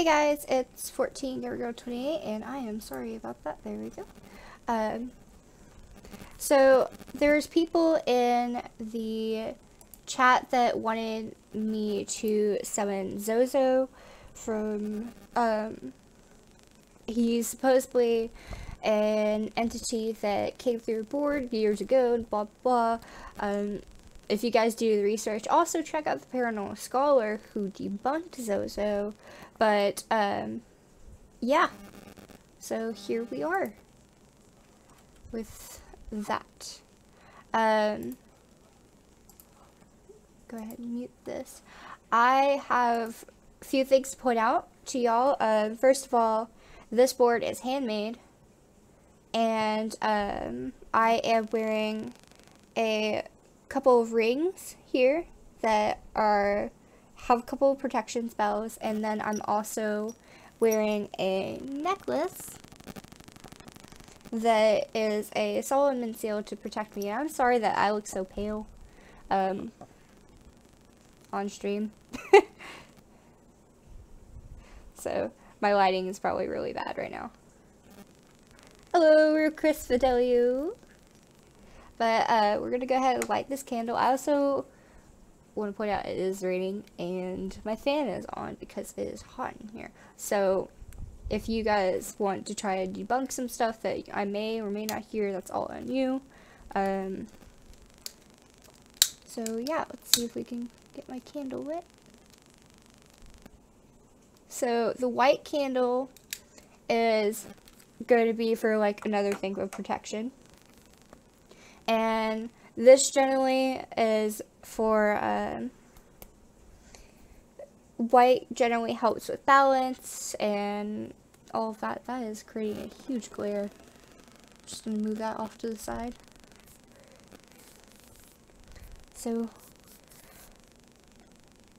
Hey guys, it's 14Girl28 and I am sorry about that. There we go. So there's people in the chat that wanted me to summon ZoZo from, he's supposedly an entity that came through a board years ago and blah blah. If you guys do the research, also check out the Paranormal Scholar who debunked ZoZo. But, yeah. So here we are with that. Go ahead and mute this. I have a few things to point out to y'all. First of all, this board is handmade. And, I am wearing a couple of rings here that have a couple of protection spells, and then I'm also wearing a necklace that is a Solomon seal to protect me. And I'm sorry that I look so pale on stream. So my lighting is probably really bad right now. Hello, we're Chris Fidelio. But we're gonna go ahead and light this candle. I also want to point out it is raining and my fan is on because it is hot in here. So if you guys want to try to debunk some stuff that I may or may not hear, that's all on you. So yeah, let's see if we can get my candle lit. So the white candle is going to be for like another thing of protection. And this generally is for, white generally helps with balance and all of that. That is creating a huge glare. Just gonna move that off to the side. So,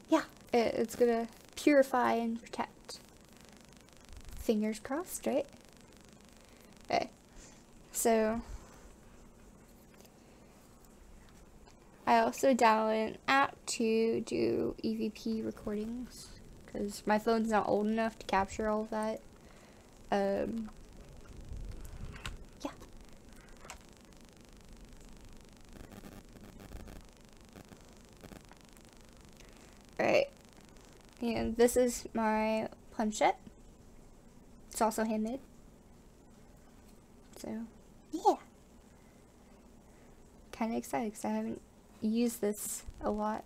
yeah, it's gonna purify and protect. Fingers crossed, right? Okay, so I also downloaded an app to do EVP recordings because my phone's not old enough to capture all of that. Yeah. Alright. And this is my planchette. It's also handmade. So, yeah. Kind of excited because I haven't use this a lot.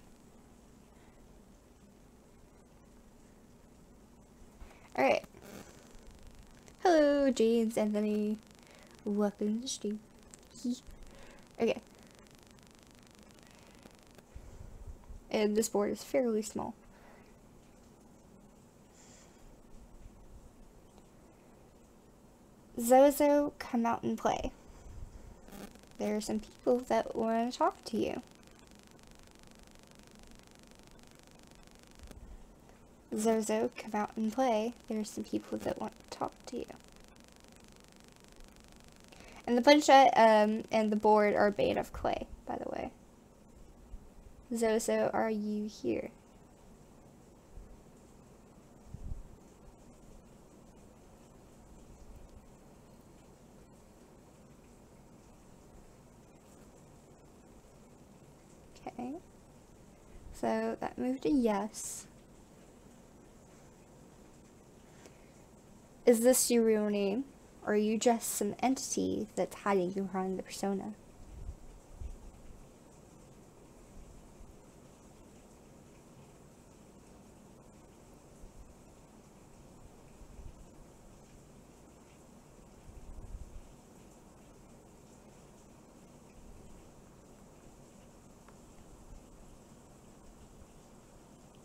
Alright. Hello, James, Anthony. Welcome to the stream. Okay. And this board is fairly small. ZoZo, come out and play. There are some people that want to talk to you. ZoZo, come out and play. There's some people that want to talk to you. And the planchette and the board are made of clay, by the way. ZoZo, are you here? Okay. So that moved to yes. Is this your real name, or are you just some entity that's hiding behind the persona?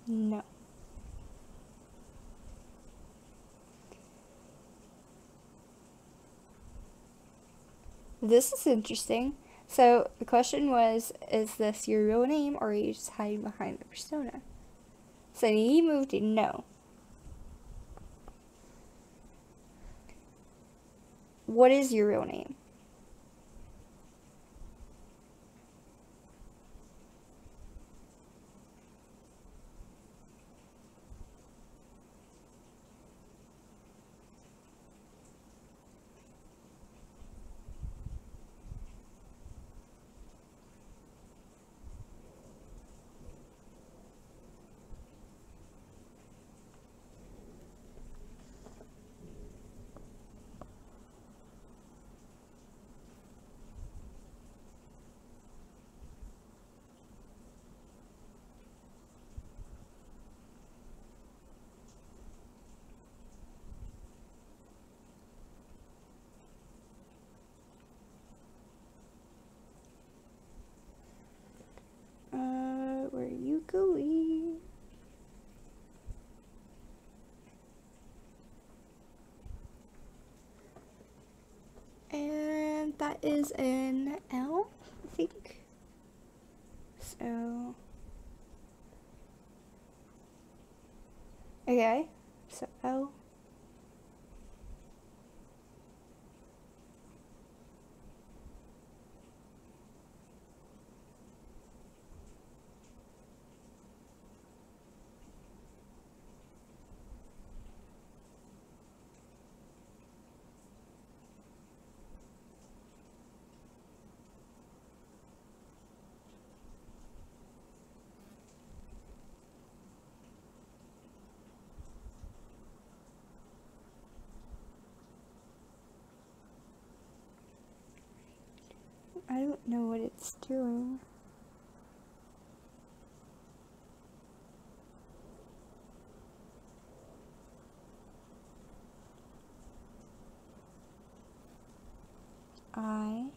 No. This is interesting. So the question was, is this your real name or are you just hiding behind the persona? So he moved to no. What is your real name? that is an L, I think. So, okay, so L. I don't know what it's doing. I'm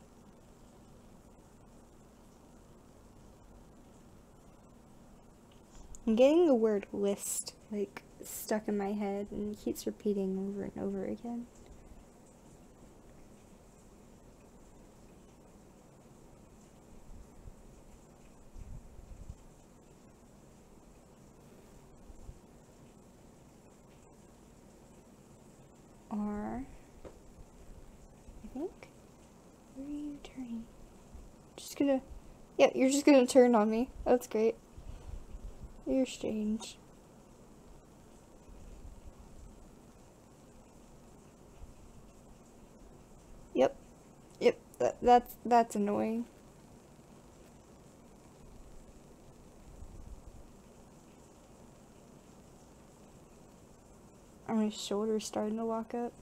getting the word list, like, stuck in my head and it keeps repeating over and over again. R, I think. Where are you turning? Just gonna, yeah, you're just gonna turn on me. That's great. You're strange. Yep. Yep, that's annoying. My shoulder's starting to lock up.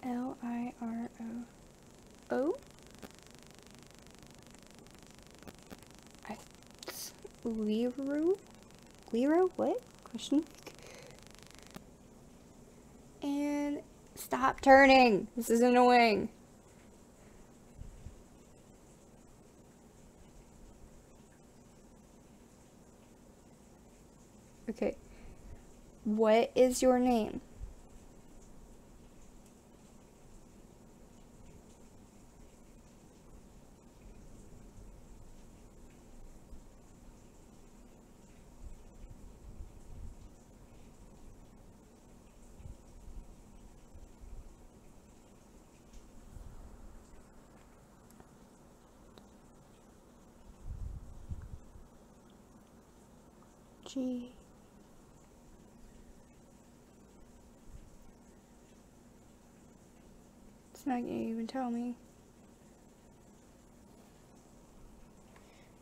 Liro. O? Liro? Liro? What? Question mark? And stop turning. This is annoying. Okay. What is your name? G. It's not gonna even tell me.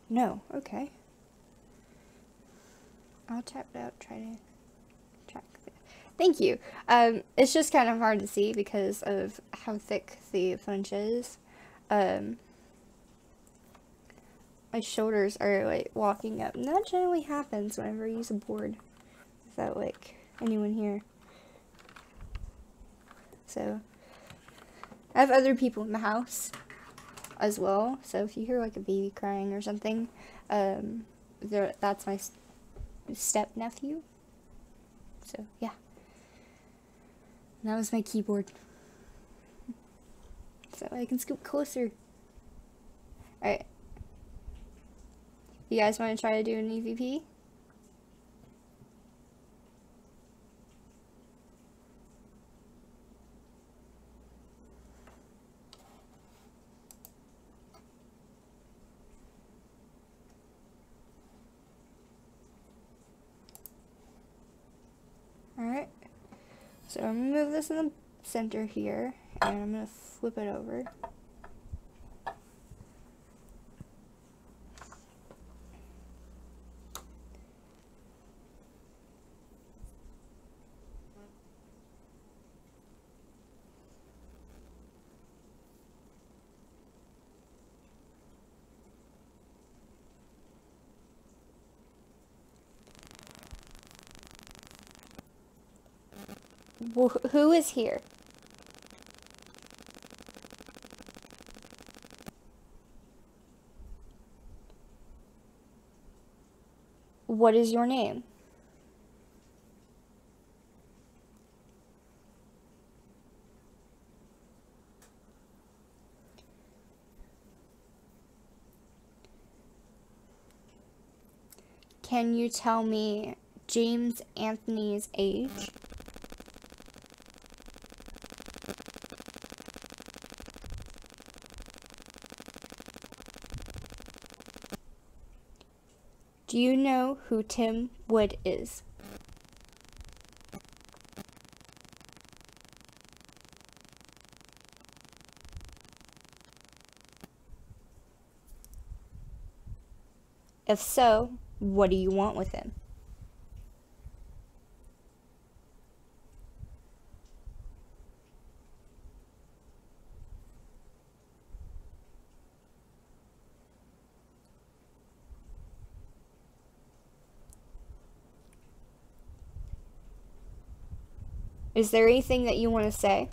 No, okay. I'll tap it out, try to track it. Thank you. It's just kind of hard to see because of how thick the flinch is. My shoulders are like walking up, and that generally happens whenever I use a board without like anyone here. So I have other people in the house as well, so if you hear like a baby crying or something, that's my step nephew. So yeah, and that was my keyboard, so I can scoop closer. All right. You guys want to try to do an EVP? Alright. So I'm going to move this in the center here, and I'm going to flip it over. Who is here? What is your name? Can you tell me James Anthony's age? Do you know who Tim Wood is? If so, what do you want with him? Is there anything that you want to say?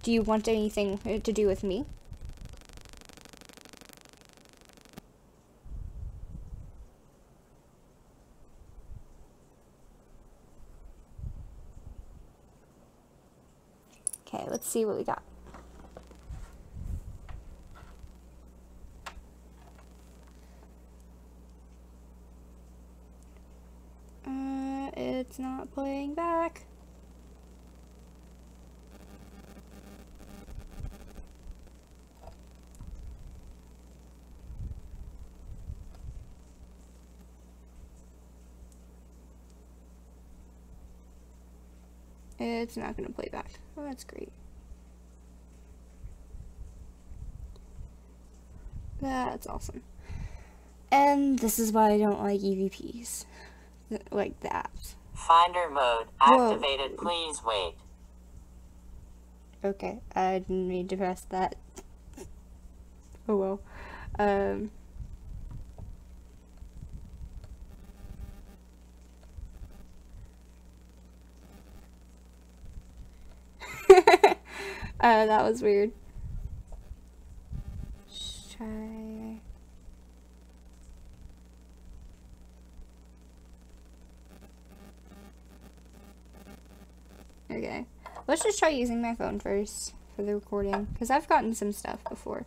Do you want anything to do with me? Okay, let's see what we got. It's not playing back. It's not going to play back. Oh, that's great. That's awesome. And this is why I don't like EVPs. Like the apps. Finder mode activated. Whoa. Please wait. Okay, I didn't mean to press that. Oh well. That was weird. Let's try. Okay, let's just try using my phone first for the recording, because I've gotten some stuff before.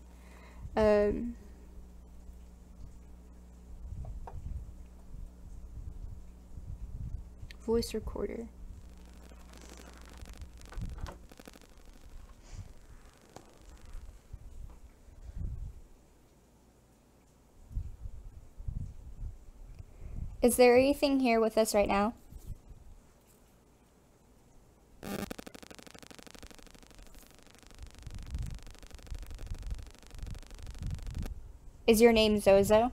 Voice recorder. Is there anything here with us right now? Is your name ZoZo?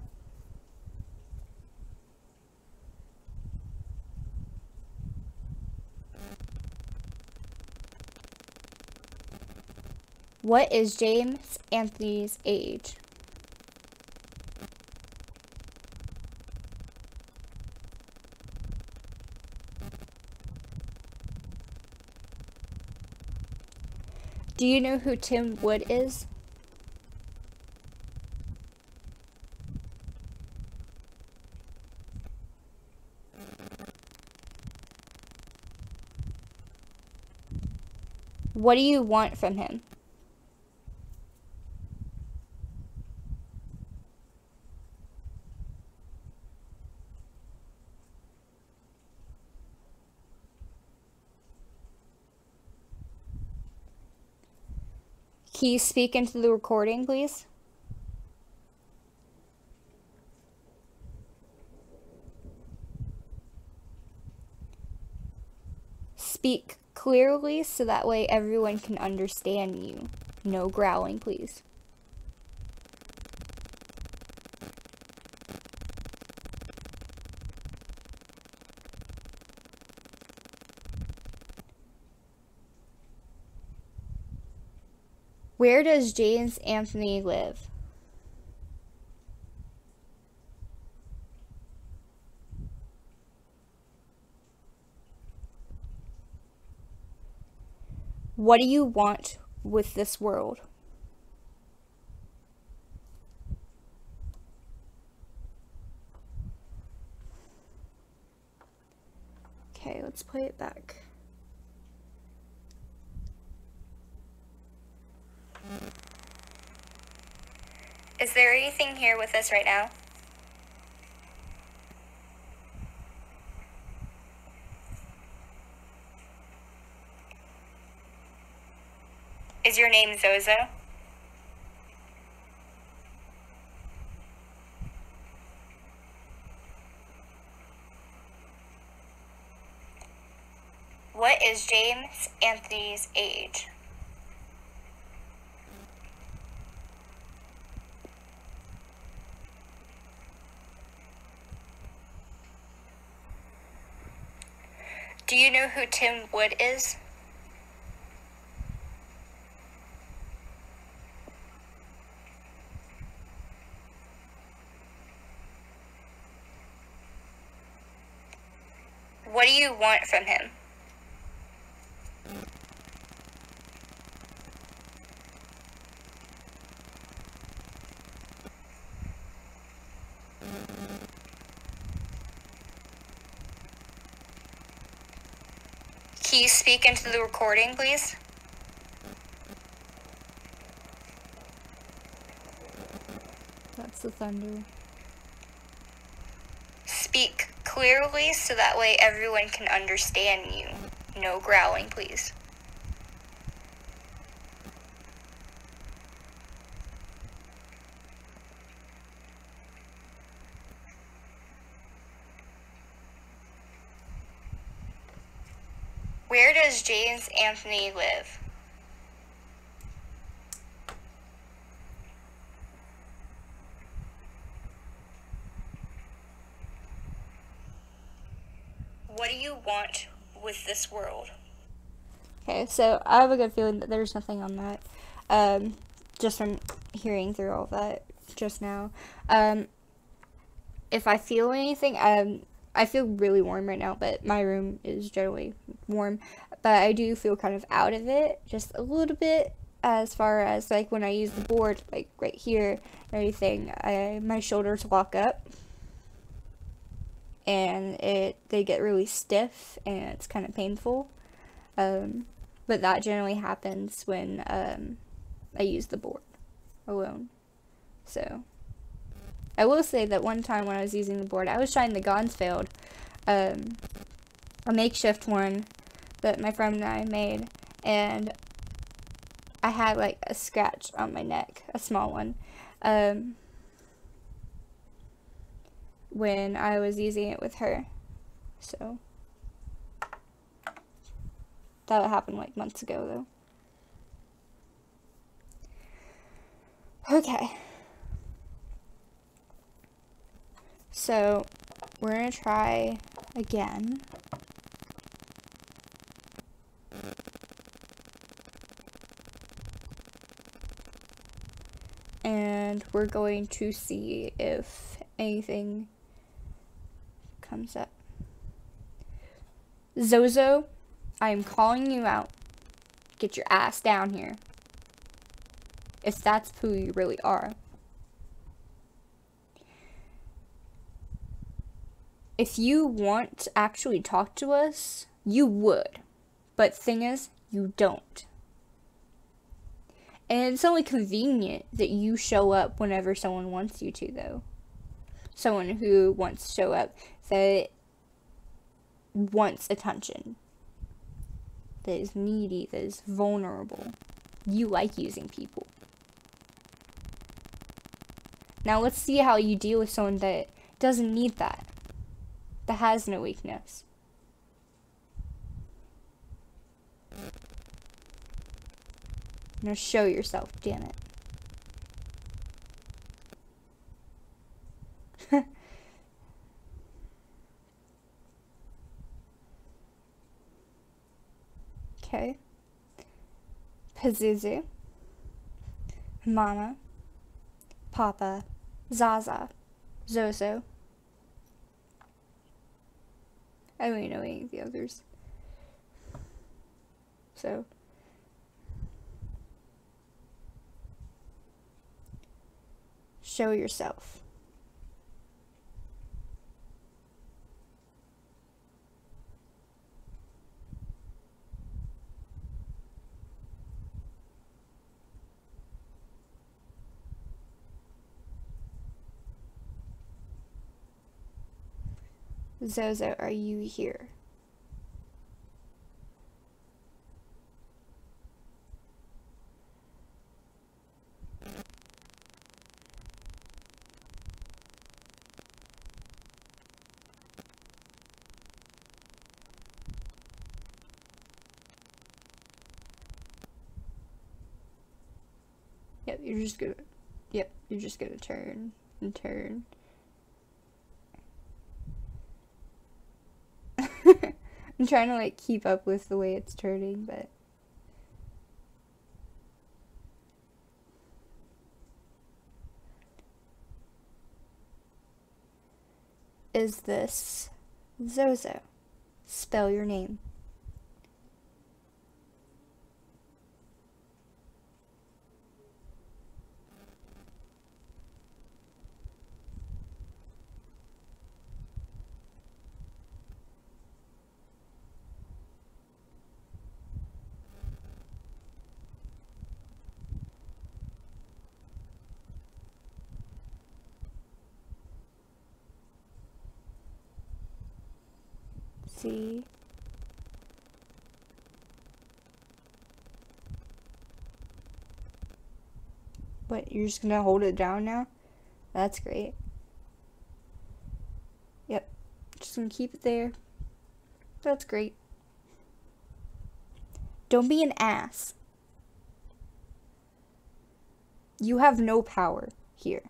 What is James Anthony's age? Do you know who Tim Wood is? What do you want from him? Can you speak into the recording, please? Speak clearly so that way everyone can understand you. No growling, please. Where does James Anthony live? What do you want with this world? Okay, let's play it back. Is there anything here with us right now? Is your name ZoZo? What is James Anthony's age? Do you know who Tim Wood is? What do you want from him? Can you speak into the recording, please? That's the thunder. Speak clearly so that way everyone can understand you. No growling, please. Where does James Anthony live? What do you want with this world? Okay, so I have a good feeling that there's nothing on that, just from hearing through all that just now. If I feel anything, I feel really warm right now, but my room is generally warm, but I do feel kind of out of it, just a little bit, as far as, like, when I use the board, like, right here, and everything, my shoulders lock up, and they get really stiff, and it's kind of painful, but that generally happens when, I use the board alone, so... I will say that one time when I was using the board, I was trying the Gonsfeld, a makeshift one that my friend and I made, and I had like a scratch on my neck, a small one, when I was using it with her, so that happened like months ago though. Okay. So, we're going to try again. And we're going to see if anything comes up. ZoZo, I am calling you out. Get your ass down here. If that's who you really are. If you want to actually talk to us, you would. But thing is, you don't. And it's only convenient that you show up whenever someone wants you to, though. Someone who wants to show up, that wants attention. That is needy, that is vulnerable. You like using people. Now let's see how you deal with someone that doesn't need that. That has no weakness. Now show yourself, damn it. Okay. Pazuzu. Mama. Papa. Zaza. ZoZo. I don't even know any of the others. So, Show yourself. ZoZo, are you here? Yep, you're just gonna turn and turn. I'm trying to like keep up with the way it's turning, but is this ZoZo? Spell your name. See? What, you're just gonna hold it down now? That's great. Yep, just gonna keep it there. That's great. Don't be an ass. You have no power here.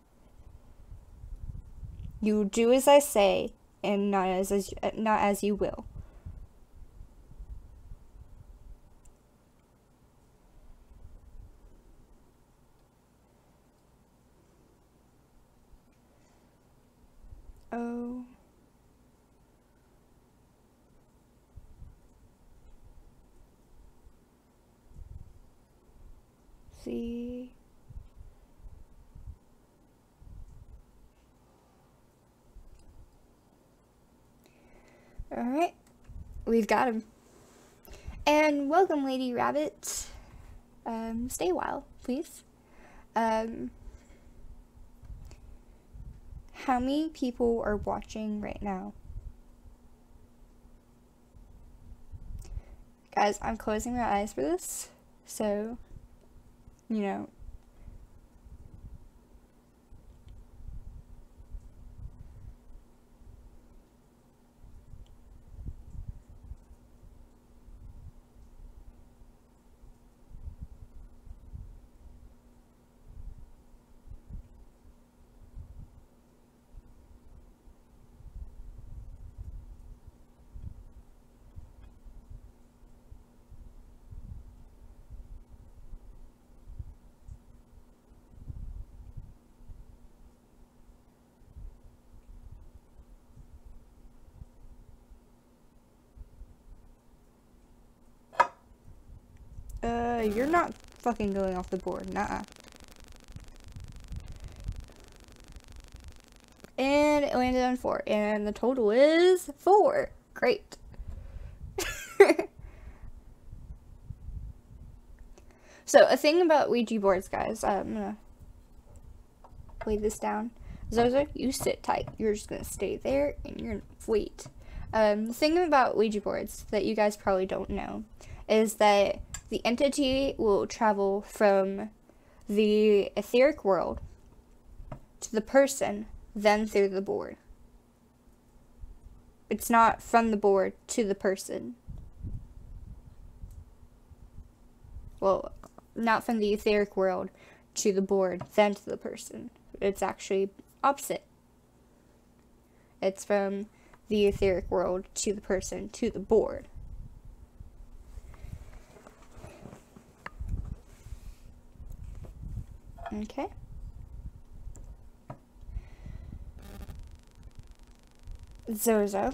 You do as I say, and not as you will. Oh. See. Alright, we've got him. And welcome, Lady Rabbit. Stay a while, please. How many people are watching right now? Guys, I'm closing my eyes for this, so, you know. You're not fucking going off the board, nah. And it landed on 4, and the total is 4. Great. So, a thing about Ouija boards, guys, I'm gonna lay this down. ZoZo, you sit tight. You're just gonna stay there, and you're gonna wait. The thing about Ouija boards that you guys probably don't know is that the entity will travel from the etheric world to the person, then through the board. It's not from the board to the person. Well, not from the etheric world to the board, then to the person. It's actually opposite. It's from the etheric world to the person to the board. Okay. ZoZo,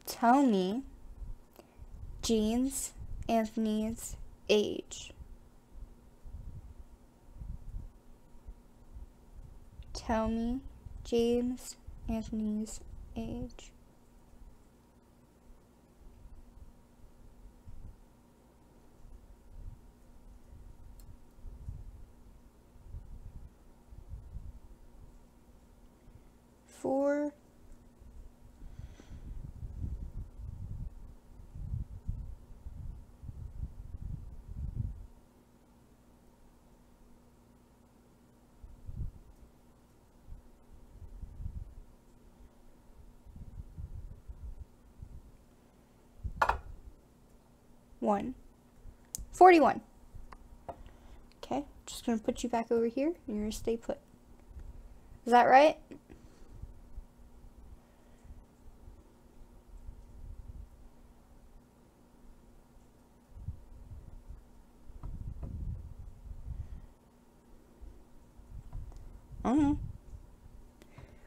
tell me Jean's Anthony's age. tell me James Anthony's age. Four. One. 41. Okay, just gonna put you back over here and you're gonna stay put. Is that right?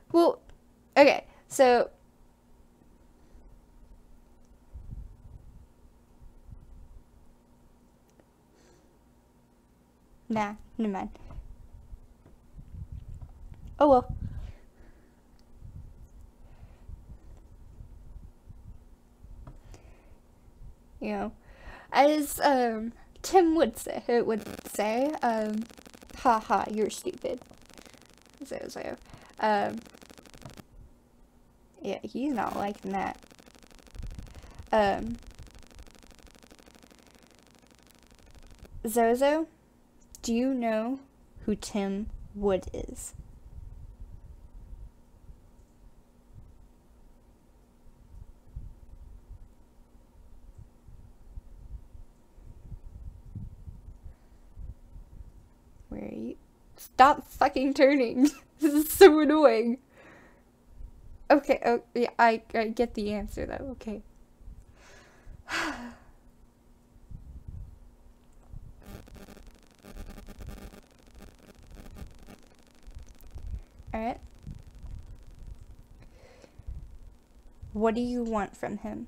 Well, okay, so nah, never mind. Oh well. You know, as Tim would say, haha, you're stupid. ZoZo. Yeah, he's not liking that. ZoZo, do you know who Tim Wood is? Where are you? Stop fucking turning. This is so annoying. Okay, oh, yeah, I get the answer though, okay. Alright. What do you want from him?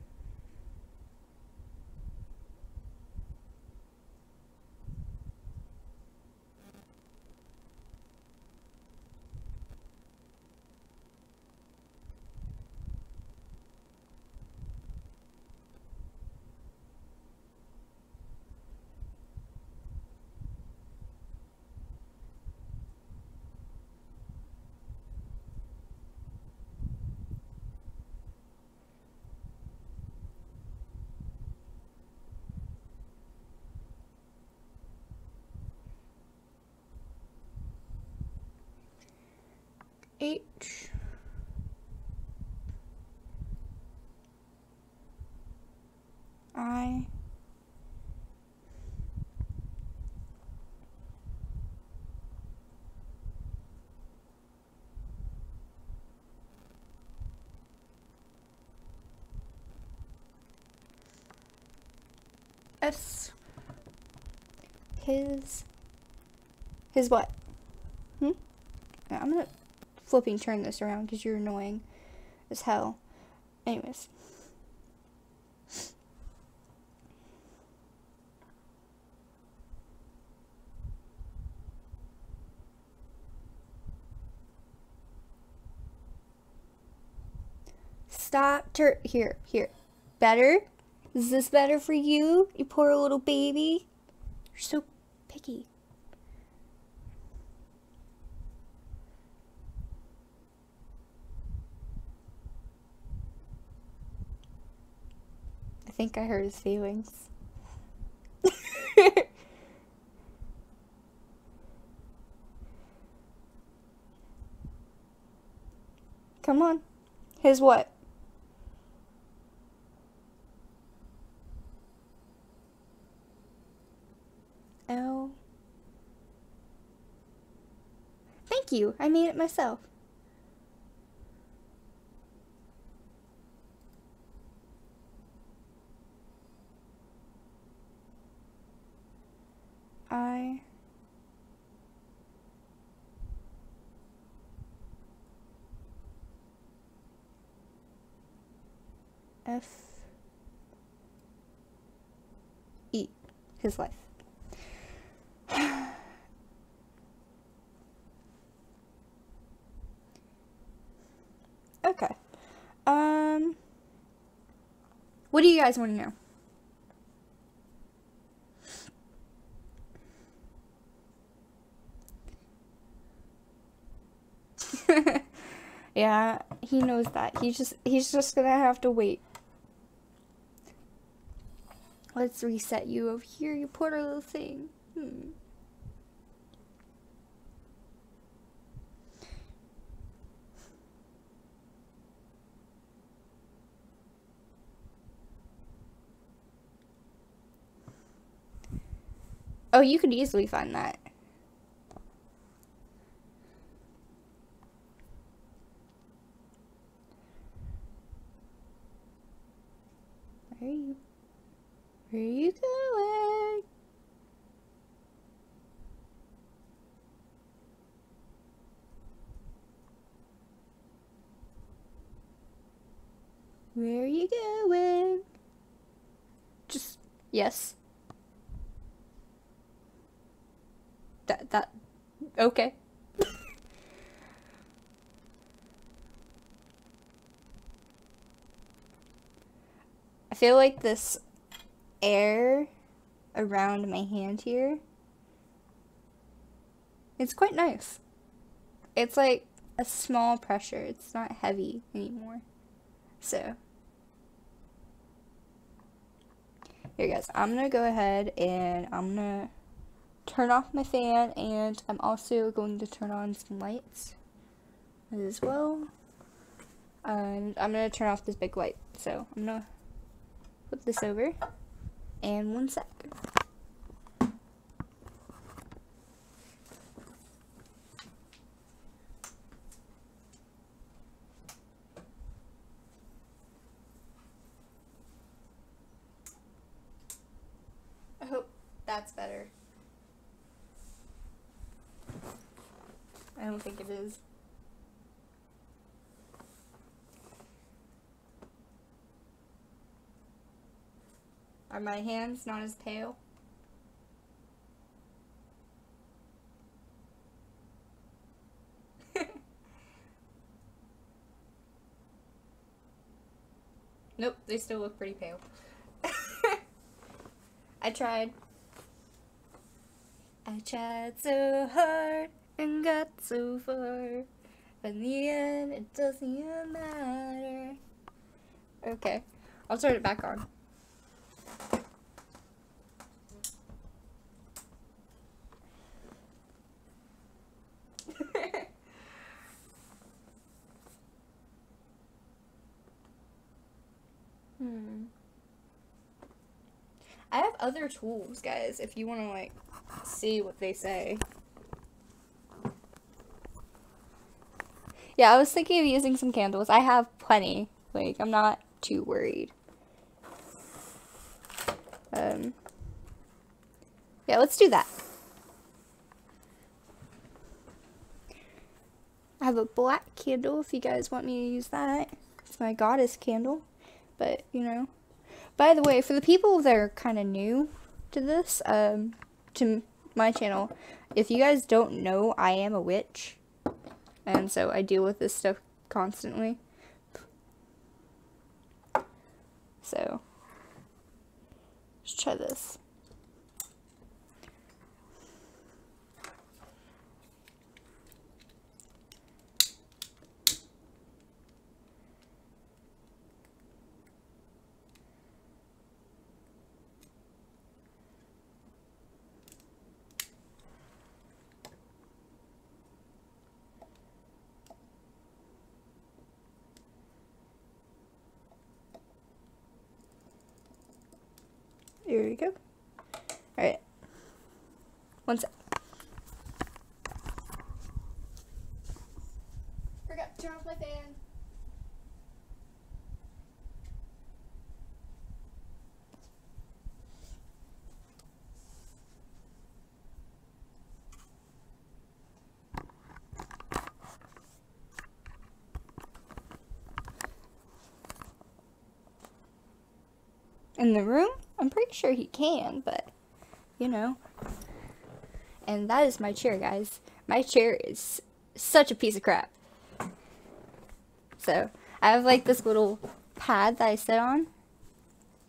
H I S. His what? Yeah, I'm gonna flipping turn this around because you're annoying as hell. Anyways. Stop here. Better? Is this better for you? You poor little baby? You're so picky. I think I hurt his feelings. Come on. His what? L. Thank you. I made it myself. I. F. E. His life. What do you guys want to know? Yeah, he knows that. He's just gonna have to wait. Let's reset you over here, you poor little thing. Oh, you could easily find that. Where are you going? Where are you going? Just, yes. That, okay. I feel like this air around my hand here, it's quite nice. It's like a small pressure. It's not heavy anymore. So, here guys, I'm gonna go ahead and I'm gonna turn off my fan, and I'm also going to turn on some lights as well. And I'm gonna turn off this big light. So I'm gonna flip this over, and 1 sec. I hope that's better. I don't think it is. Are my hands not as pale? Nope, they still look pretty pale. I tried. I tried so hard and got so far, but in the end, it doesn't even matter. Okay, I'll turn it back on. I have other tools, guys, if you want to, like, see what they say. Yeah, I was thinking of using some candles. I have plenty. Like, I'm not too worried. Yeah, let's do that. I have a black candle if you guys want me to use that. It's my goddess candle. But, you know. By the way, for the people that are kind of new to this, to my channel, if you guys don't know, I am a witch. And so I deal with this stuff constantly. So, let's try this. Here we go. Alright. 1 sec. Forgot to turn off my fan. In the room? I'm pretty sure he can, but, you know. And that is my chair, guys. My chair is such a piece of crap. So, I have, like, this little pad that I sit on.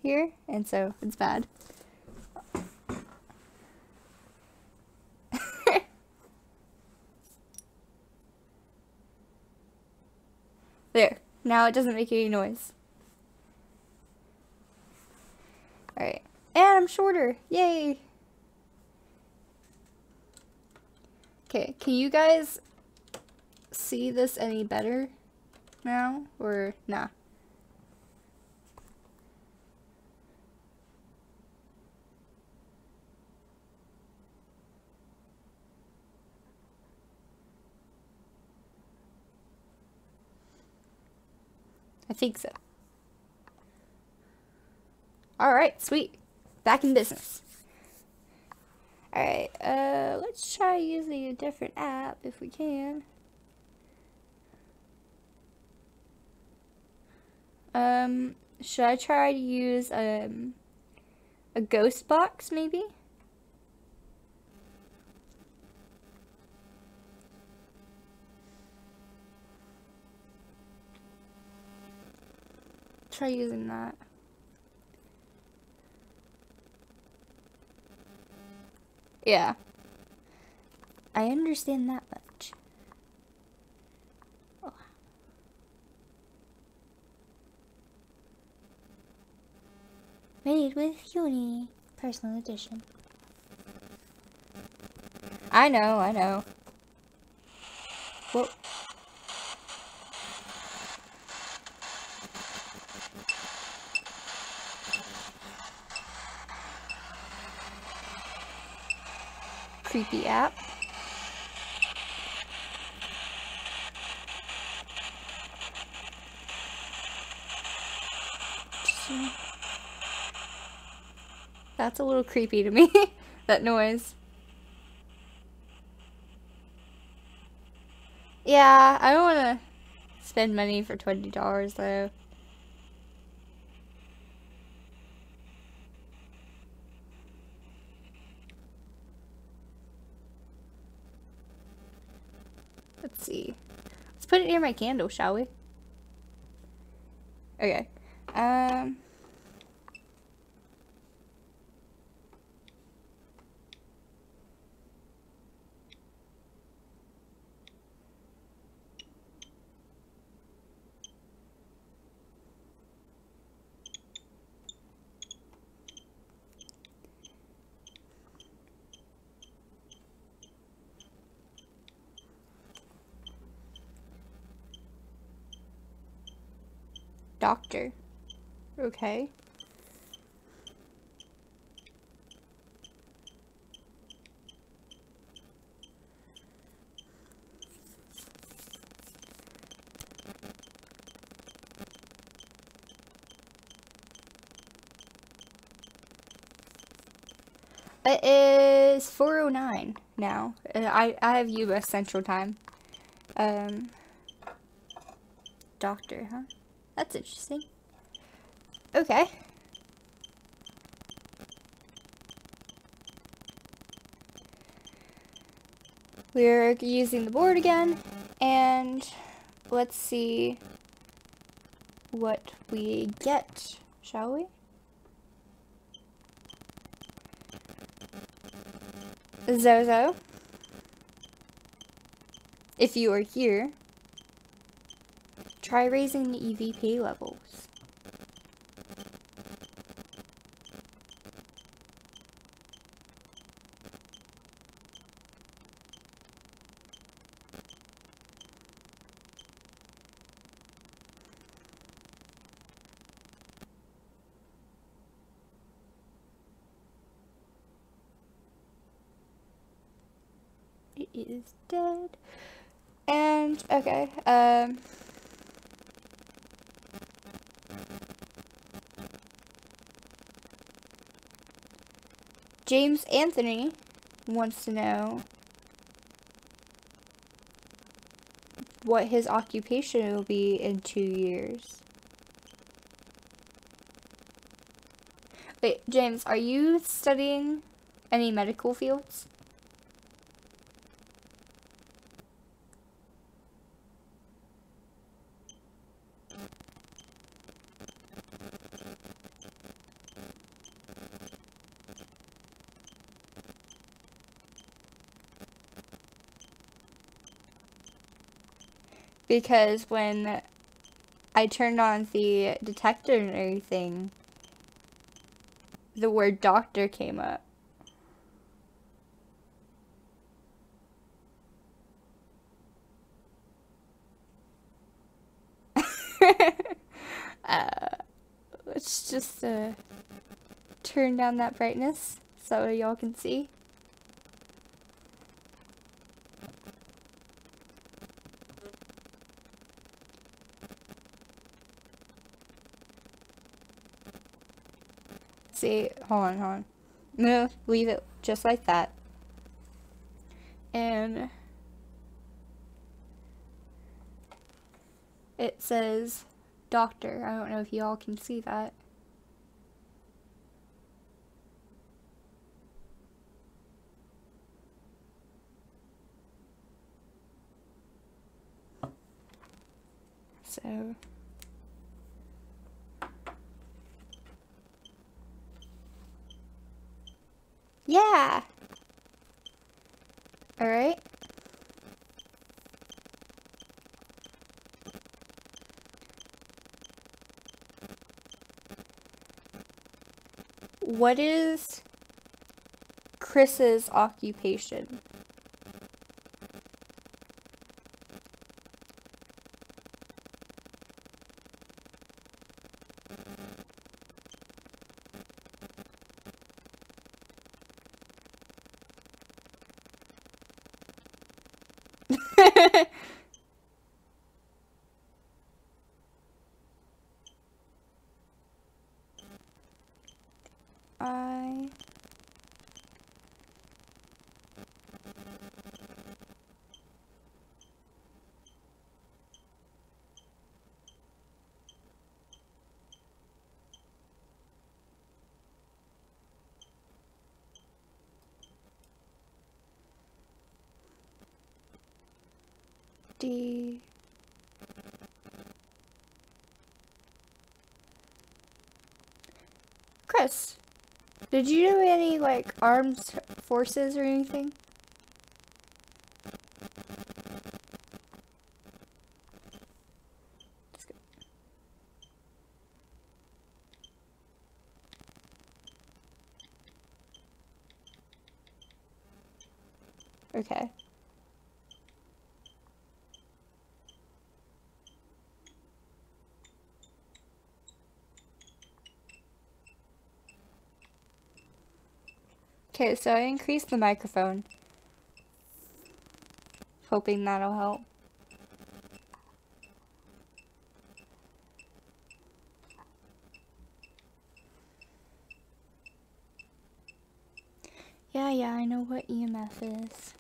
here, and so it's bad. There. Now it doesn't make any noise. Alright. And I'm shorter. Yay! Okay, can you guys see this any better now? Or nah? I think so. Alright, sweet. Back in business. Alright, let's try using a different app if we can. Should I try to use a ghost box maybe? Try using that. Yeah. I understand that much. Oh. Made with Uni. Personal edition. I know, I know. Whoa. Creepy app. That's a little creepy to me, that noise. Yeah, I don't want to spend money for $20 though. Let's see. Let's put it near my candle, shall we? Okay. Doctor. Okay. It is 4:09 now. I have US Central Time. Doctor, huh? That's interesting. Okay. We're using the board again, and let's see what we get, shall we? ZoZo, if you are here, try raising the EVP levels. It is dead. And, okay, James Anthony wants to know what his occupation will be in 2 years. Wait, James, are you studying any medical fields? because when I turned on the detector and everything, the word doctor came up. Let's just turn down that brightness so y'all can see. See, hold on. No, leave it just like that. And it says doctor. I don't know if y'all can see that. So yeah. All right. What is Chris's occupation? I D Chris, did you do any like armed forces or anything? Okay. Okay, so I increased the microphone, hoping that'll help. Yeah, I know what EMF is.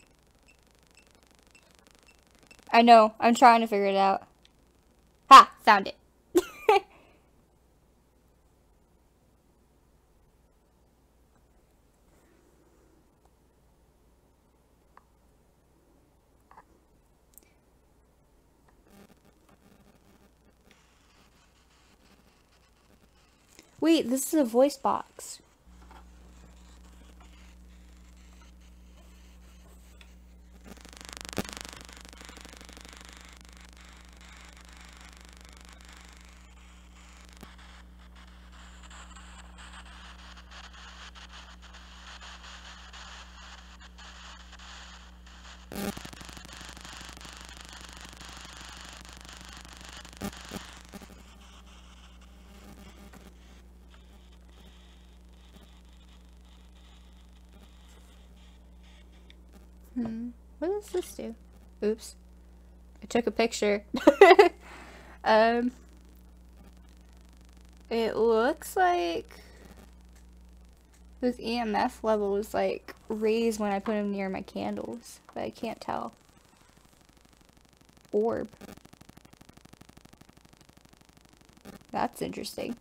I know, I'm trying to figure it out. Ha! Found it. Wait, this is a voice box. What does this do? Oops. I took a picture. It looks like this EMF level is like raised when I put them near my candles, but I can't tell. Orb. That's interesting.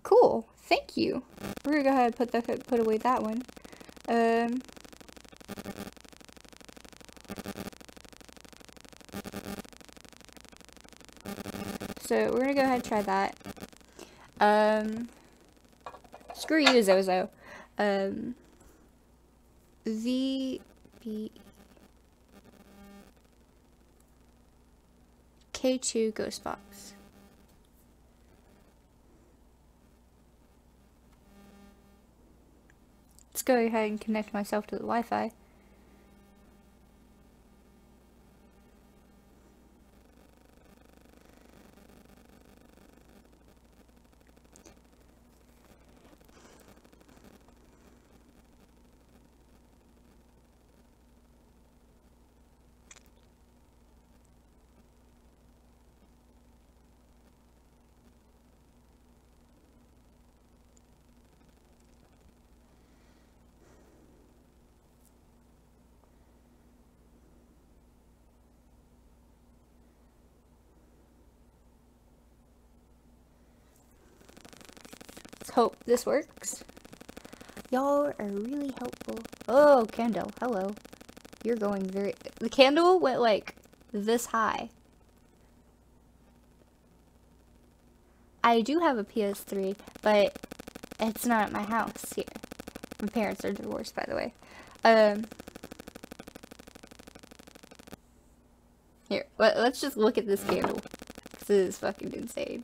Cool. Thank you. We're gonna go ahead and put away that one. So we're gonna go ahead and try that. Screw you, ZoZo. K2 Ghost Box. Let's go ahead and connect myself to the Wi-Fi. Let's hope this works. Y'all are really helpful. Oh, candle. Hello. You're going very... The candle went like this high. I do have a PS3, but it's not at my house here. My parents are divorced, by the way. Here, let's just look at this candle. This is fucking insane.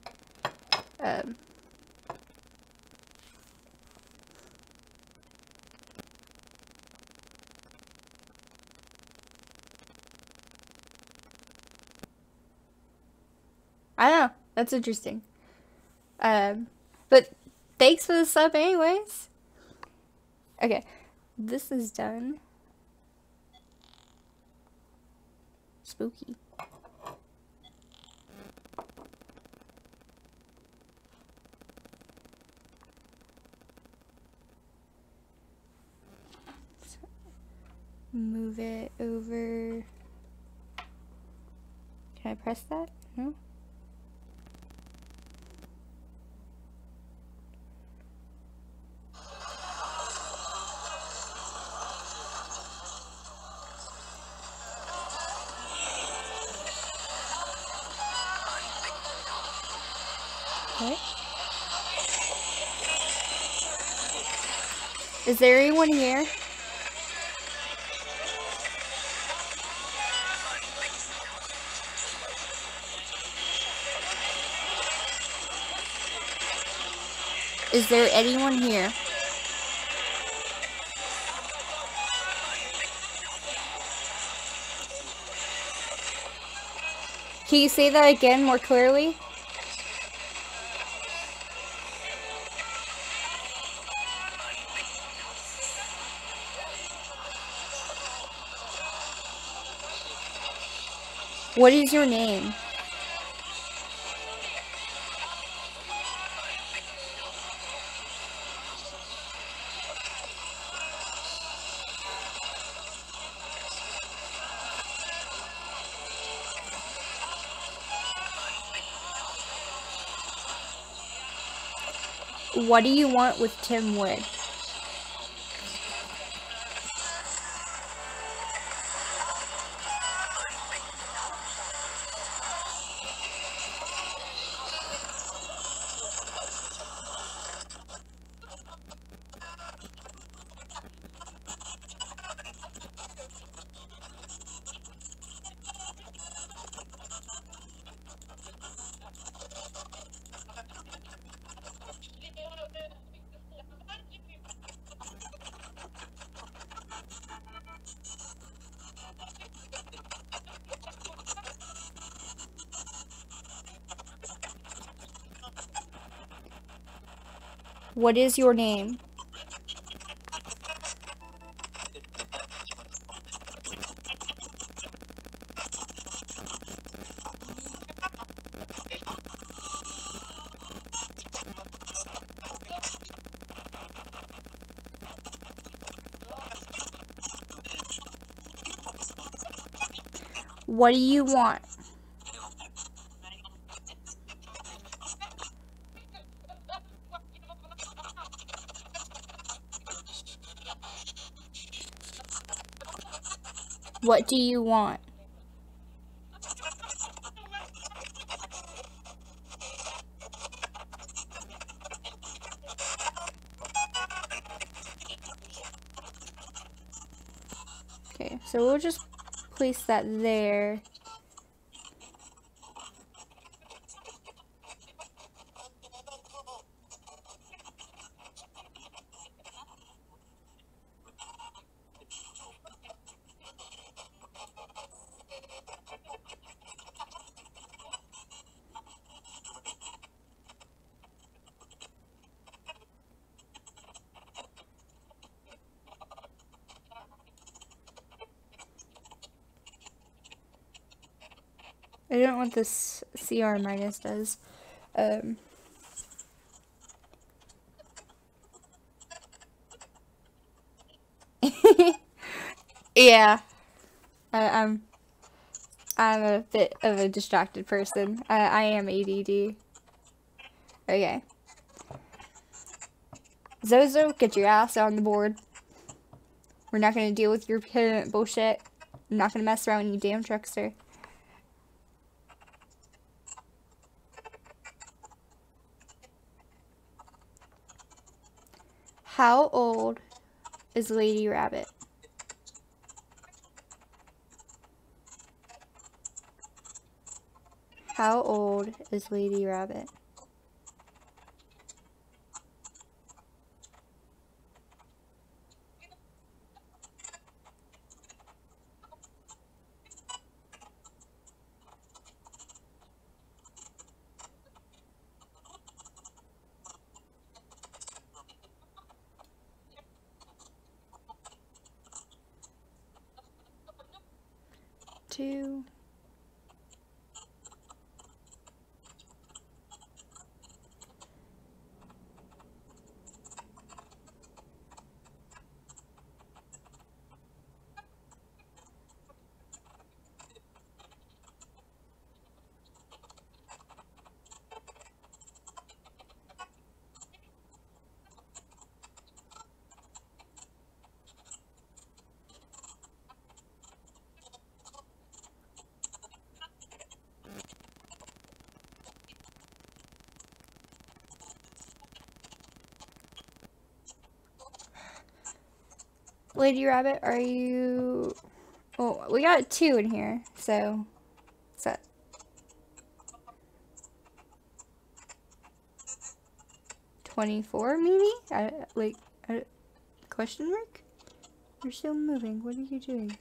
I don't know. That's interesting. But thanks for the sub anyways. Okay. This is done. Spooky. Move it over. Can I press that? No? What? Is there anyone here? Is there anyone here? Can you say that again more clearly? What is your name? What do you want with Tim Wood? What is your name? What do you want? What do you want? So we'll just place that there. I don't know what this CR minus does. Yeah, I'm a bit of a distracted person. I am ADD. Okay. ZoZo, get your ass on the board. We're not gonna deal with your pivot bullshit. I'm not gonna mess around with you damn truckster. How old is Lady Rabbit? How old is Lady Rabbit? Two. Lady Rabbit, are you... Oh, we got 2 in here, so... What's that? 24, maybe? Question mark? You're still moving. What are you doing?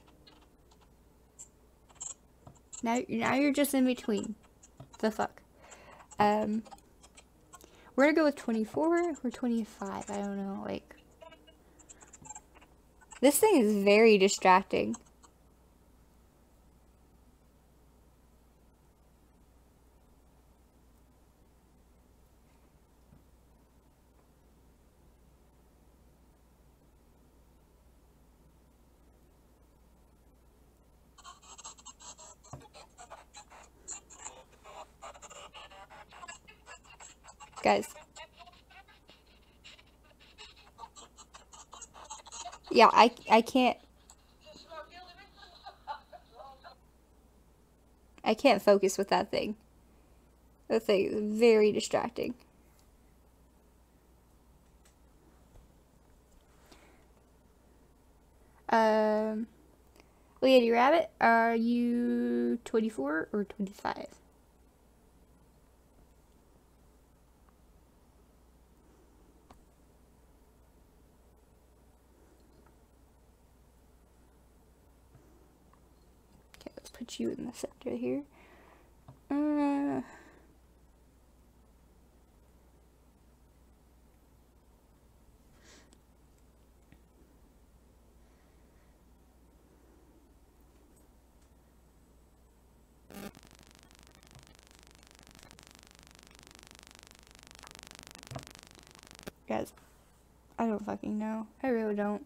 Now you're just in between. The fuck? We're gonna go with 24 or 25. I don't know, like... This thing is very distracting. Guys. Yeah, I can't... I can't focus with that thing. That thing is very distracting. Lady Rabbit, are you 24 or 25? Okay, let's put you in the center here. Guys, I don't fucking know. I really don't.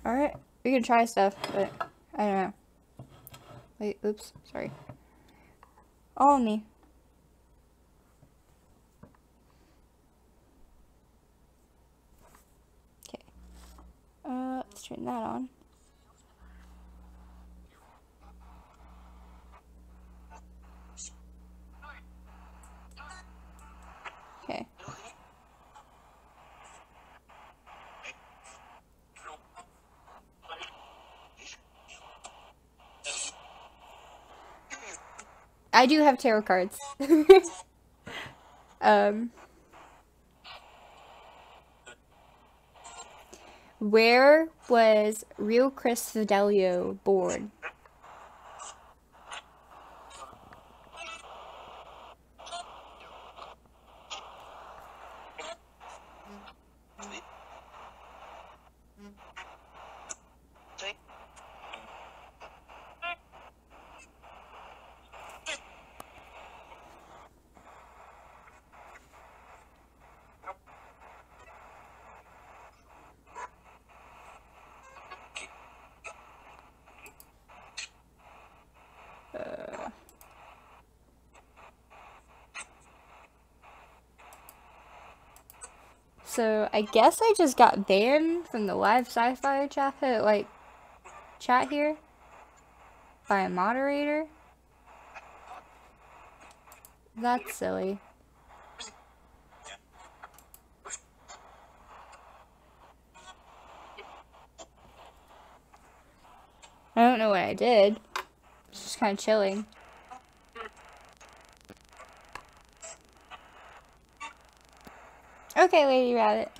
Alright, we can try stuff, but I don't know. Wait, oops, sorry. All on me. Okay. Let's turn that on. Okay. I do have tarot cards. Where was Real Chris Fidelio born? So I guess I just got banned from the Livescifi chat here by a moderator. That's silly. I don't know what I did. It's just kind of chilling. Okay, Lady Rabbit.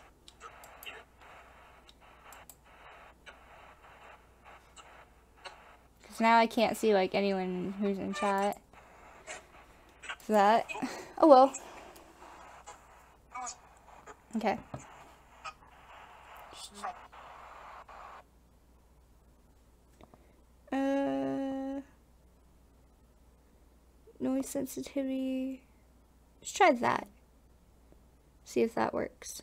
Because now I can't see, like, anyone who's in chat. For that. Oh, well. Okay. Noise sensitivity. Let's try that. See if that works.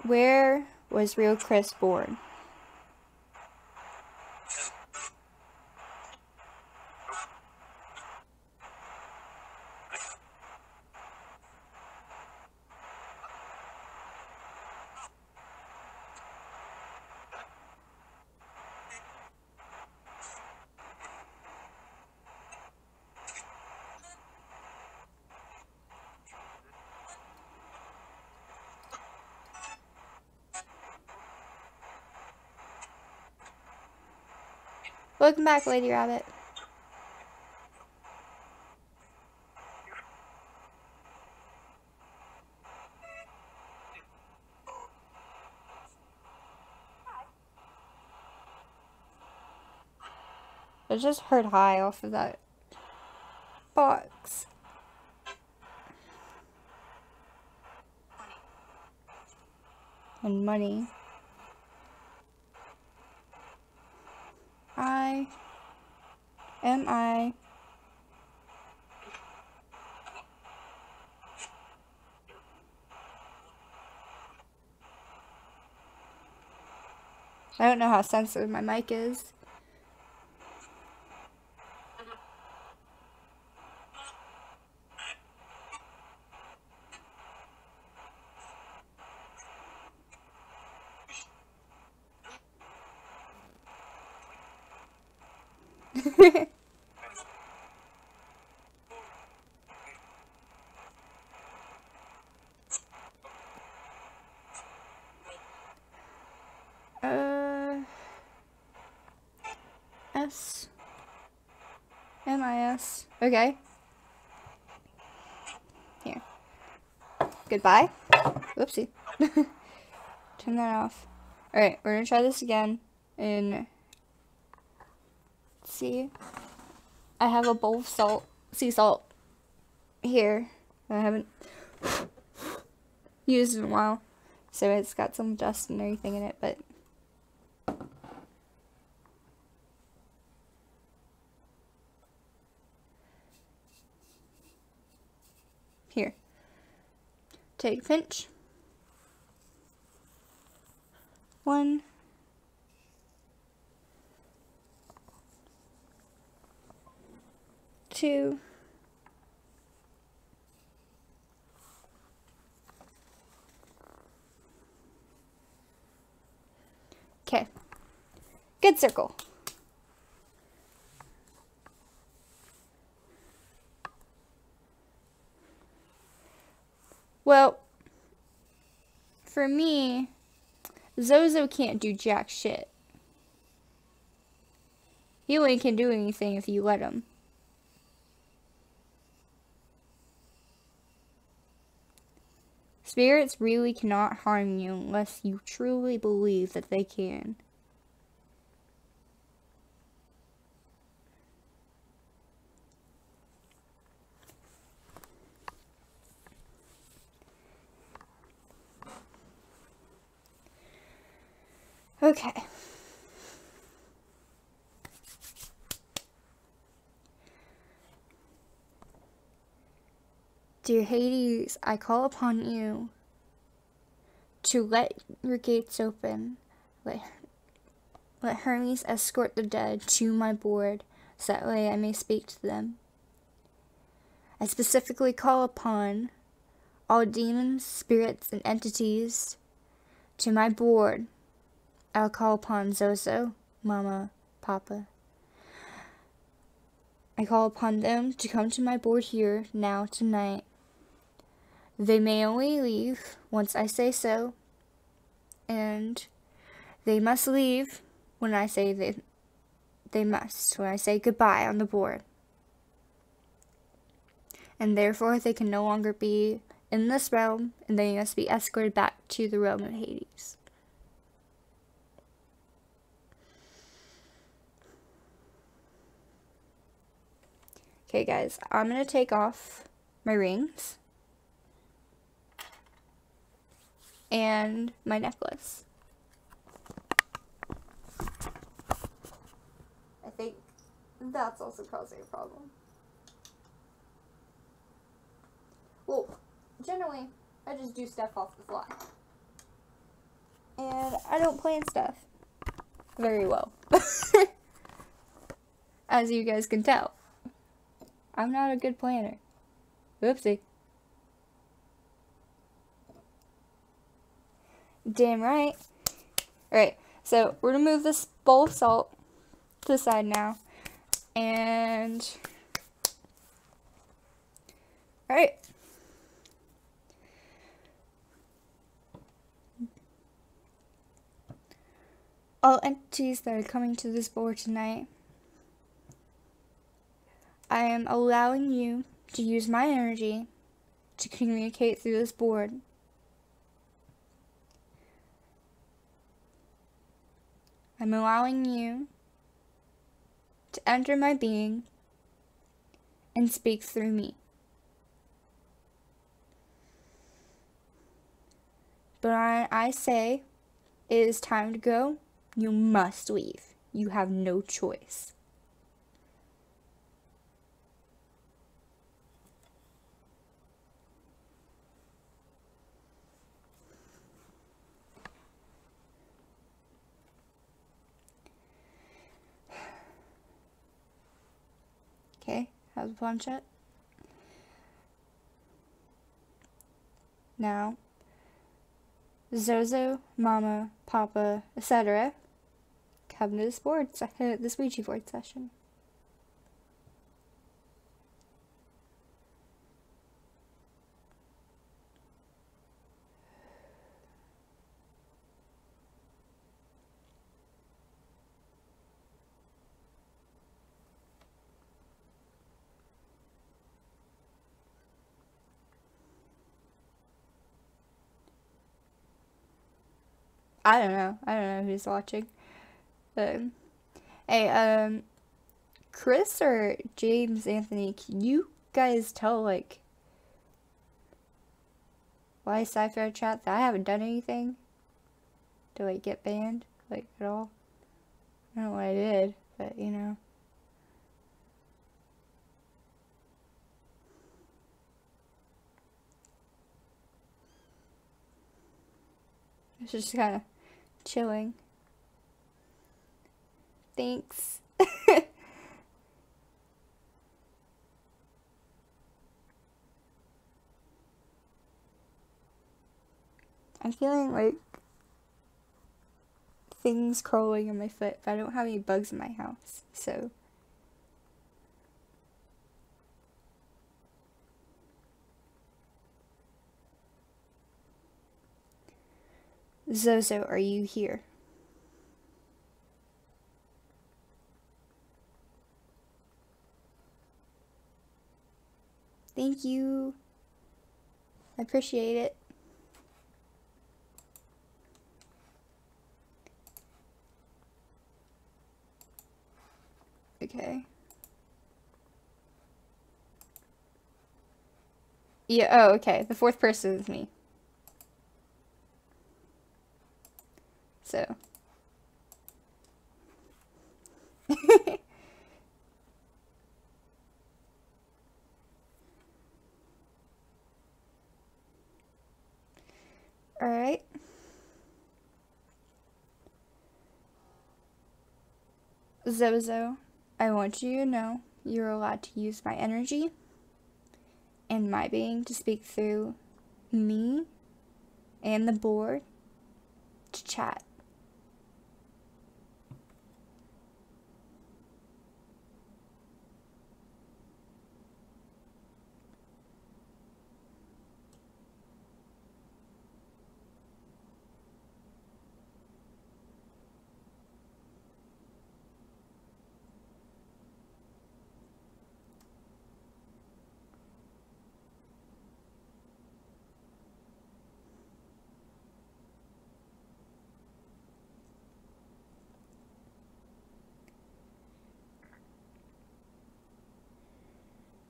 Where was Real Chris born? Welcome back, Lady Rabbit. I just heard hi off of that box. And money. I don't know how sensitive my mic is. MIS. Okay. Here. Goodbye. Whoopsie. Turn that off. Alright, we're gonna try this again. And see. I have a bowl of salt. Sea salt. Here. I haven't used in a while. So it's got some dust and everything in it, but here. Take a pinch. 1, 2, 'kay. Good circle. Well, for me, ZoZo can't do jack shit. He only can do anything if you let him. Spirits really cannot harm you unless you truly believe that they can. Okay. Dear Hades, I call upon you to let your gates open. Let Hermes escort the dead to my board, so that way I may speak to them. I specifically call upon all demons, spirits, and entities to my board. I'll call upon ZoZo, Mama, Papa. I call upon them to come to my board here, now, tonight. They may only leave once I say so, and they must leave when I say they must, when I say goodbye on the board. And therefore they can no longer be in this realm, and they must be escorted back to the realm of Hades. Okay guys, I'm going to take off my rings and my necklace. I think that's also causing a problem. Well, generally, I just do stuff off the fly. And I don't plan stuff very well. As you guys can tell. I'm not a good planner. Whoopsie. Damn right. Alright, so we're gonna move this bowl of salt to the side now. And alright. All entities that are coming to this board tonight, I am allowing you to use my energy to communicate through this board. I'm allowing you to enter my being and speak through me. But when I say it is time to go, you must leave. You have no choice. Okay, have the planchette. Now, ZoZo, Mama, Papa, etc. come to this board, this Ouija board session. I don't know who's watching. Hey, Chris or James Anthony, can you guys tell, like, why Sci-Fi chat that I haven't done anything to, like, get banned, like, at all? I don't know what I did, but, you know. It's just kind of chilling. Thanks. I'm feeling like things crawling on my foot, but I don't have any bugs in my house, so. ZoZo, are you here? Thank you. I appreciate it. Okay. Yeah, oh, okay. The fourth person is me. So. Alright. ZoZo, I want you to know you're allowed to use my energy and my being to speak through me and the board to chat.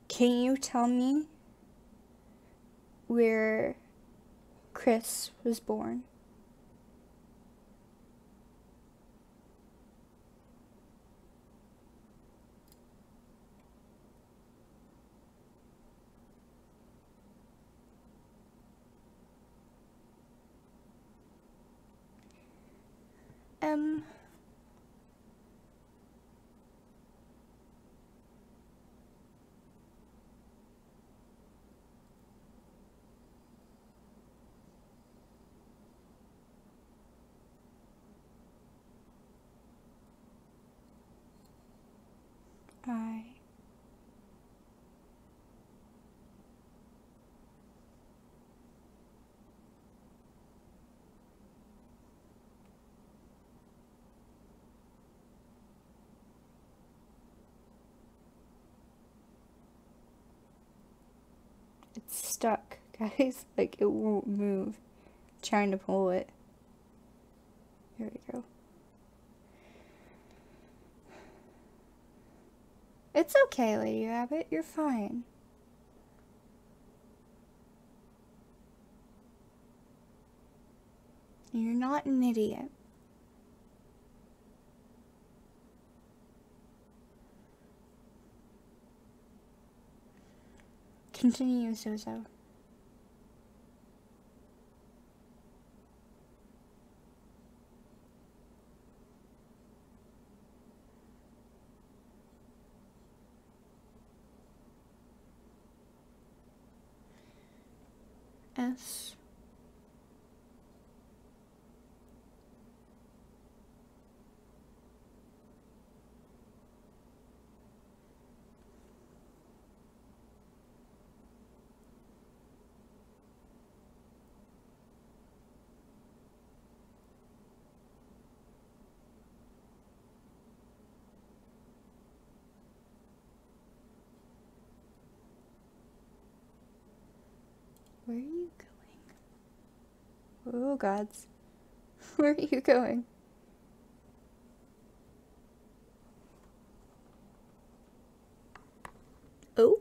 Can you tell me where Chris was born? It's stuck, guys. Like, it won't move. I'm trying to pull it. There we go. It's okay, Lady Rabbit. You're fine. You're not an idiot. Continue, ZoZo. S. Where are you going? Oh, gods. Where are you going? Oh?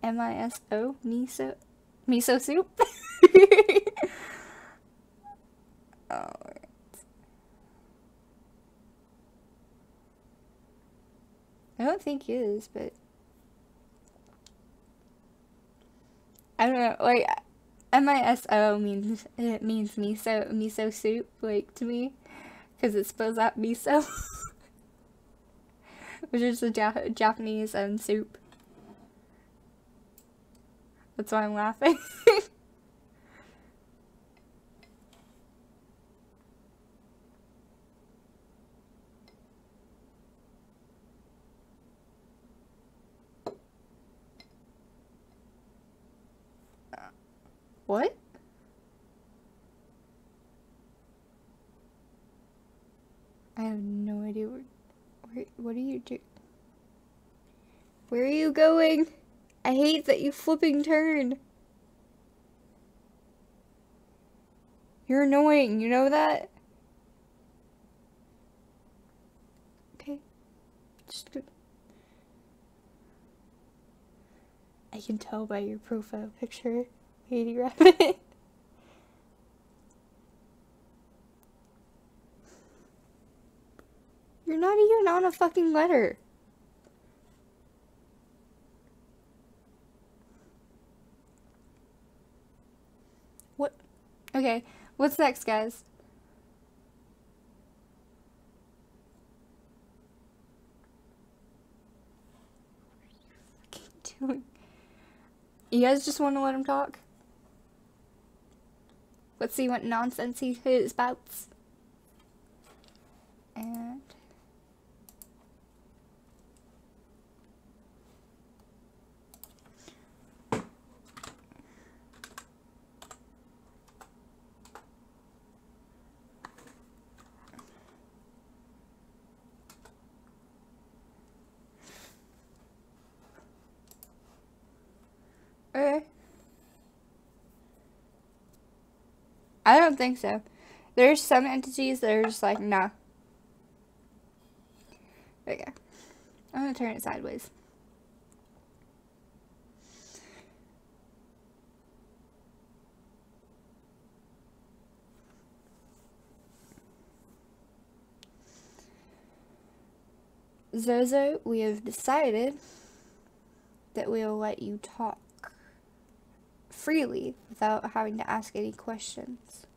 M-I-S-O? Miso? Miso soup? Alright. I don't think he is, but I don't know, like, M-I-S-O means, it means miso soup, like, to me, because it spells out miso, which is a Japanese soup. That's why I'm laughing. I have no idea what are you doing? Where are you going? I hate that you flipping turn. You're annoying, you know that? Okay. Just go. I can tell by your profile picture, Katie Rabbit. You're not even on a fucking letter. What? Okay, what's next, guys? What are you doing? You guys just want to let him talk? Let's see what nonsense he spouts. And... okay. I don't think so. There's some entities that are just like, nah. Okay. I'm gonna turn it sideways. ZoZo, we have decided that we will let you talk freely without having to ask any questions.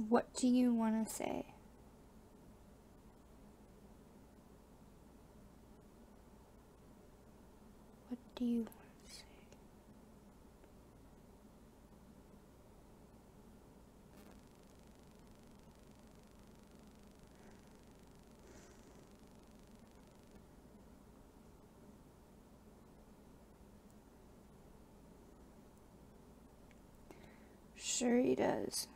What do you want to say? What do you want to say? Sure he does.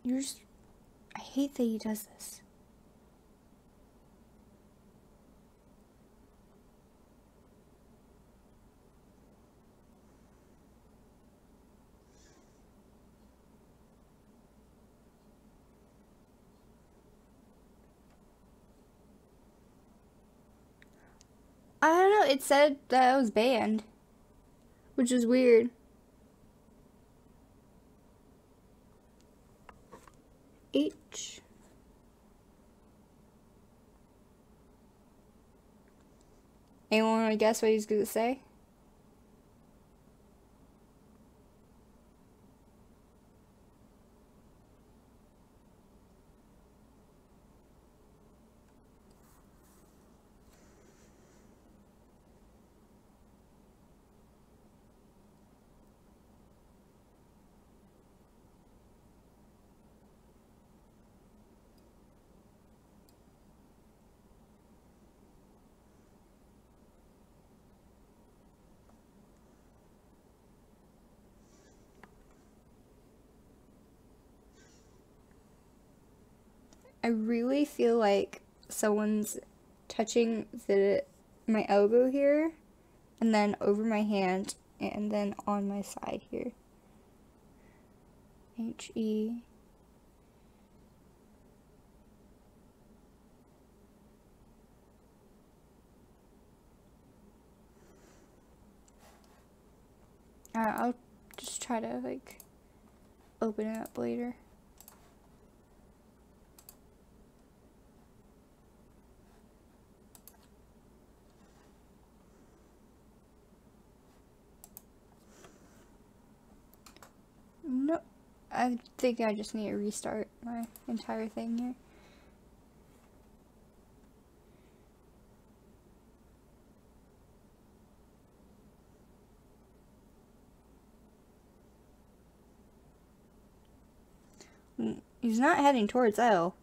You're just... I hate that he does this. I don't know, it said that I was banned, which is weird. H. Anyone want to guess what he's going to say? I really feel like someone's touching my elbow here, and then over my hand, and then on my side here. H-E. I'll just try to, like, open it up later. I think I just need to restart my entire thing here. He's not heading towards L.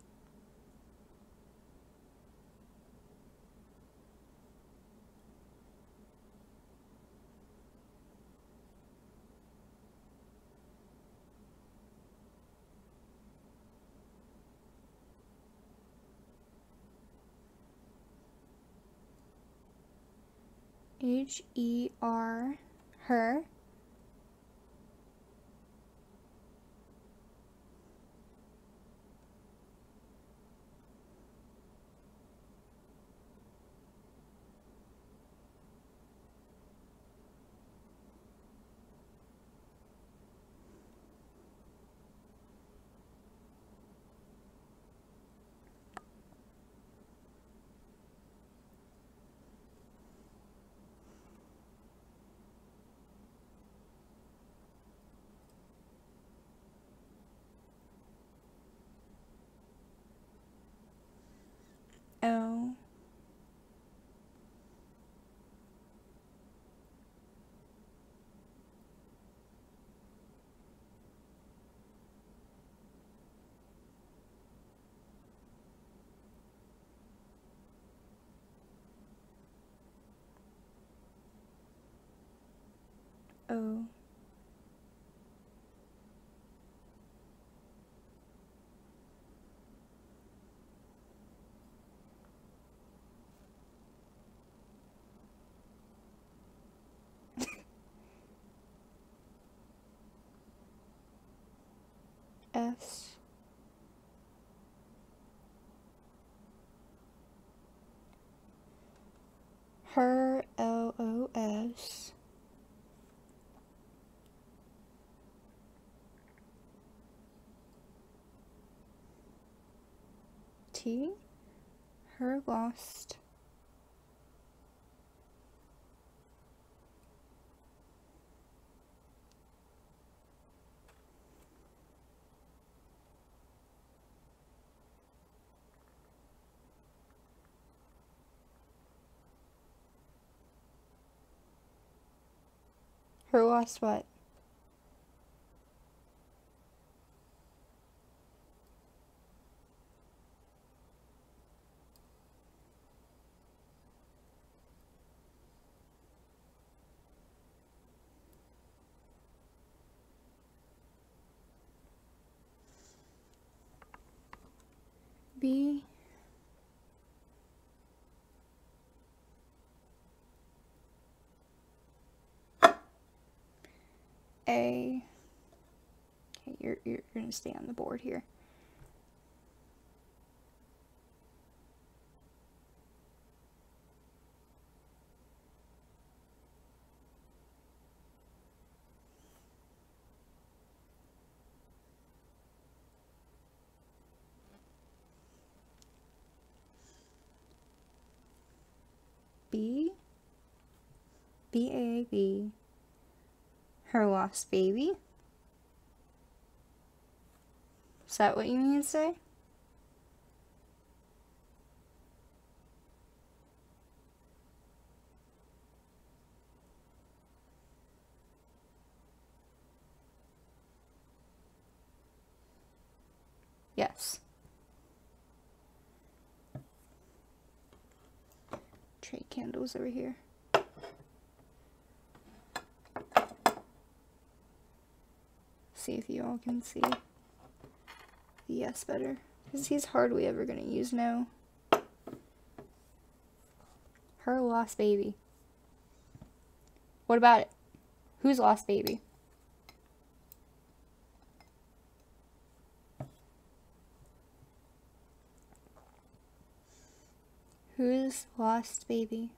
H-E-R, her. O. O. S. Her, L-O-S. T. Her lost. Her lost what? B. A. Okay, you're gonna stay on the board here. B. B-A-B. Her lost baby. Is that what you mean to say? Yes. Trade candles over here. See if you all can see the yes better. Because he's hardly ever going to use no. Her lost baby. What about it? Who's lost baby? Who's lost baby?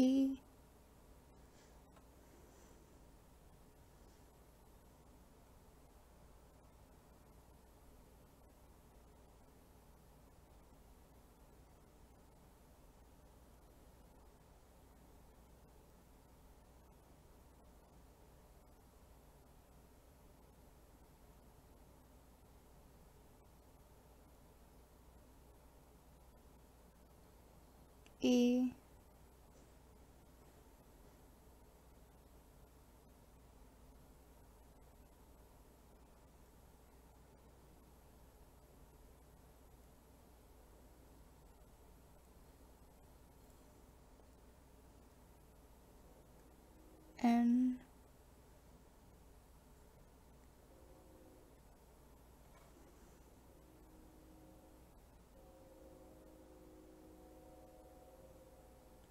P. E. N.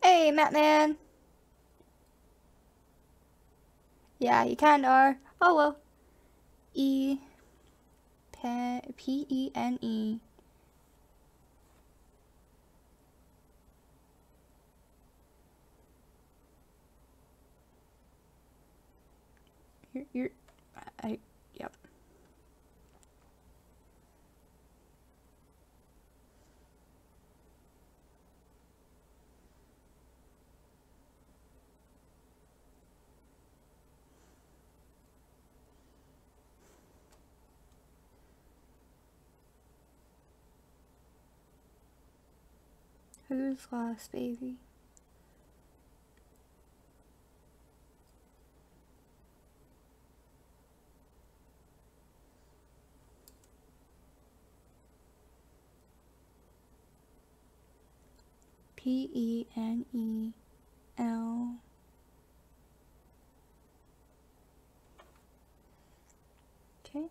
Hey, Matman! Yeah, you kinda are. Oh well. E. P-E-N-E. You're, yep. Who's lost, baby? P-E-N-E-L. Okay.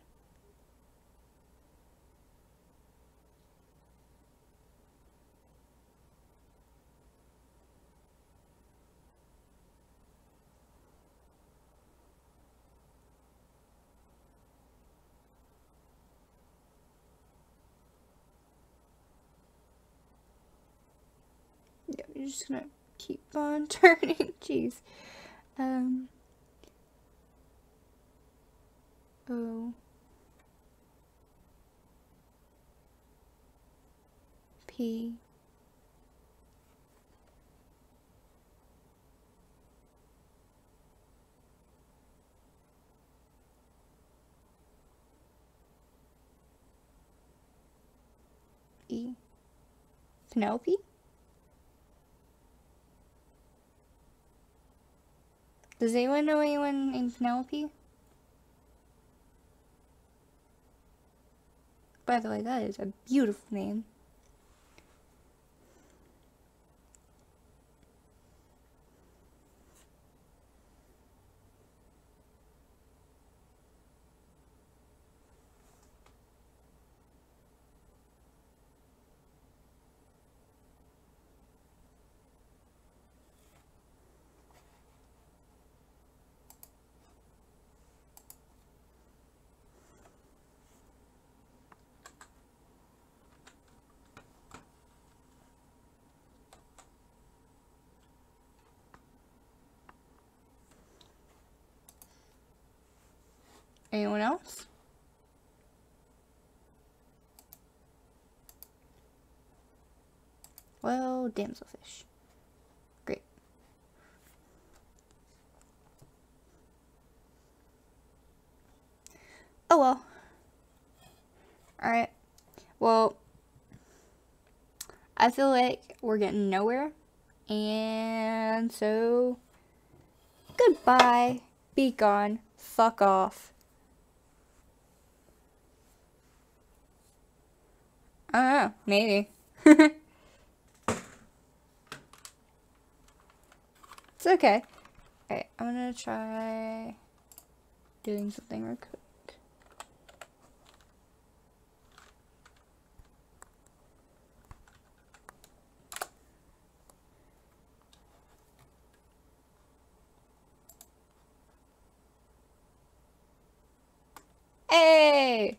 Yeah, we're just gonna keep on turning. Jeez. O. P. E. Penelope? Does anyone know anyone named Penelope? By the way, that is a beautiful name. Anyone else? Well, damselfish. Great. Oh well. Alright. Well, I feel like we're getting nowhere. And so, goodbye. Be gone. Fuck off. I don't know. Maybe. It's okay. Alright, I'm gonna try doing something real quick. Hey!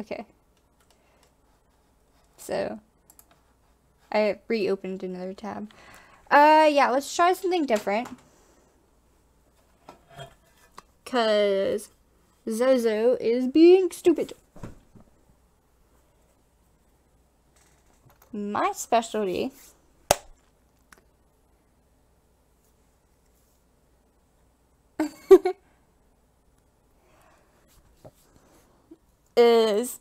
Okay. So, I reopened another tab. Yeah, let's try something different. Cause ZoZo is being stupid. My specialty is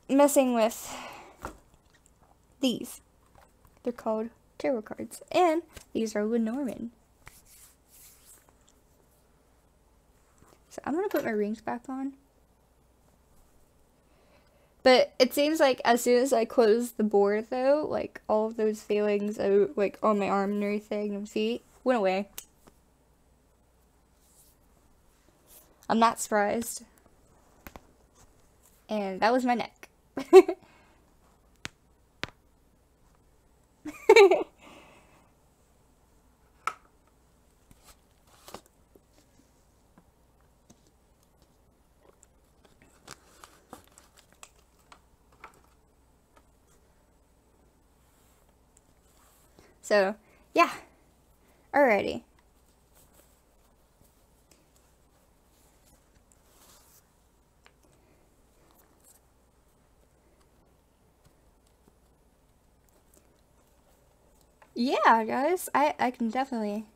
messing with these. They're called tarot cards, and these are Lenormand. So I'm gonna put my rings back on. But it seems like as soon as I closed the board, though, like all of those feelings of, like, on my arm and everything and feet went away. I'm not surprised. And that was my neck. So, yeah. Alrighty. Yeah, guys, I can definitely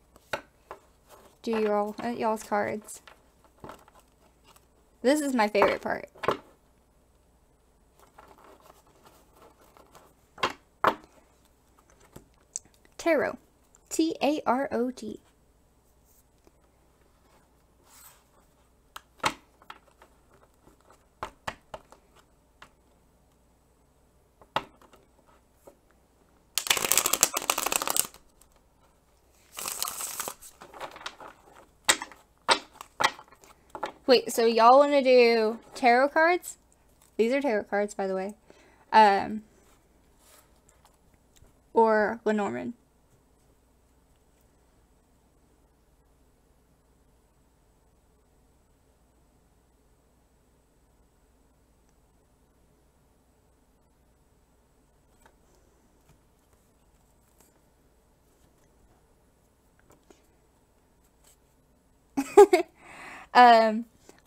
do y'all's cards. This is my favorite part. Tarot. T-A-R-O-T. Wait, so y'all want to do tarot cards? These are tarot cards, by the way. Or Lenormand.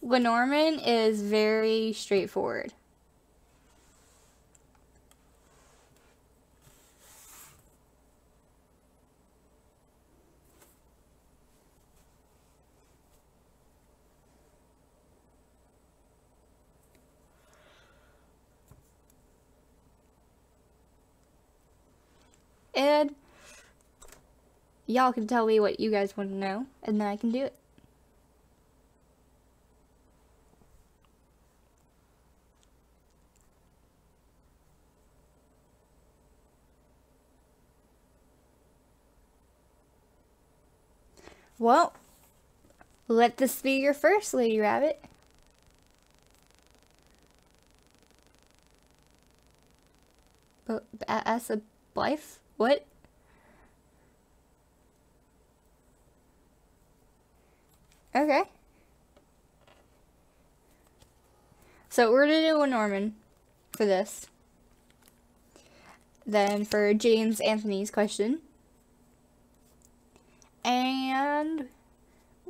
Lenormand is very straightforward. And y'all can tell me what you guys want to know, and then I can do it. Well, let this be your first, Lady Rabbit. As a life? What? Okay. So we're gonna do Lenormand for this. Then for James Anthony's question. And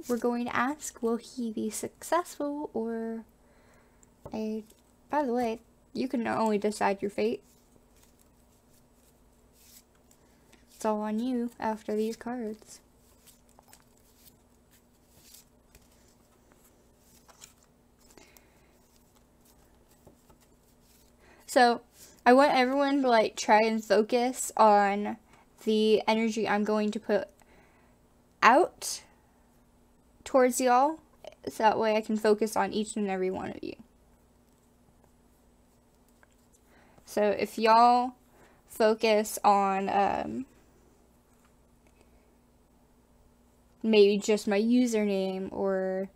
we're going to ask, will he be successful or a... By the way, you can only decide your fate. It's all on you after these cards. So, I want everyone to, like, try and focus on the energy I'm going to put out towards y'all, so that way I can focus on each and every one of you. So if y'all focus on maybe just my username or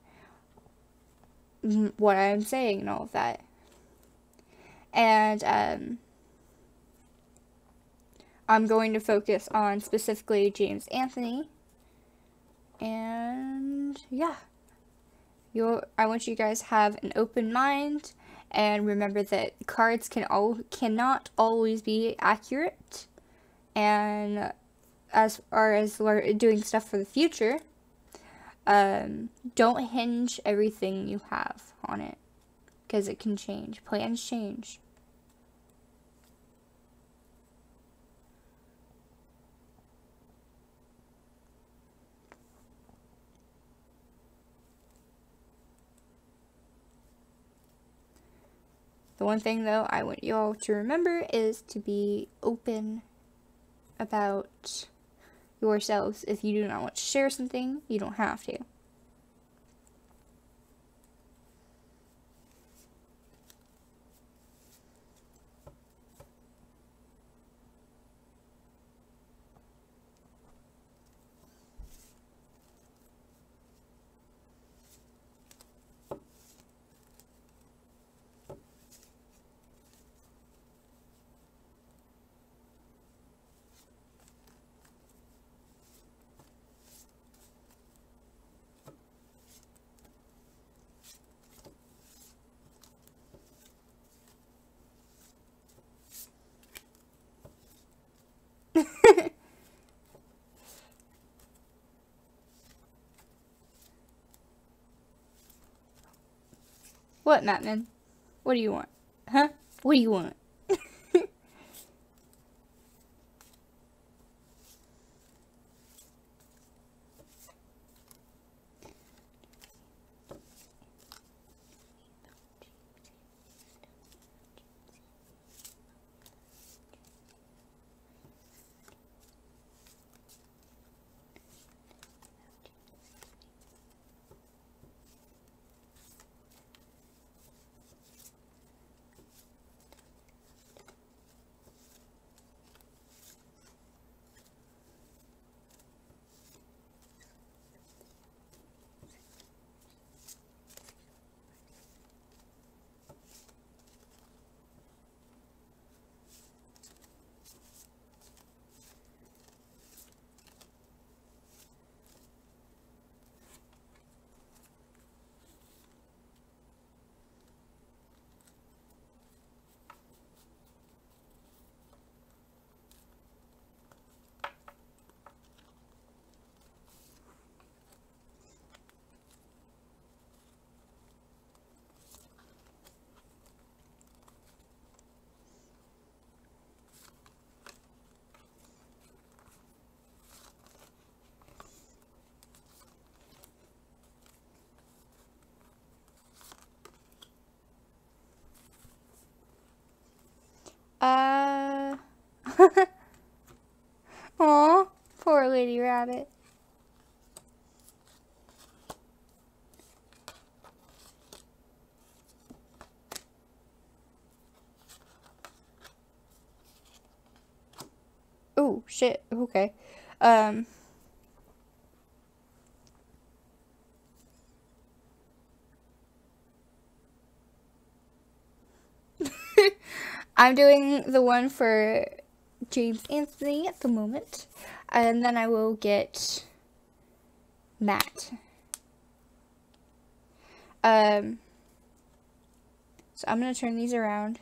what I'm saying and all of that, and I'm going to focus on specifically James Anthony. And yeah, I want you guys to have an open mind, and remember that cards cannot always be accurate, And as far as doing stuff for the future, don't hinge everything you have on it, because it can change. Plans change. The one thing, though, I want you all to remember is to be open about yourselves. If you do not want to share something, you don't have to. What, Mattman? What do you want? Huh? What do you want? Aw, poor lady rabbit. Oh, shit. Okay. I'm doing the one for James Anthony at the moment, and then I will get Matt. So I'm gonna turn these around.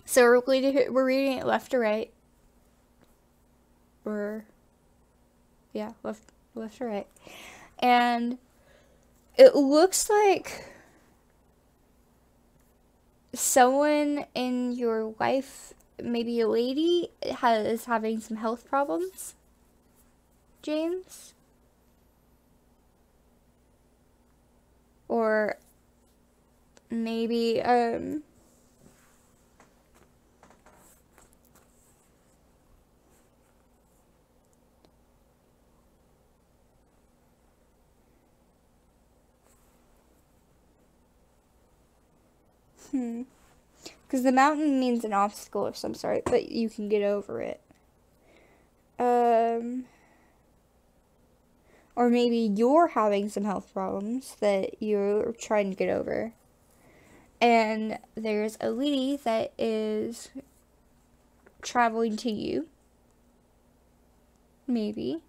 So we're reading it left to right. Yeah, left to right. And it looks like someone in your life, maybe a lady, is having some health problems, James. Or maybe, because the mountain means an obstacle of some sort, but you can get over it. Or maybe you're having some health problems that you're trying to get over. And there's a lady that is traveling to you. Maybe.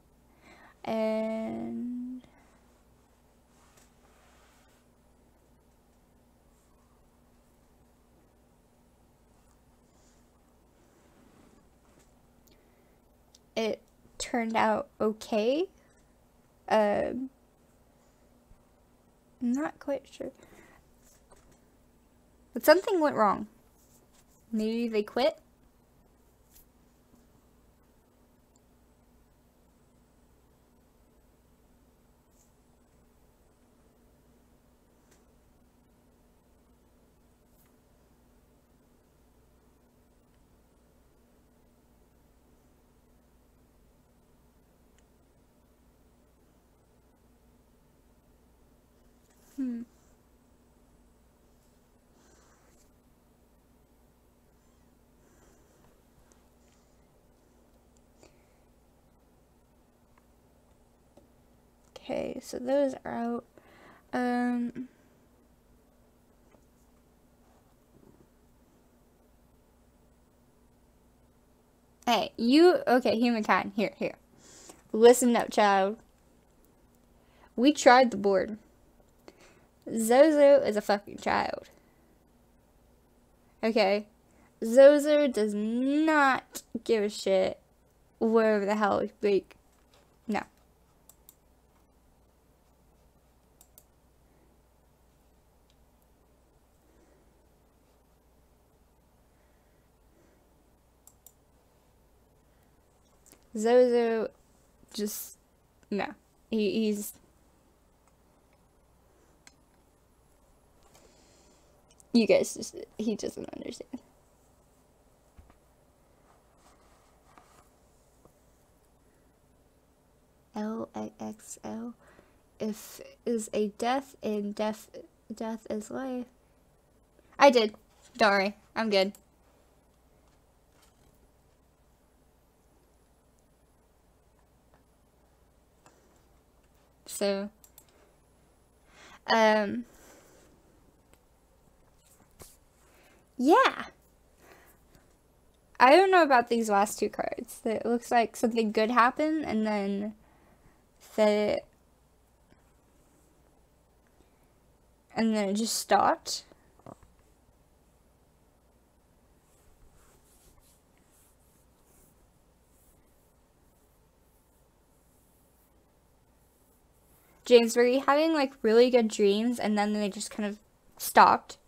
And it turned out okay. I'm not quite sure. But something went wrong. Maybe they quit? Okay, so those are out. Hey, okay, humankind, here. Listen up, child. We tried the board. ZoZo is a fucking child. Okay? ZoZo does not give a shit wherever the hell, like, no. ZoZo just, no. He's you guys just, he doesn't understand. LXL. If is a death and death is life. I did. Don't worry. I'm good. So, yeah. I don't know about these last two cards. It looks like something good happened, and then it just stopped. James, were you having like really good dreams and then they just kind of stopped?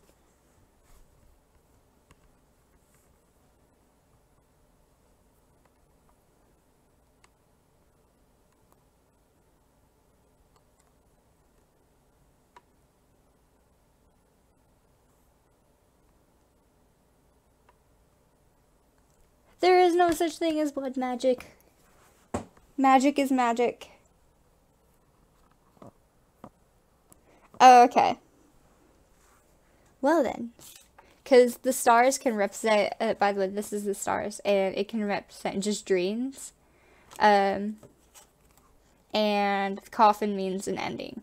There is no such thing as blood magic. Magic is magic. Oh, okay. Well then. Because the stars can represent, by the way, this is the stars, and it can represent just dreams. And the coffin means an ending.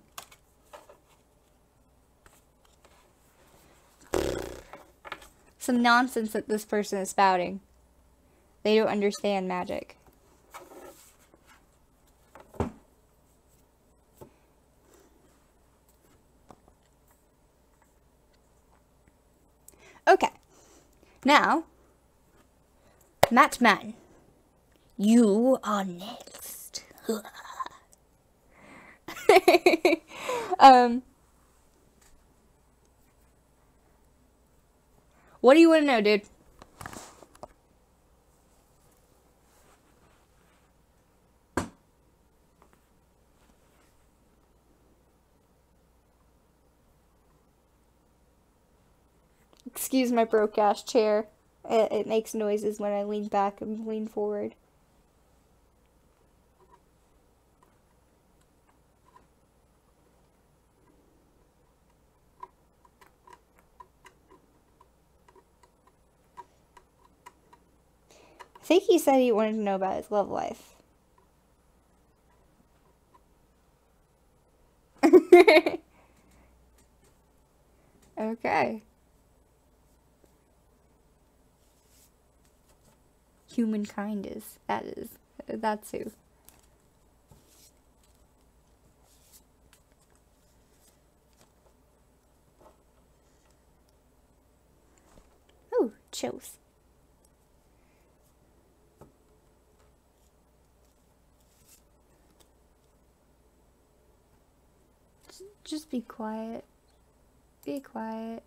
Some nonsense that this person is spouting. They don't understand magic. Okay. Now, Mattman, you are next. What do you want to know, dude? Excuse my broke-ass chair. It makes noises when I lean back and lean forward. I think he said he wanted to know about his love life. Okay. Humankind is. That's who. Oh, chills. Just be quiet. Be quiet.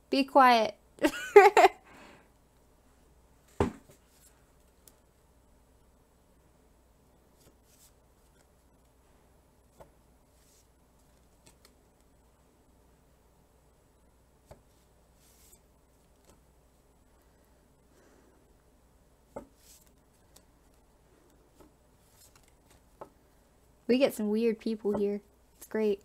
Be quiet. We get some weird people here. It's great.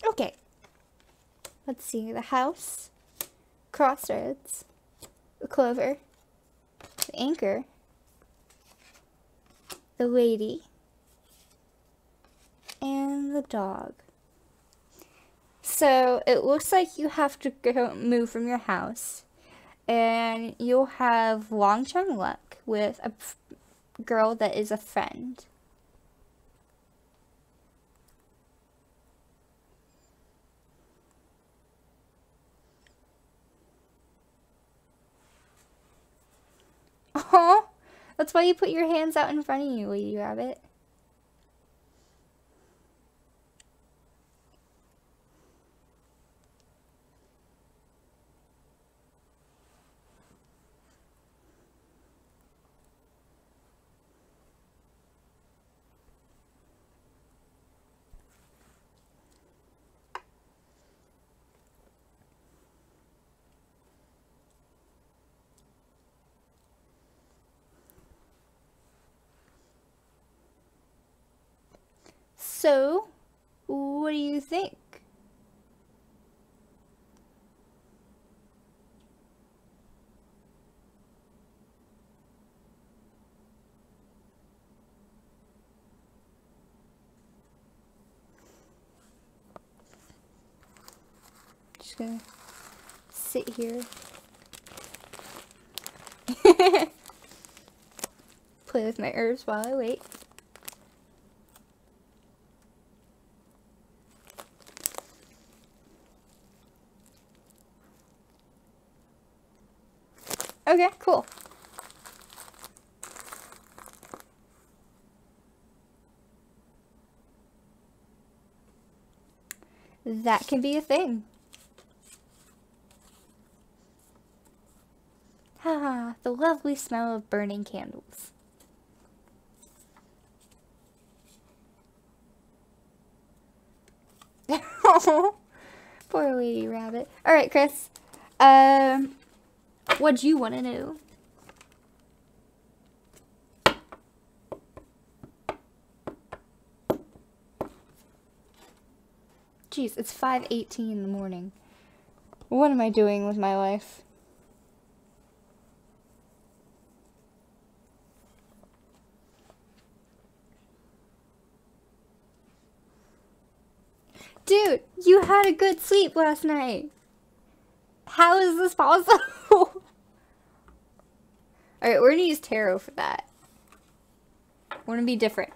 Okay. Let's see. The house, crossroads, the clover, the anchor, the lady, and the dog. So it looks like you have to go move from your house, and you'll have long-term luck with a girl that is a friend. Oh, that's why you put your hands out in front of you, Lady Rabbit. So, what do you think? Just gonna sit here. Play with my herbs while I wait. Okay, cool. That can be a thing. Haha, the lovely smell of burning candles. Poor lady rabbit. Alright, Chris. What do you want to know? Jeez, it's 5:18 in the morning. What am I doing with my life? Dude, you had a good sleep last night. How is this possible? Alright, we're gonna use tarot for that. We're gonna be different.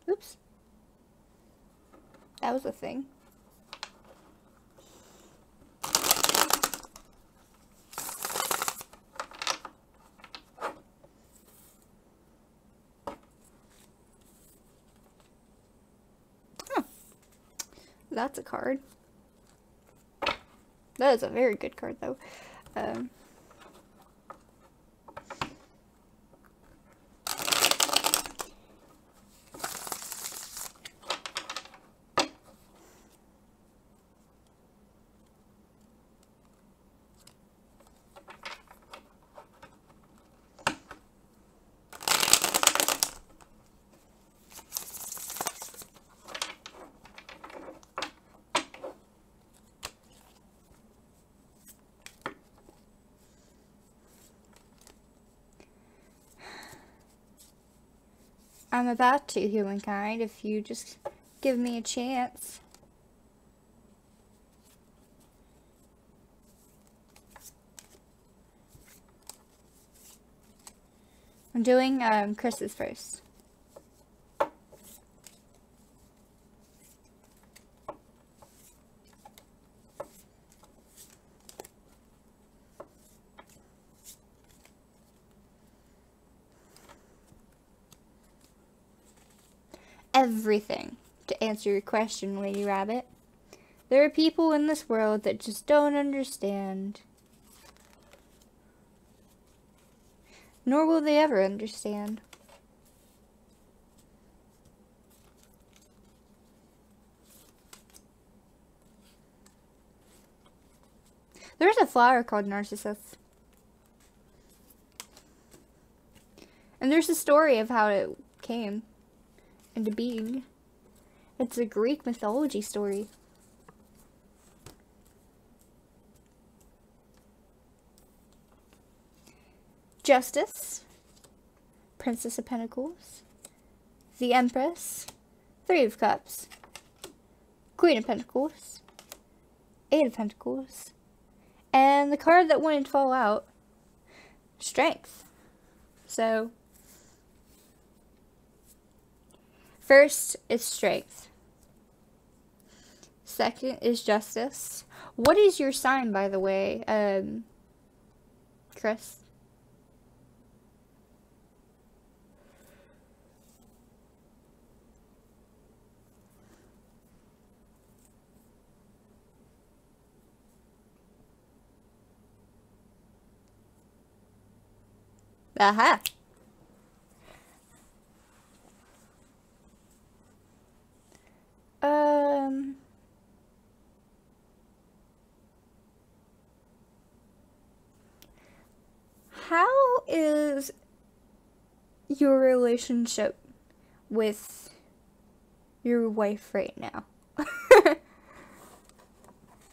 Oops. That was a thing. Huh. That's a card. That is a very good card, though. I'm about to, humankind, if you just give me a chance. I'm doing Chris's first. Everything, to answer your question, Lady Rabbit. There are people in this world that just don't understand. Nor will they ever understand. There's a flower called Narcissus. And there's a story of how it came into being. It's a Greek mythology story. Justice, Princess of Pentacles, the Empress, Three of Cups, Queen of Pentacles, Eight of Pentacles, and the card that wouldn't fall out, Strength. So, first is Strength. Second is Justice. What is your sign, by the way, Chris? Aha. How is your relationship with your wife right now?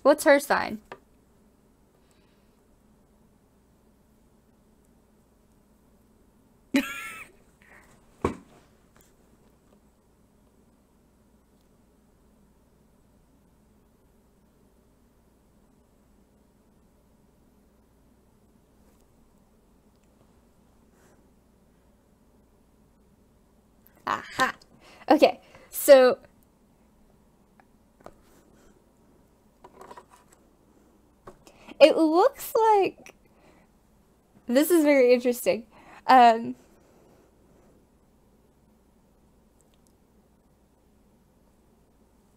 What's her sign? Okay, so it looks like this is very interesting. Get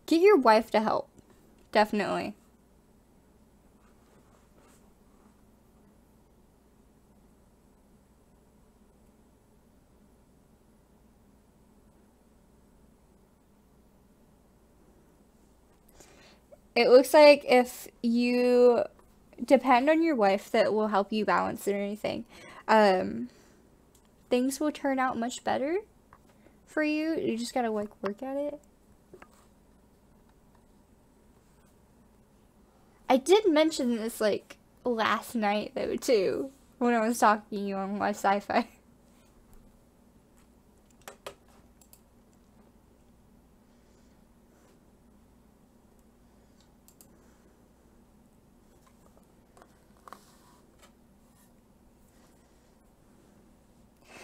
your wife to help, definitely. It looks like if you depend on your wife, that will help you balance it or anything. Things will turn out much better for you. You just gotta like work at it. I did mention this like last night though too, when I was talking to you on Livescifi.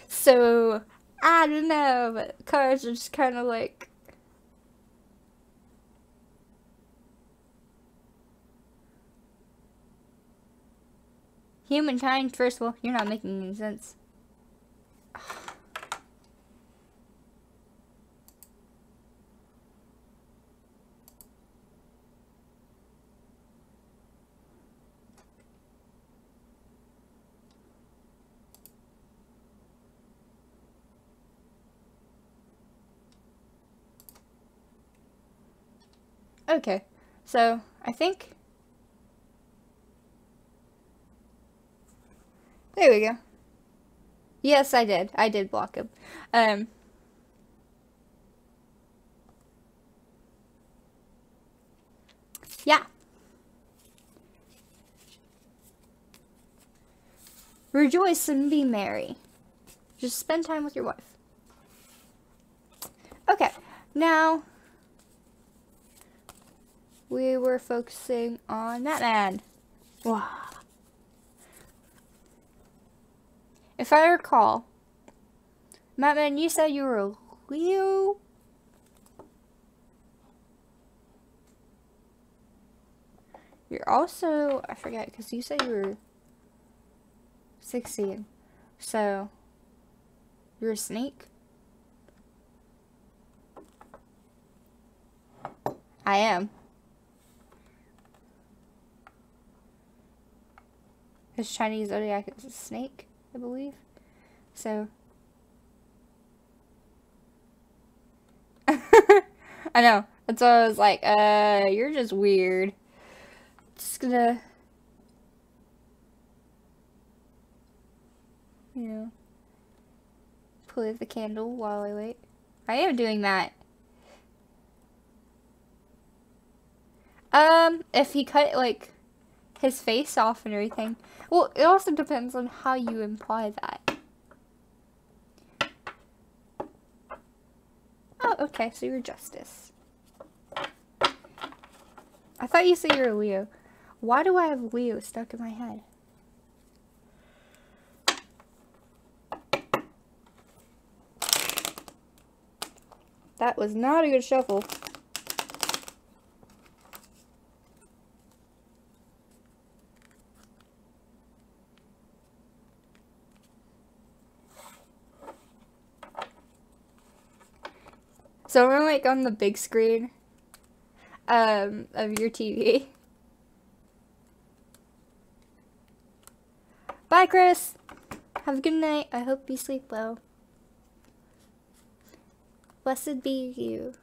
So, I don't know, but cards are just kind of like... Humankind, first of all, you're not making any sense. Okay, so I think... There we go. Yes, I did. I did block him. Yeah. Rejoice and be merry. Just spend time with your wife. Okay, now... We were focusing on that man. Wow. If I recall, Mattman, you said you were a Leo? You're also, I forget, because you said you were 16. So, you're a snake? I am. His Chinese zodiac is a snake, I believe. So. I know. That's why I was like, you're just weird. Just gonna, you know, play the candle while I wait. I am doing that. If he cut, like, his face off and everything. Well, it also depends on how you imply that. Oh, okay, so you're Justice. I thought you said you were a Leo. Why do I have Leo stuck in my head? That was not a good shuffle. So we're like on the big screen of your TV. Bye, Chris. Have a good night. I hope you sleep well. Blessed be you.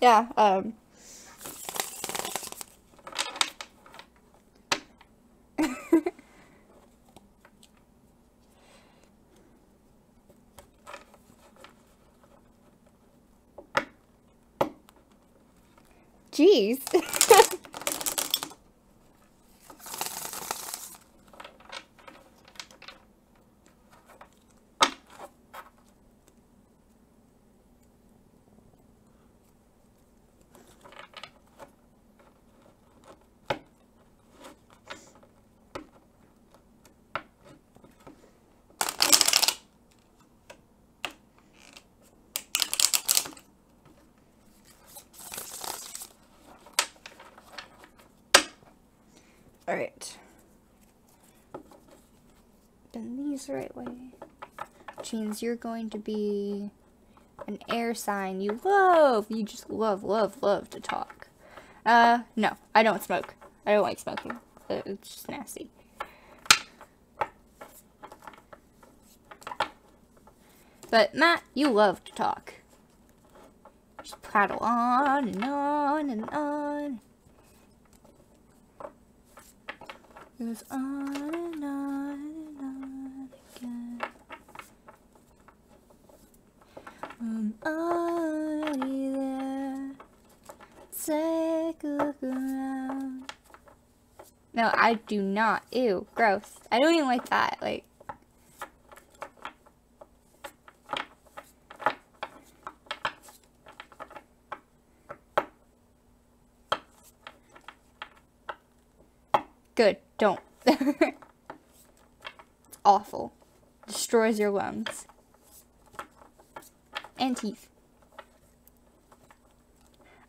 Yeah, jeez. Alright. Bend these the right way. Which means you're going to be an air sign. You just love to talk. No, I don't smoke. I don't like smoking. It's just nasty. But Matt, you love to talk. Just prattle on and on and on. It goes on and on and on again. I'm already there. Take a look around. No, I do not. Ew, gross. I don't even like that. Like, good, don't. It's awful. Destroys your lungs. And teeth.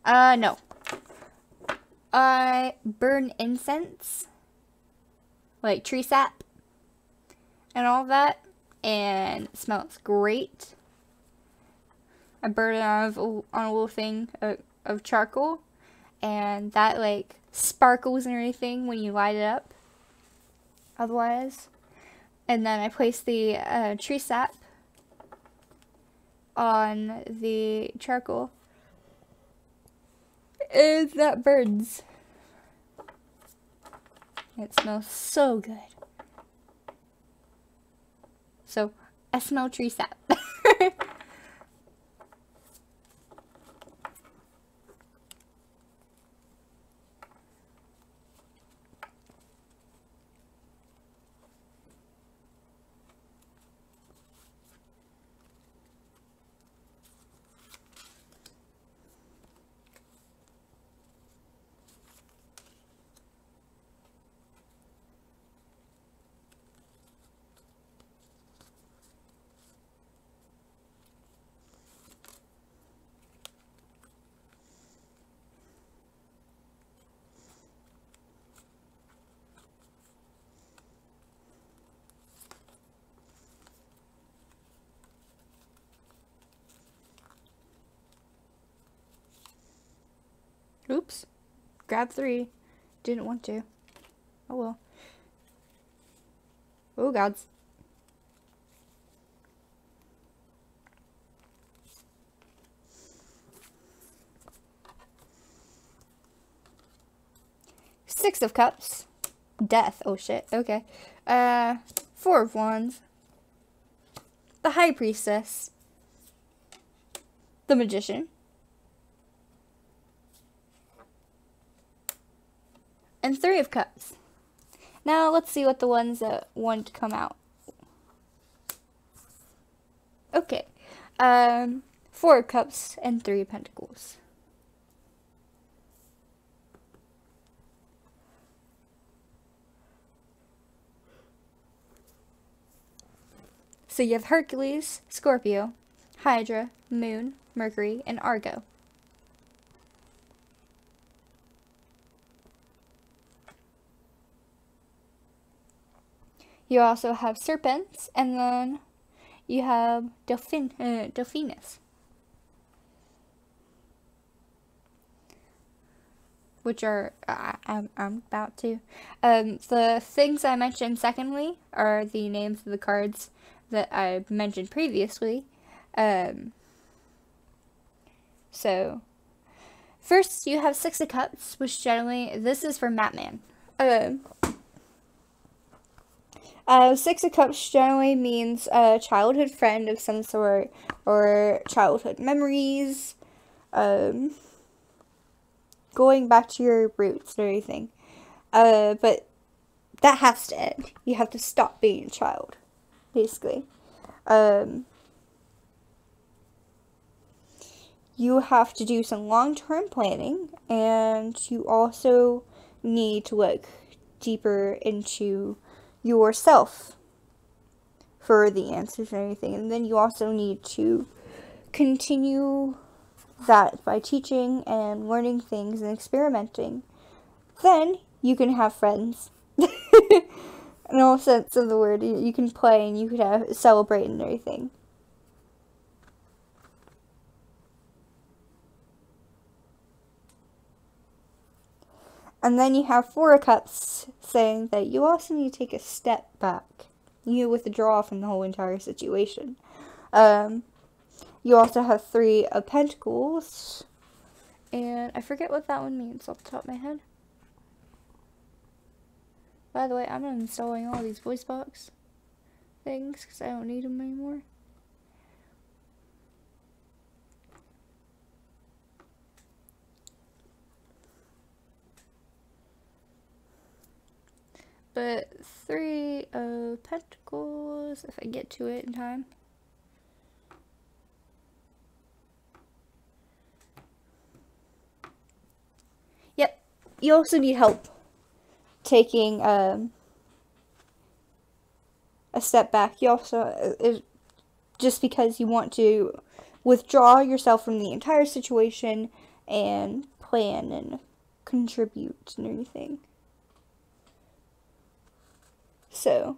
No. I burn incense. Like tree sap. And all that. And it smells great. I burn it on a little thing of charcoal. And that, like, sparkles and everything when you light it up. Otherwise. And then I place the tree sap on the charcoal. And that burns. It smells so good. So, I smell tree sap. Oops. Grab 3. Didn't want to. Oh well. Oh gods. Six of Cups. Death. Oh shit. Okay. 4 of Wands. The High Priestess. The Magician. And 3 of Cups. Now let's see what the ones that want to come out. Okay. 4 of Cups and 3 of Pentacles. So you have Hercules, Scorpio, Hydra, Moon, Mercury, and Argo. You also have serpents, and then you have Delphinus, which are I'm about to. The things I mentioned secondly are the names of the cards that I mentioned previously. So first you have 6 of Cups, which generally this is for Matman. 6 of Cups generally means a childhood friend of some sort, or childhood memories, going back to your roots and everything. But that has to end. You have to stop being a child, basically. You have to do some long-term planning, and you also need to look deeper into yourself for the answers and everything. And then you also need to continue that by teaching and learning things and experimenting. Then you can have friends In all sense of the word. You can play and you could have celebrate and everything. And then you have Four of Cups saying that you also need to take a step back. You withdraw from the whole entire situation. You also have Three of Pentacles. And I forget what that one means off the top of my head. By the way, I'm uninstalling all these voice box things because I don't need them anymore. But Three of Pentacles, if I get to it in time. Yep, you also need help taking a step back. You also, just because you want to withdraw yourself from the entire situation and plan and contribute and everything. So,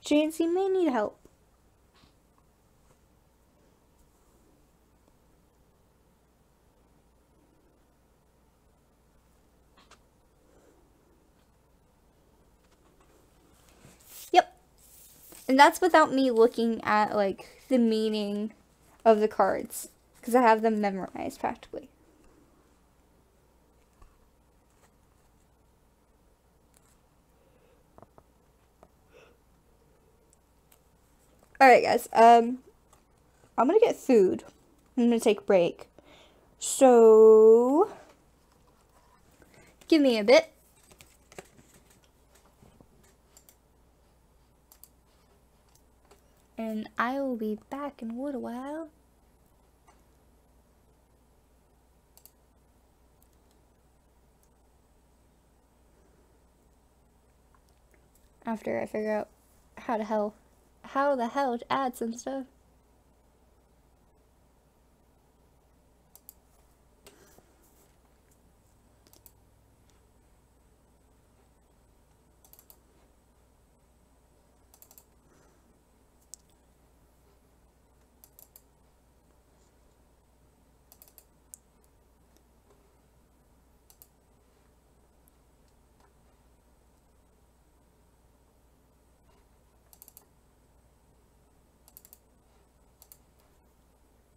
Chance, you may need help. Yep. And that's without me looking at, like, the meaning of the cards. Because I have them memorized, practically. Alright, guys. I'm gonna get food. I'm gonna take a break. So, give me a bit. And I will be back in a little while. After I figure out how the hell to add some stuff.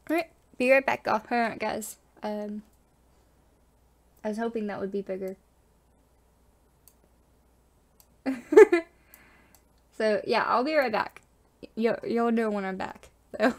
Alright, be right back. Alright, guys. I was hoping that would be bigger. So, yeah, I'll be right back. You'll know when I'm back. So.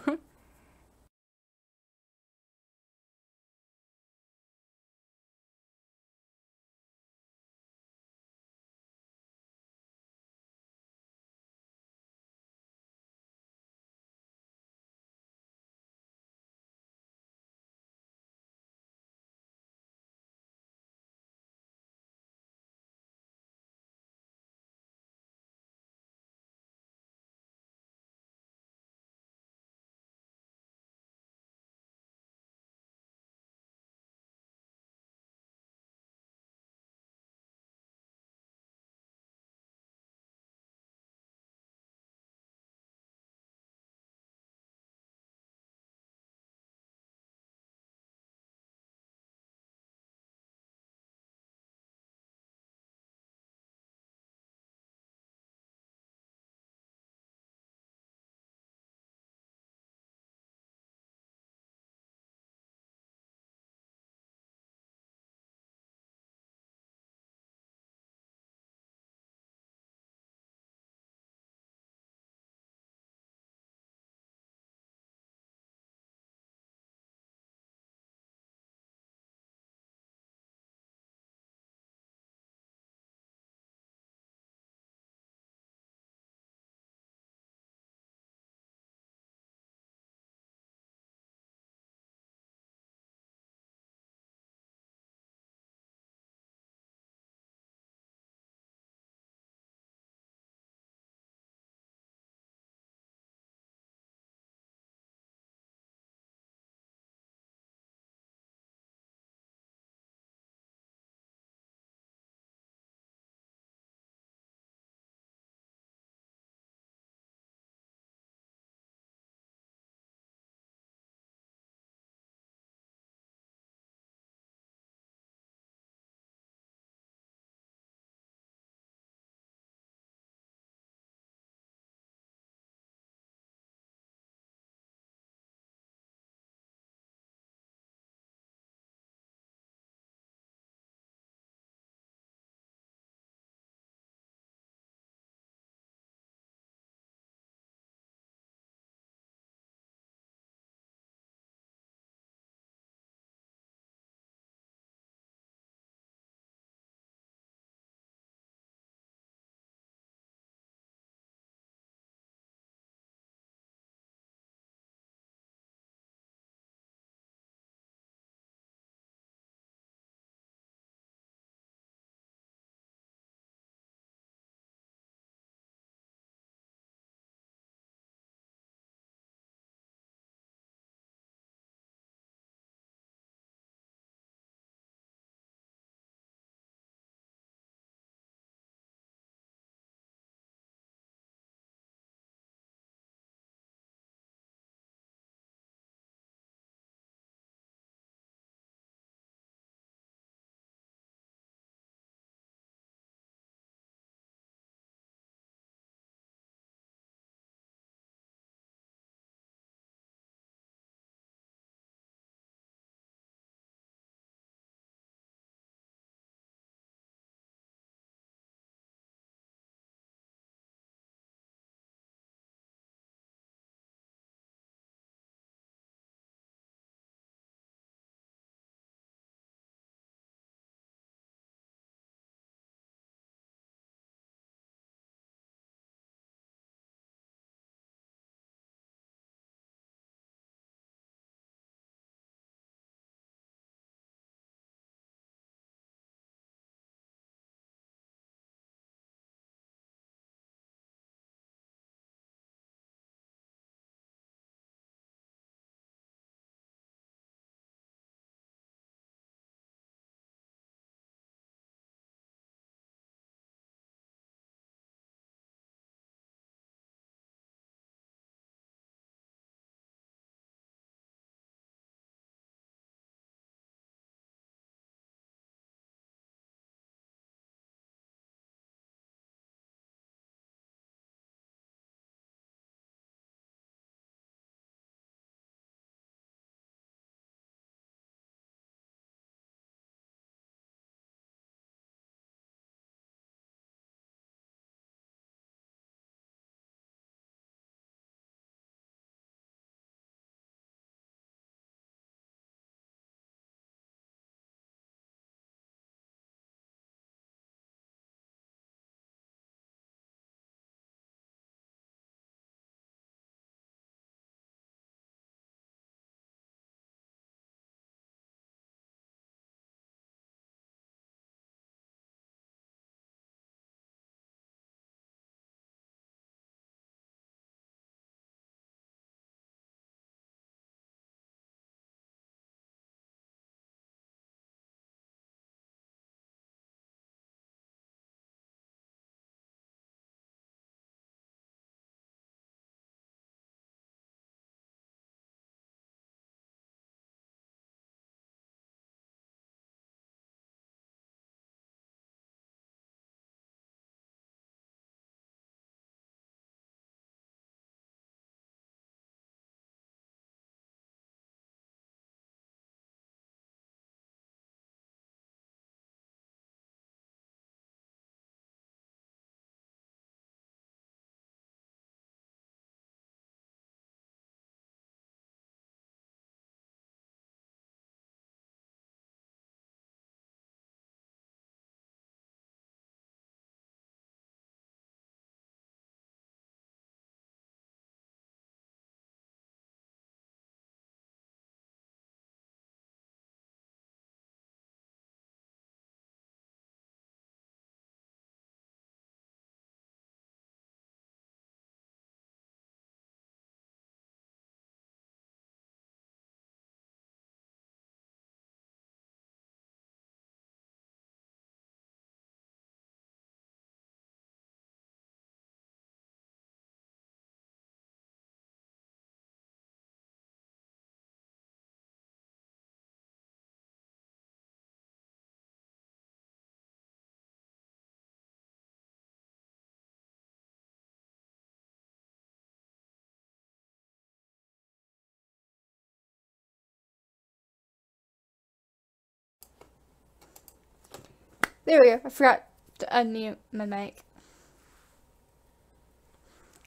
There we go. I forgot to unmute my mic.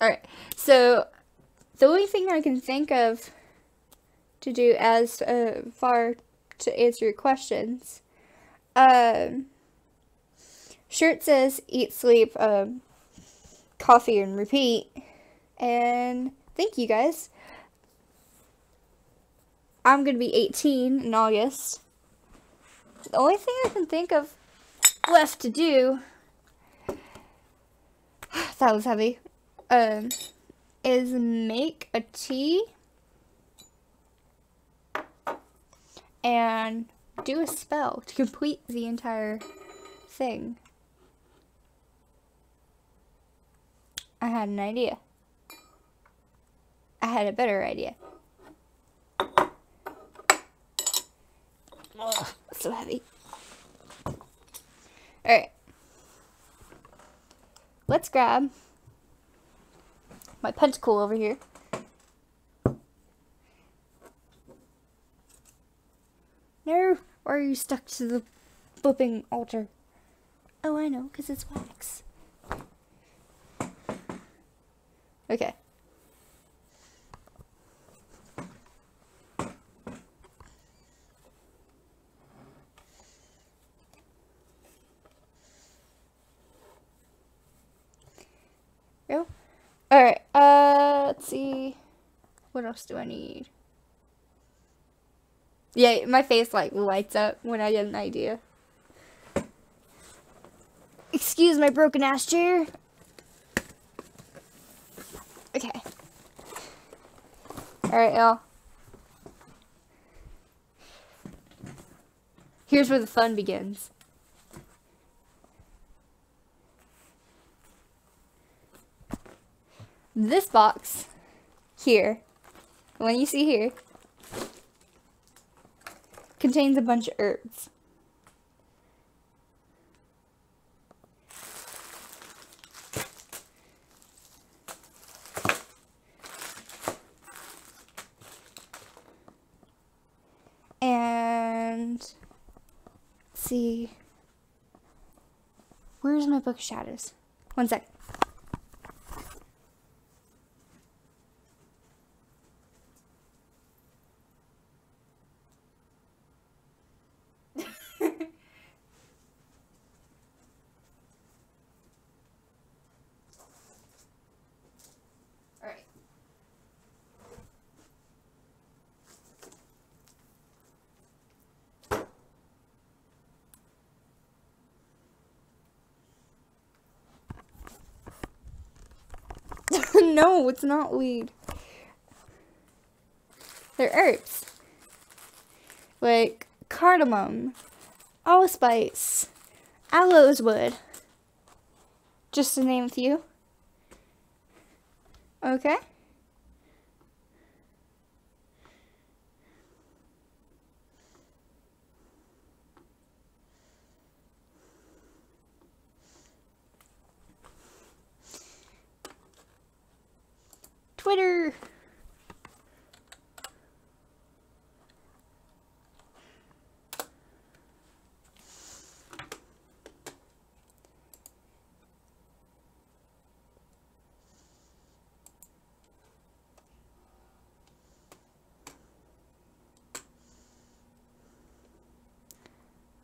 Alright, so the only thing I can think of to do as far to answer your questions, shirt says eat, sleep, coffee, and repeat. And thank you guys. I'm gonna be 18 in August. The only thing I can think of left to do, that was heavy, is make a tea and do a spell to complete the entire thing. I had an idea. I had a better idea. Ugh, so heavy. Alright. Let's grab my pentacle over here. No! Or are you stuck to the flipping altar? Oh, I know, because it's wax. Okay. Go. Alright, let's see. What else do I need? Yeah, my face like lights up when I get an idea. Excuse my broken ass chair. Okay. Alright, y'all. Here's where the fun begins. This box here, the one you see here, contains a bunch of herbs. And let's see, where's my book of shadows? One sec. Alright. No, it's not weed. They're herbs. Like cardamom, allspice, aloes wood. Just to name a few. Okay. Twitter.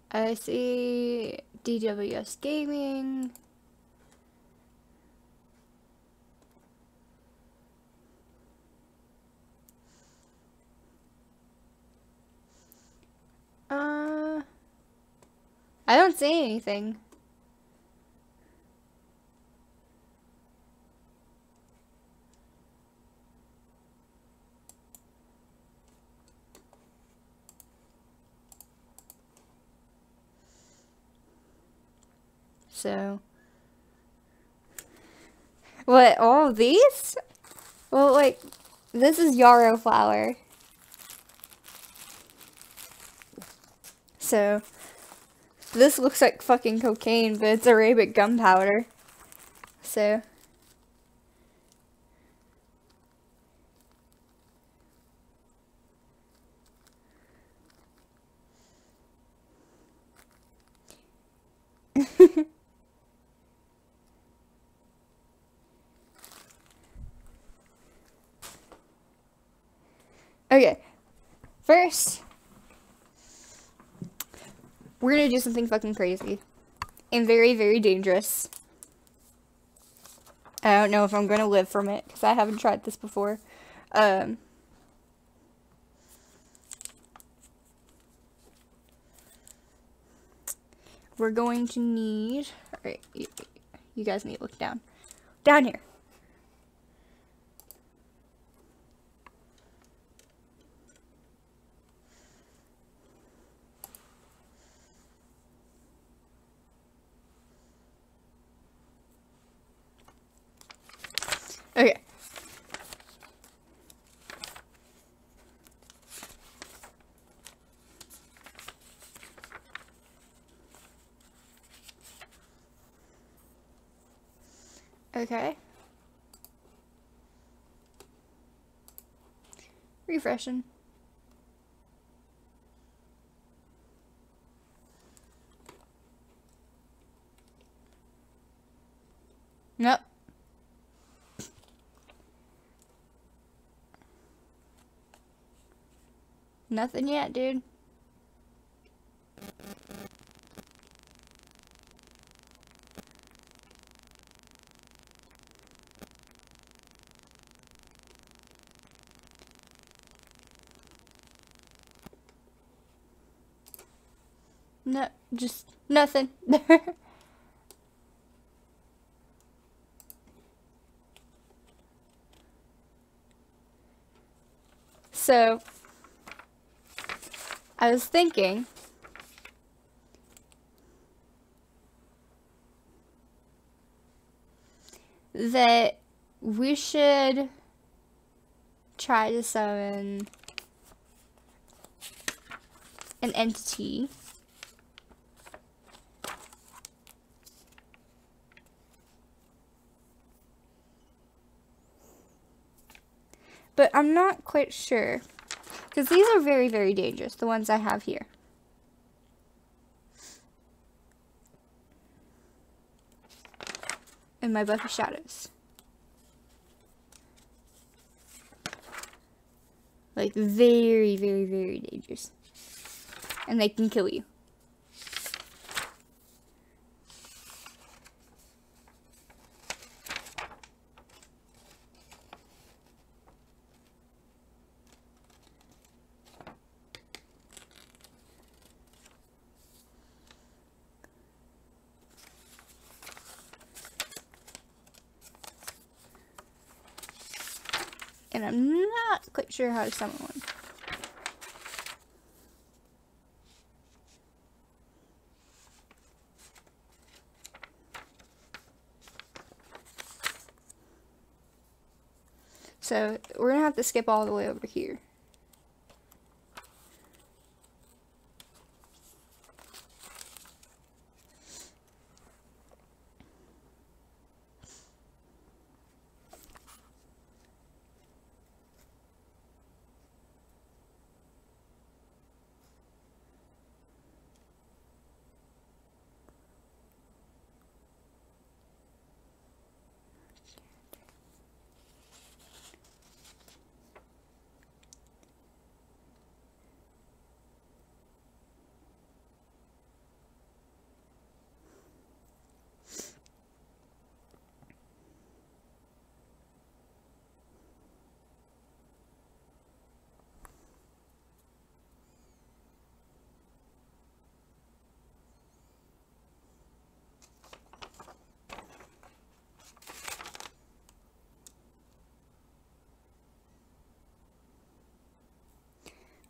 I see DWS Gaming. I don't see anything. So, what, all of these? Well, like, this is yarrow flower. So, this looks like fucking cocaine, but it's Arabic gunpowder. So, Okay. First, we're gonna do something fucking crazy. And very, very dangerous. I don't know if I'm gonna live from it, because I haven't tried this before. We're going to need... Alright, you guys need to look down. Down here. Okay. Okay. Refreshing. Nope. Nothing yet, dude. No, just nothing. So, I was thinking that we should try to summon an entity. But I'm not quite sure. Because these are very, very dangerous, the ones I have here. In my book of shadows. Like, very, very, very dangerous. And they can kill you. And I'm not quite sure how to summon one. So, we're gonna have to skip all the way over here.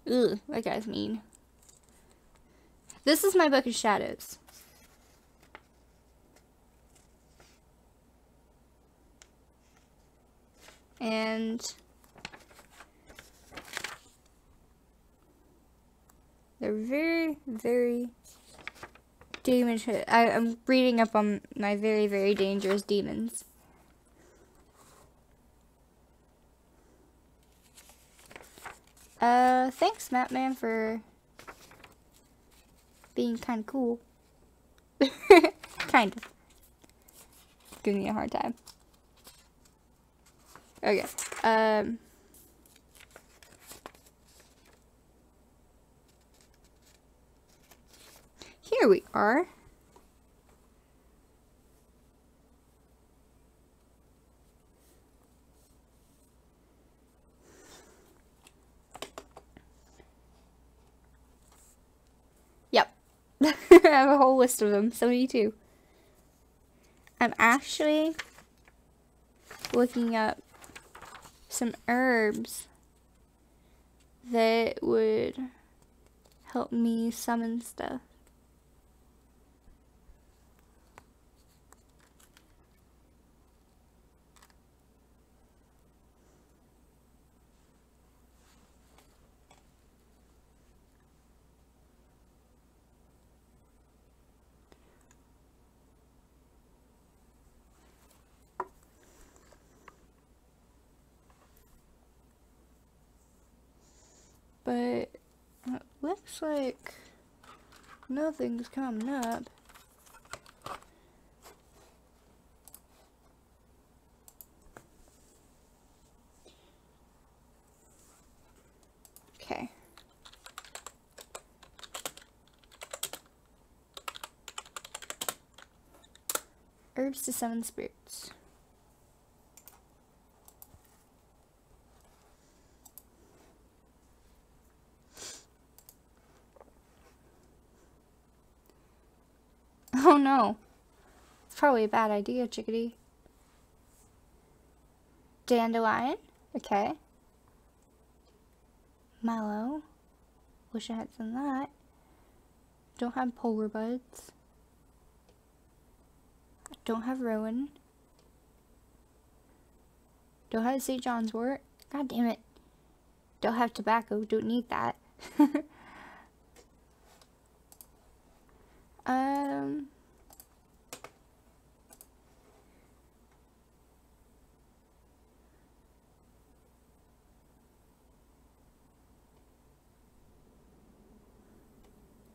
Ugh, that guy's mean. This is my book of shadows. And they're very, very demon shit. I'm reading up on my very, very dangerous demons. Thanks, Matman, for being kind of cool. Kind of. Giving me a hard time. Okay. Here we are. Yep. I have a whole list of them. 72. I'm actually looking up some herbs that would help me summon stuff. But it looks like nothing's coming up. Okay. Herbs to summon spirits. Oh no. It's probably a bad idea, chickadee. Dandelion. Okay. Mallow. Wish I had some of that. Don't have polar buds. Don't have rowan. Don't have St. John's wort. God damn it. Don't have tobacco. Don't need that.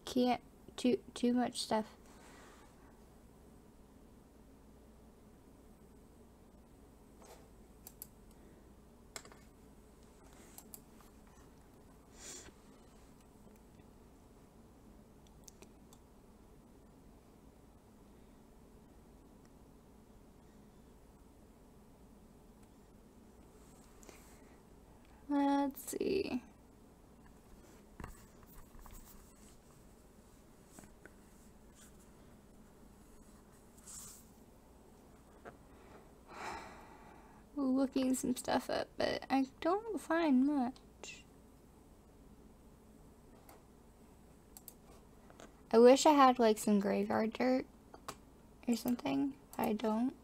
Can't. Too much stuff. Let's see. Looking some stuff up, but I don't find much. I wish I had like some graveyard dirt or something. I don't.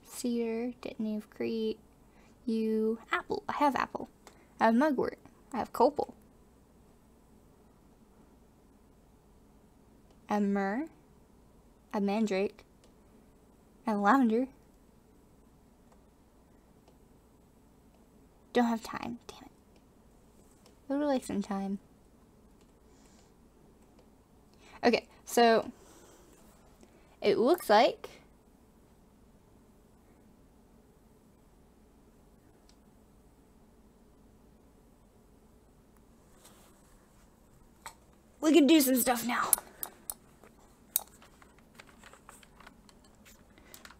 Cedar, Dittany of Crete, yew, apple. I have apple. I have mugwort. I have copal. I have myrrh. I have mandrake. I have lavender. Don't have thyme. Damn it. I would like some thyme. Okay, so it looks like we can do some stuff now.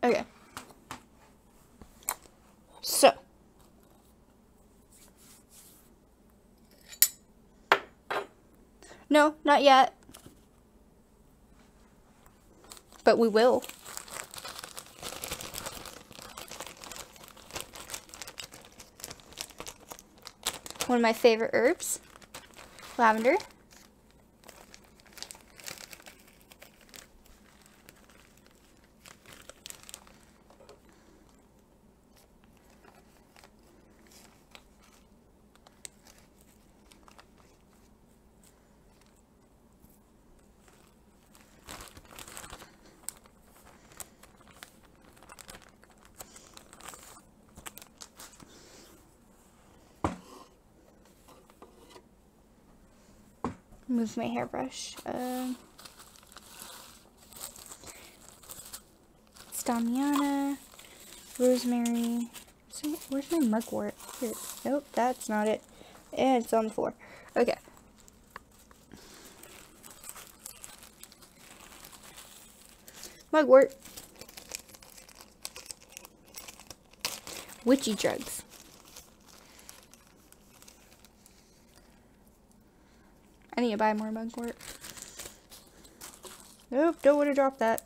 Okay. So. No, not yet. But we will. One of my favorite herbs. Lavender. Move my hairbrush. Stamiana, rosemary. So, where's my mugwort? Here. Nope, that's not it. And it's on the floor. Okay. Mugwort. Witchy drugs. I need to buy more mugwort. Nope, don't want to drop that.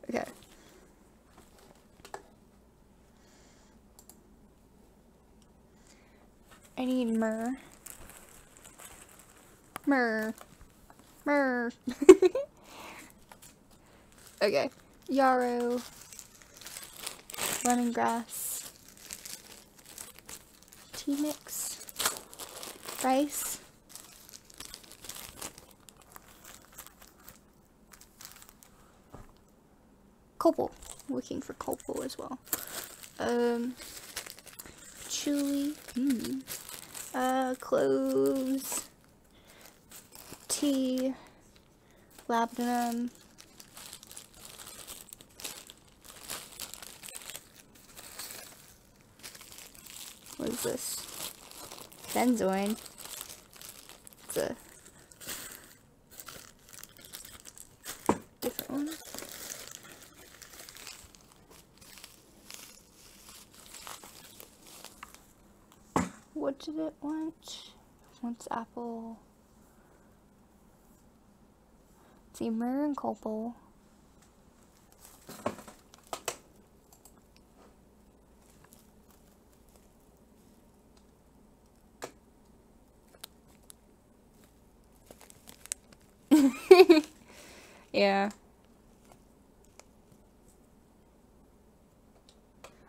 Okay. I need myrrh. Myrrh. Myrrh. Okay. Yarrow. Lemongrass. Tea mix. Rice. Copal. Looking for copal as well. Chili. Cloves. Tea. Labdanum. What is this? Benzoin. It's a different one. What did it want? It wants apple. Let's see, myrrh and copal. Yeah.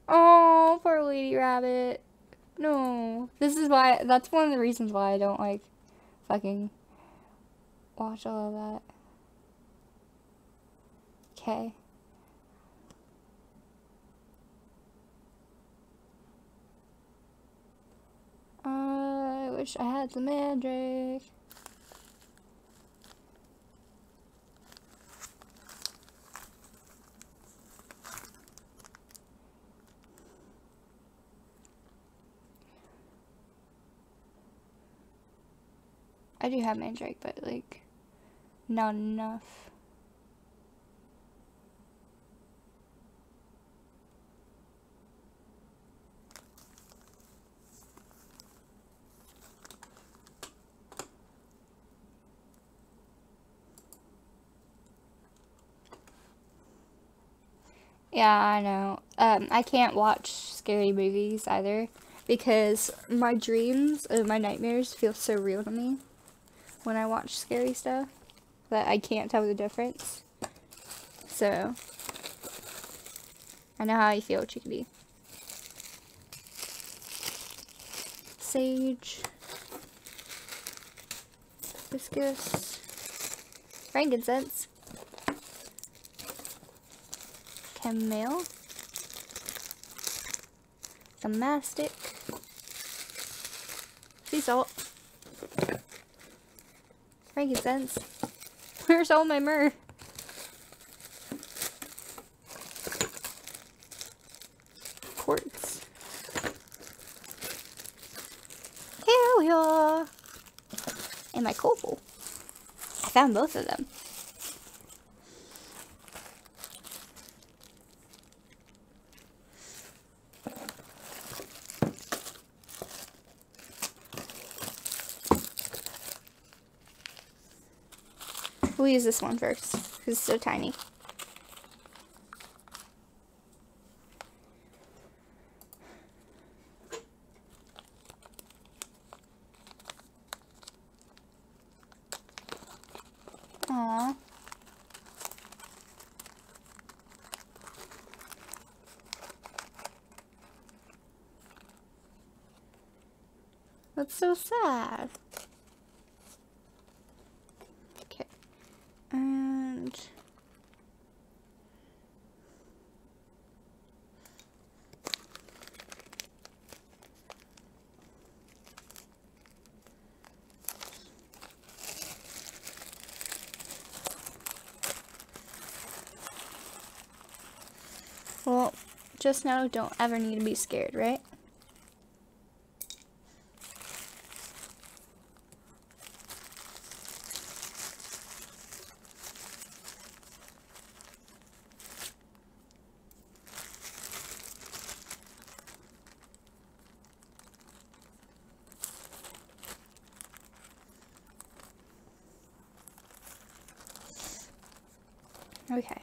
Oh, poor lady rabbit. No. This is why, that's one of the reasons why I don't like fucking watch all of that. Okay. I wish I had some magic. I do have magic, but like, not enough. Yeah, I know. I can't watch scary movies either because my dreams, my nightmares feel so real to me when I watch scary stuff that I can't tell the difference. So, I know how you feel, chickadee. Sage. Hibiscus. Frankincense. Chamomile. Some mastic. Sea salt. Frankincense. Where's all my myrrh? Quartz. Hell yeah! And my copal. I found both of them. We'll use this one first, because it's so tiny. Aww. That's so sad. Okay. And just now don't ever need to be scared, right? Okay.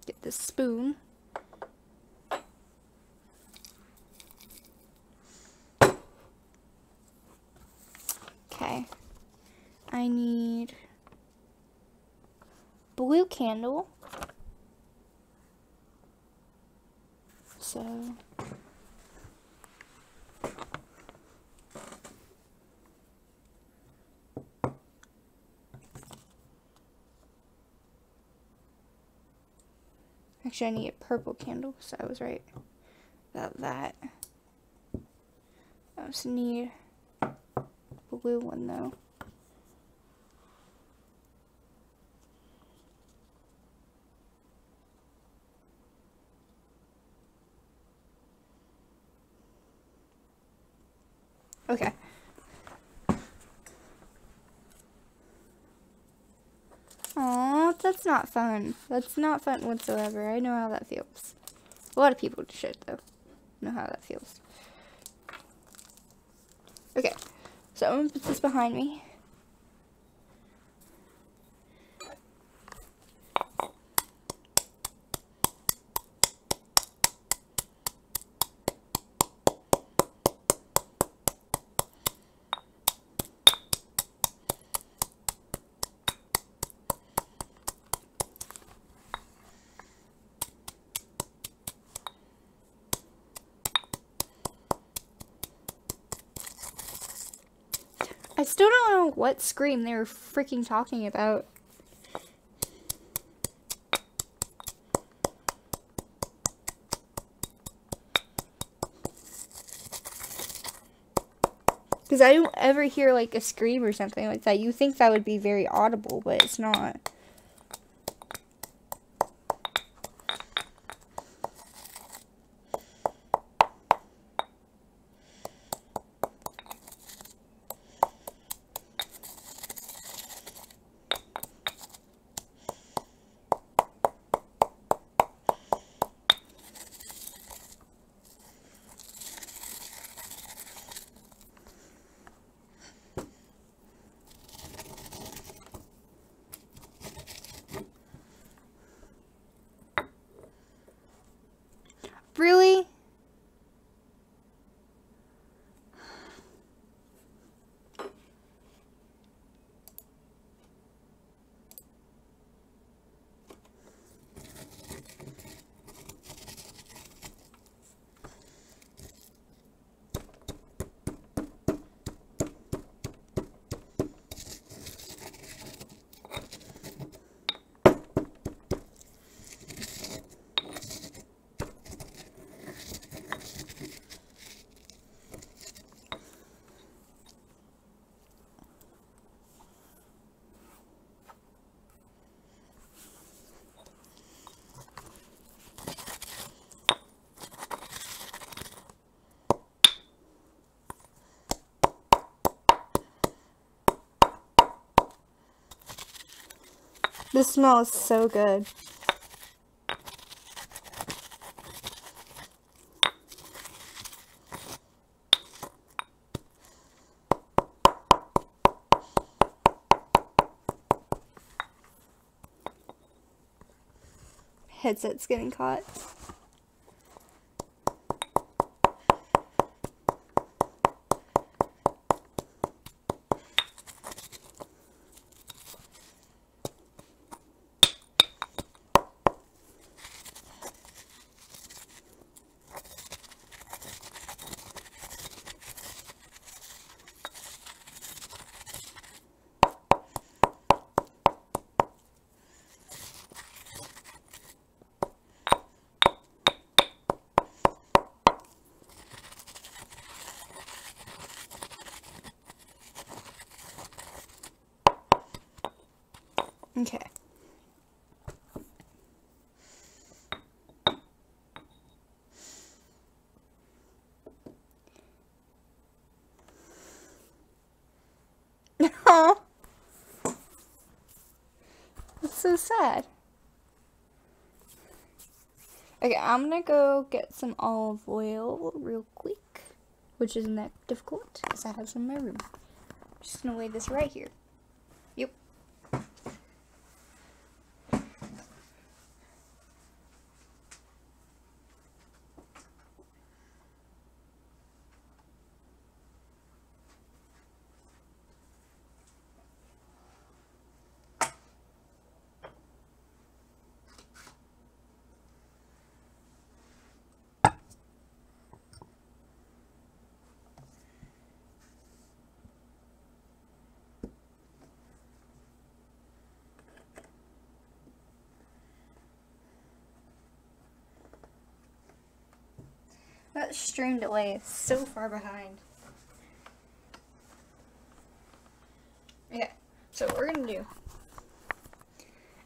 Get the spoon. Okay. I need blue candle. So actually I need a purple candle, so I was right about that. I also need a blue one though. Okay. Aw, that's not fun. That's not fun whatsoever. I know how that feels. A lot of people should, though, know how that feels. Okay, so I'm going to put this behind me. I still don't know what scream they were freaking talking about. Because I don't ever hear like a scream or something like that. You think that would be very audible, but it's not. Really? This smells so good. Headset's getting caught. Okay. Oh, that's so sad. Okay, I'm gonna go get some olive oil real quick, which isn't that difficult because I have some in my room. I'm just gonna lay this right here. Yep. That stream delay is so far behind. Okay, so what we're gonna do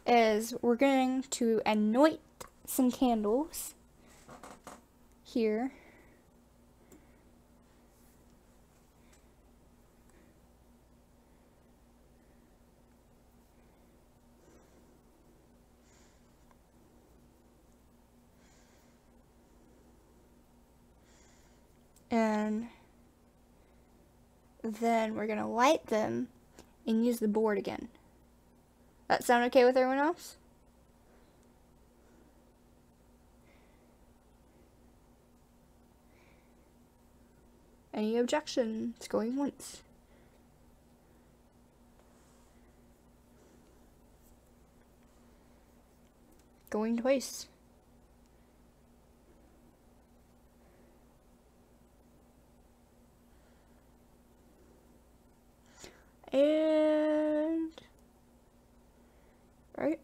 is we're going to anoint some candles here. And then we're gonna light them and use the board again. That sound okay with everyone else? Any objections? Going once. Going twice. And right.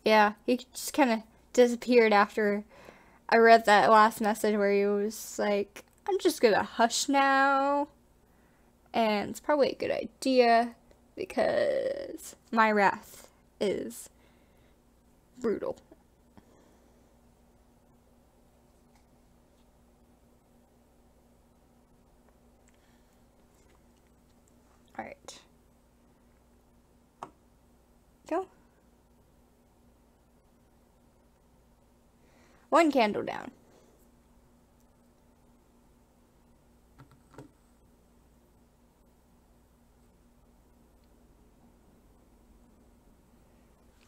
Yeah, he just kind of disappeared after I read that last message where he was like, I'm just gonna hush now. And it's probably a good idea because my wrath is brutal. Alright. Go. One candle down.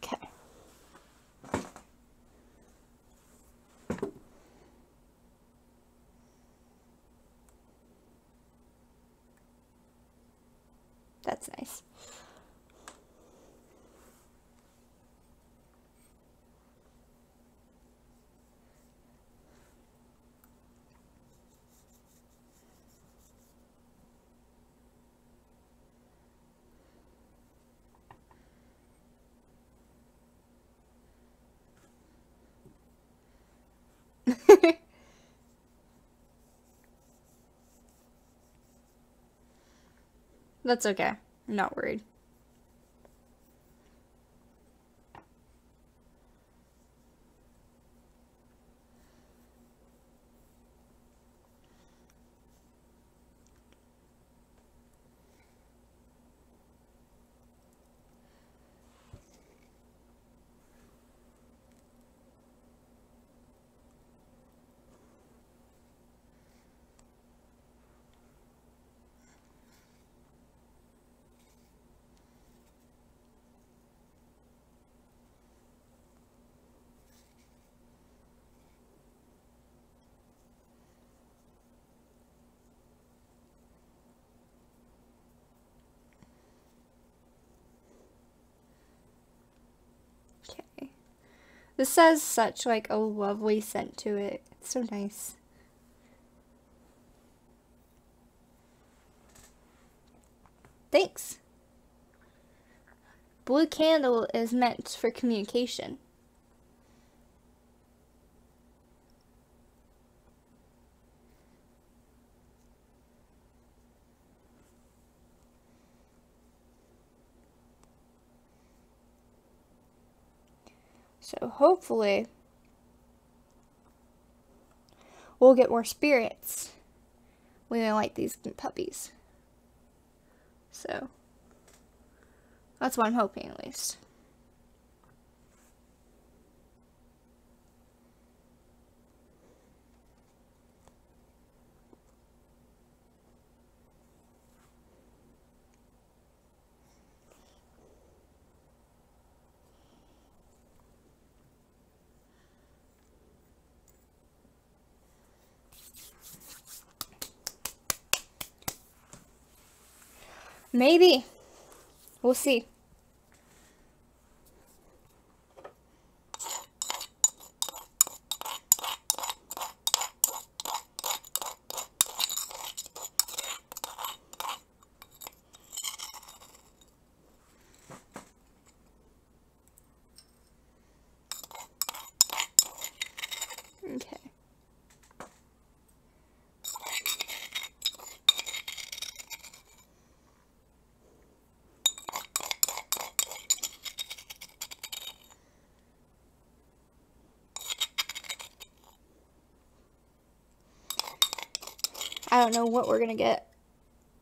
Okay. That's nice. That's okay. I'm not worried. This has such like a lovely scent to it. It's so nice. Thanks. Blue candle is meant for communication. So hopefully we'll get more spirits when we light these puppies. So that's what I'm hoping, at least. Maybe. We'll see. Okay. I don't know what we're gonna get,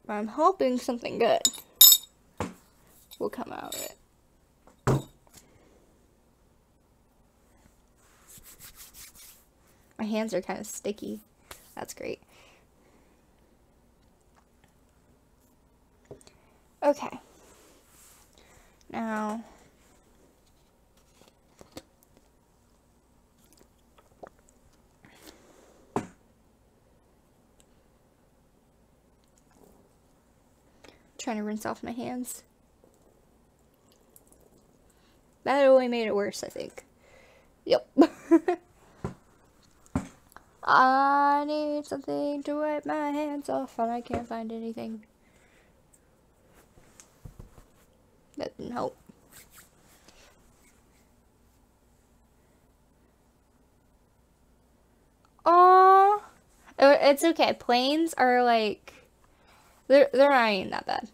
but I'm hoping something good will come out of it. My hands are kind of sticky. That's great. Okay. Now, trying to rinse off my hands. That only made it worse, I think. Yep. I need something to wipe my hands off, and I can't find anything. That didn't help. Aww. It's okay. Planes are like, they're not even that bad.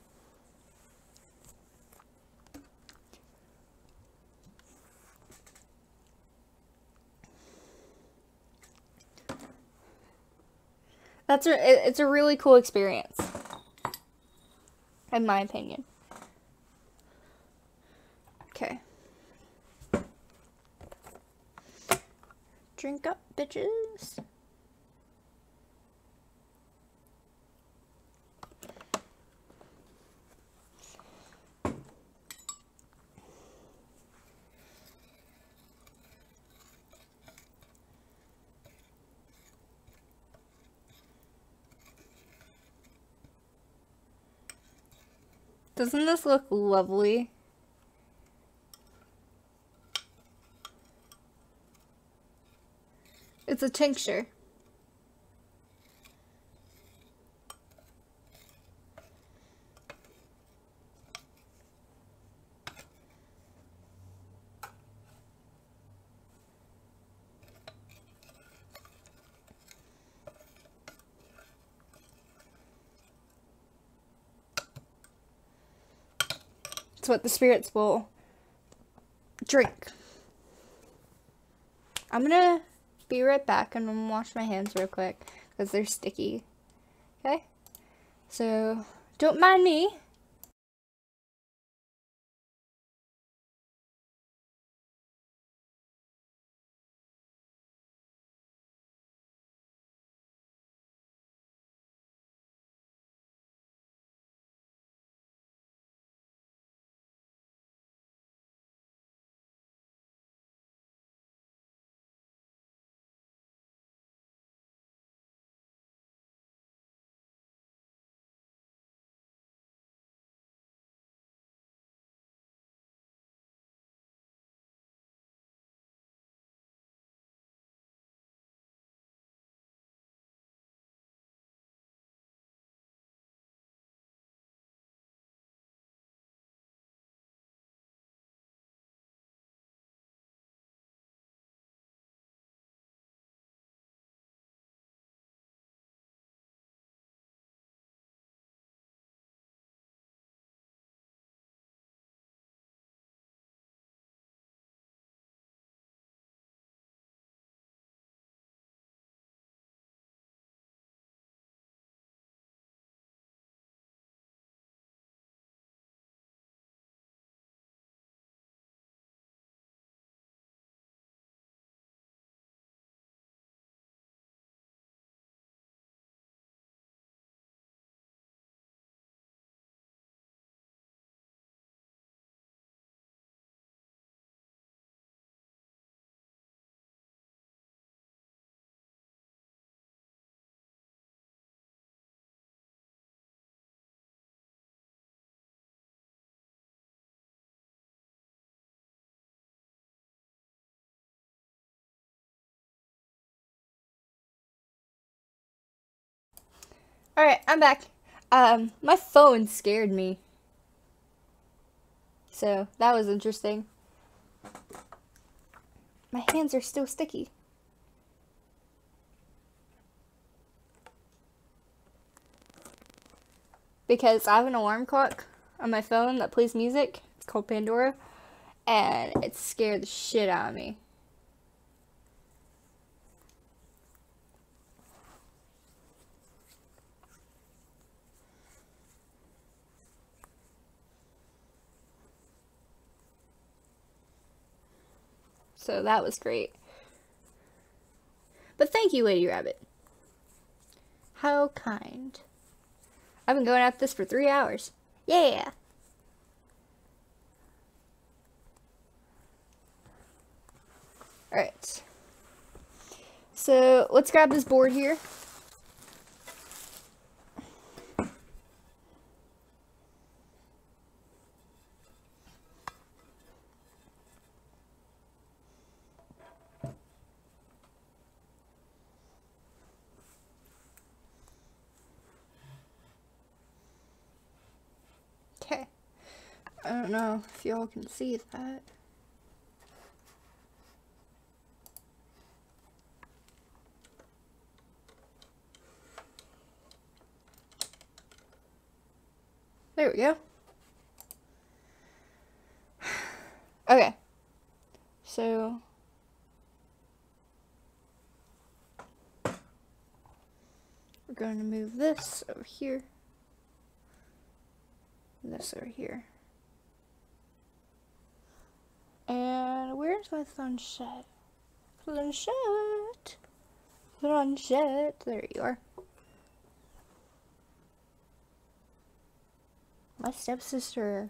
It's a really cool experience, in my opinion. Okay. Drink up, bitches. Doesn't this look lovely? It's a tincture. It's what the spirits will drink. I'm gonna be right back and I'm gonna wash my hands real quick because they're sticky. Okay? So, don't mind me. Alright, I'm back. My phone scared me. So, that was interesting. My hands are still sticky. Because I have an alarm clock on my phone that plays music. It's called Pandora. And it scared the shit out of me. So that was great. But thank you, Lady Rabbit. How kind. I've been going at this for 3 hours. Yeah. Alright. So let's grab this board here. Okay. I don't know if y'all can see that. There we go. Okay. So we're going to move this over here. This over here. And where's my planchette? Planchette. Planchette. There you are. My stepsister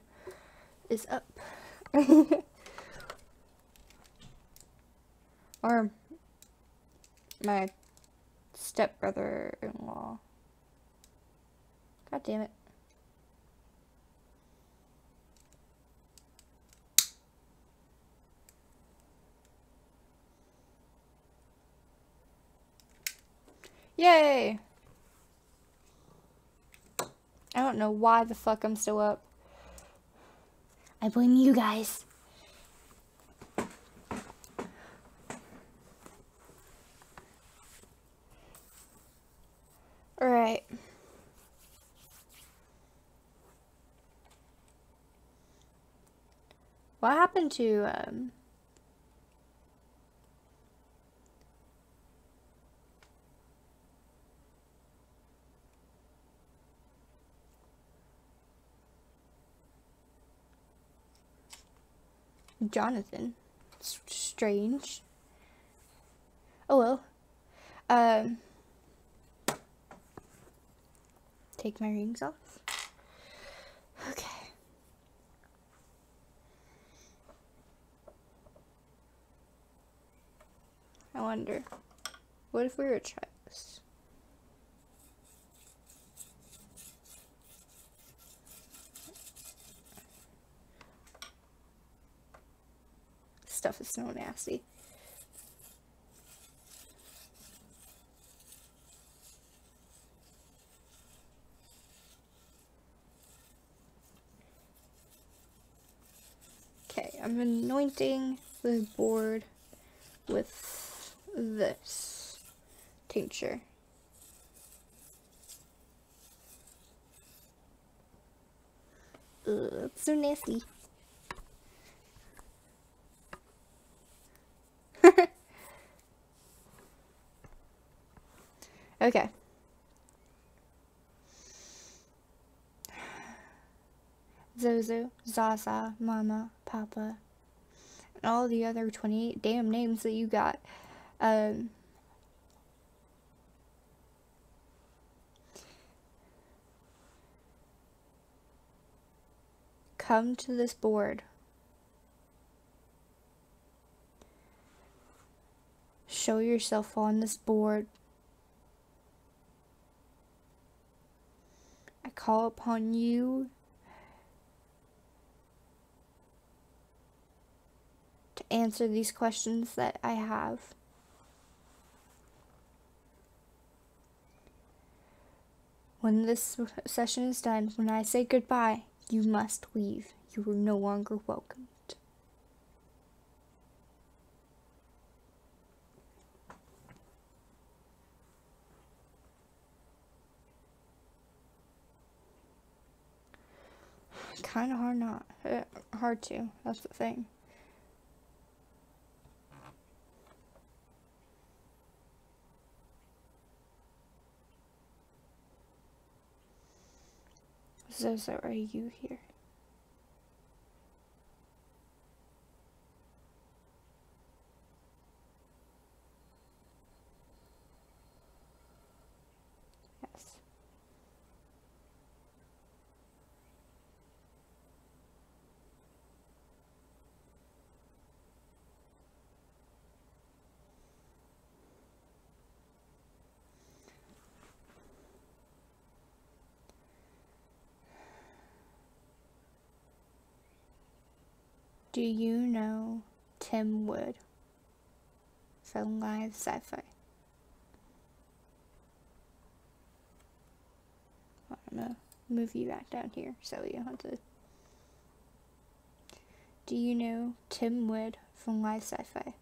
is up. Or my stepbrother-in-law. God damn it. Yay! I don't know why the fuck I'm still up. I blame you guys. Alright. What happened to, Jonathan? Strange. Oh well. Take my rings off. Okay. I wonder, what if we were to try this? Stuff is so nasty. Okay, I'm anointing the board with this tincture. Ugh, it's so nasty. Okay. ZoZo, Zaza, Mama, Papa, and all the other 28 damn names that you got. Come to this board. Show yourself on this board. I call upon you to answer these questions that I have. When this session is done, when I say goodbye, you must leave. You are no longer welcomed. Kind of hard to. That's the thing. ZoZo, are you here? Yes. Do you know Tim Wood from Livescifi? I'm gonna move you back down here so you don't have to. Do you know Tim Wood from Livescifi?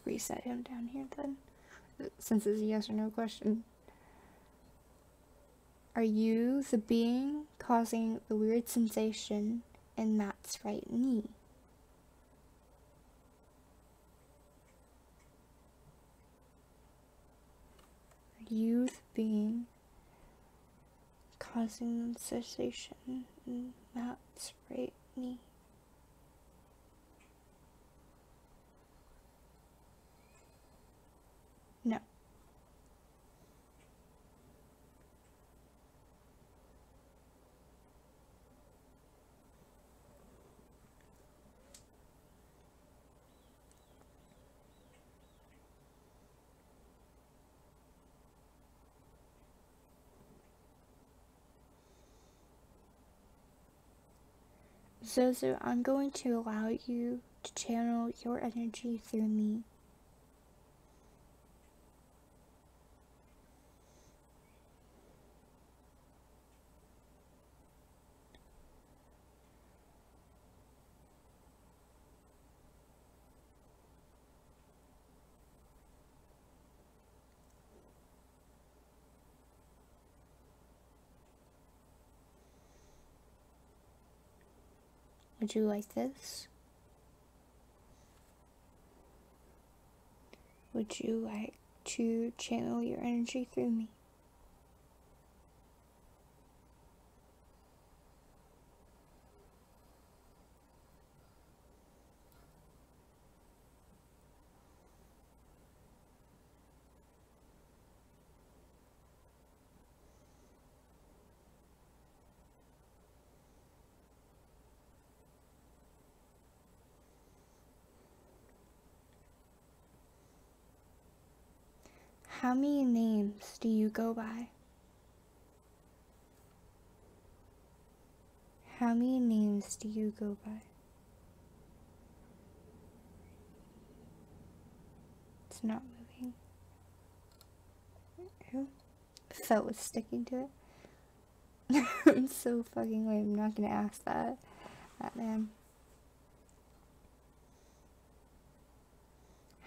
Reset him down here then, since it's a yes or no question. Are you the being causing the weird sensation in Matt's right knee? Are you the being causing the sensation in Matt's right knee? No. ZoZo, I'm going to allow you to channel your energy through me. Would you like this? Would you like to channel your energy through me? How many names do you go by? How many names do you go by? It's not moving. Ew. Felt was sticking to it. I'm so fucking lame. I'm not gonna ask that man.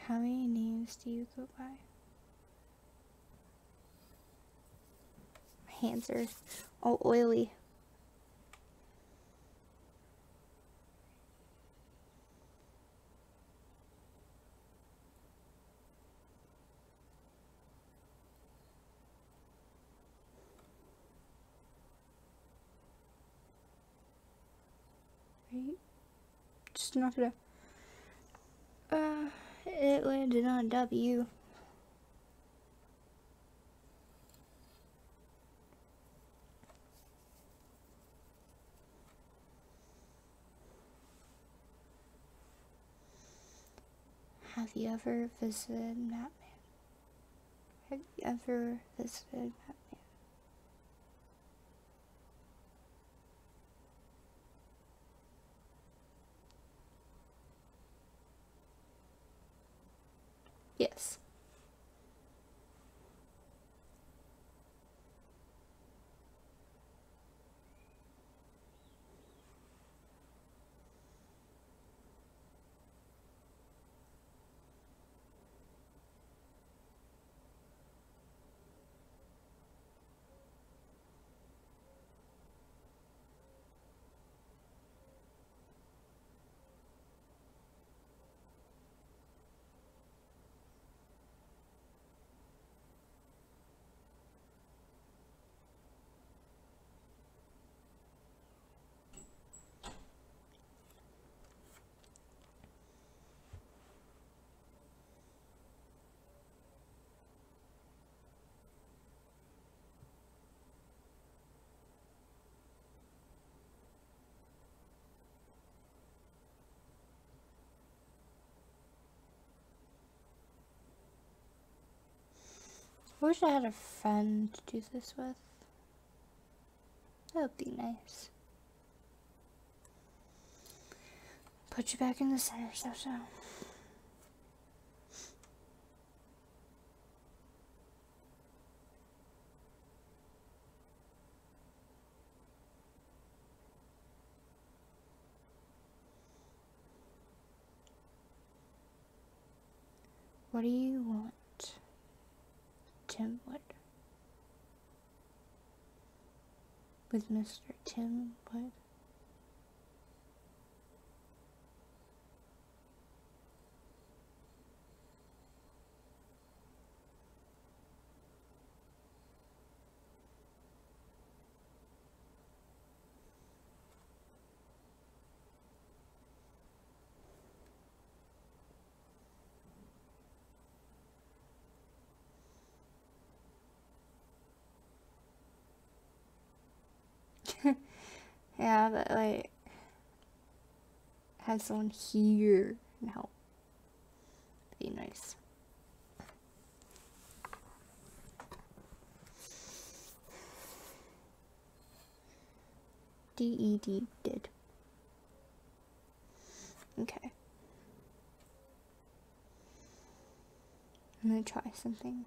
How many names do you go by? My hands are all oily. Right? Just not gonna. It landed on W. Have you ever visited Batman? Have you ever visited Batman? Yes. I wish I had a friend to do this with. That would be nice. Put you back in the center, ZoZo. What do you want, Tim Wood? With Mr. Tim Wood? Yeah, but like, have someone here and help. Be nice. DED did. Okay. I'm gonna try something.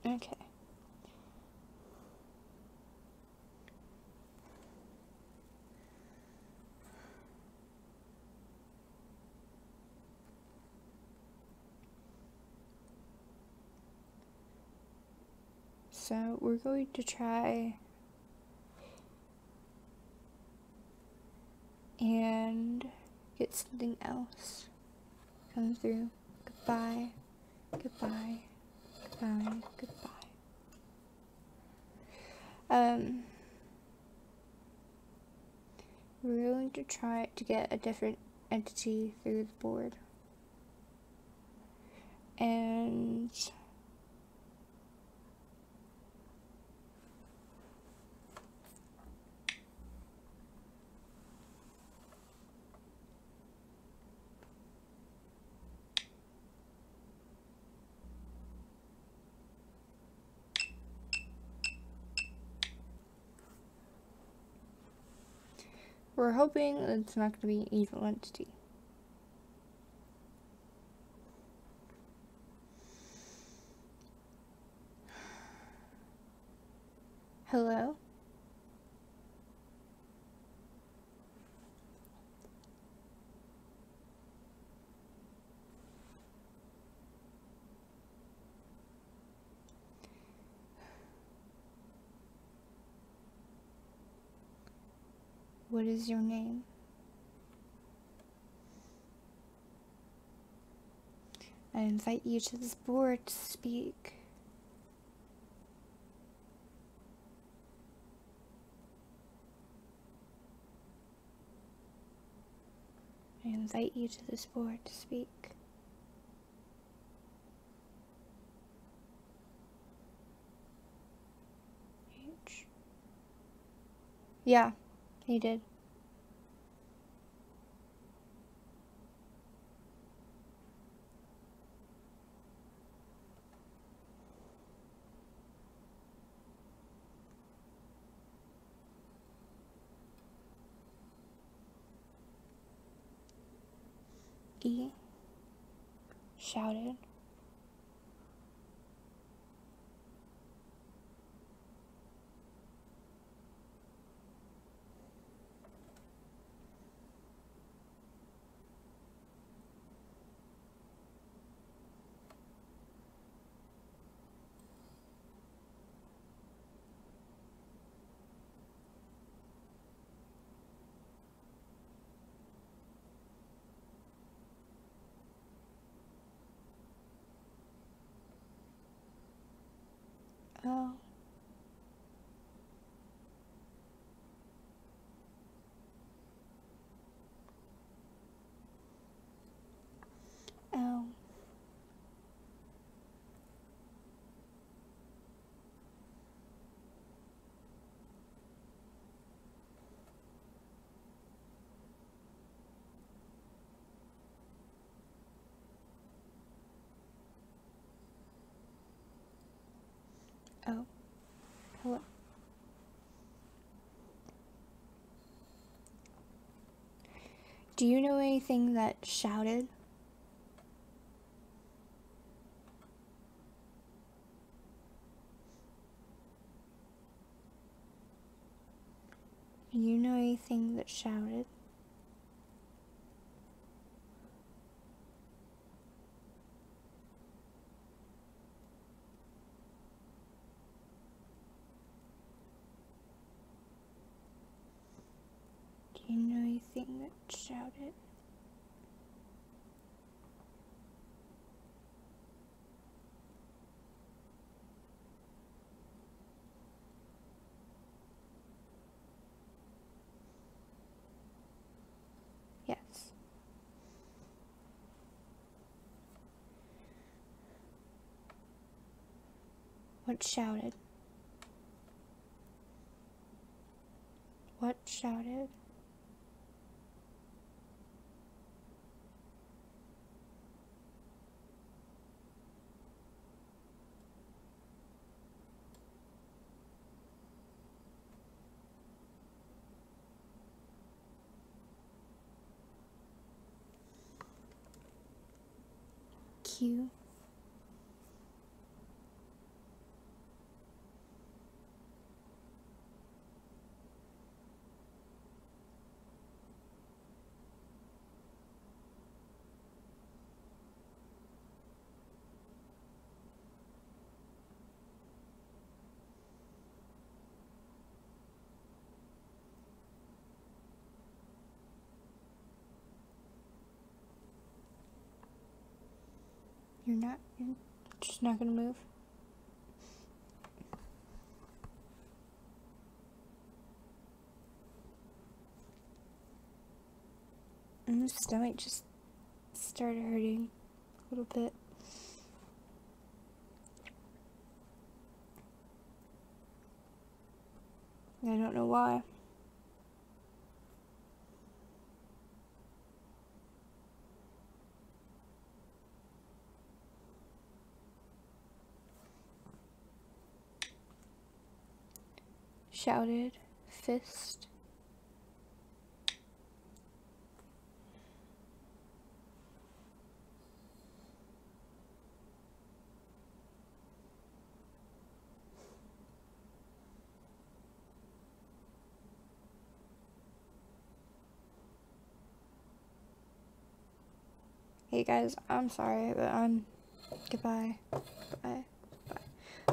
Okay. So we're going to try and get something else come through. Goodbye, goodbye, goodbye, goodbye. We're going to try to get a different entity through the board. And we're hoping it's not going to be an evil entity. Hello? What is your name? I invite you to this board to speak. I invite you to this board to speak. H. Yeah, he did. E. Shouted. Oh. Oh. Oh. Hello. Do you know anything that shouted? Do you know anything that shouted? Do you know anything that shouted? Yes. What shouted? What shouted? Q. you're just not gonna move? And my stomach just started hurting a little bit. I don't know why. Shouted fist. Hey guys, I'm sorry, but goodbye. Bye.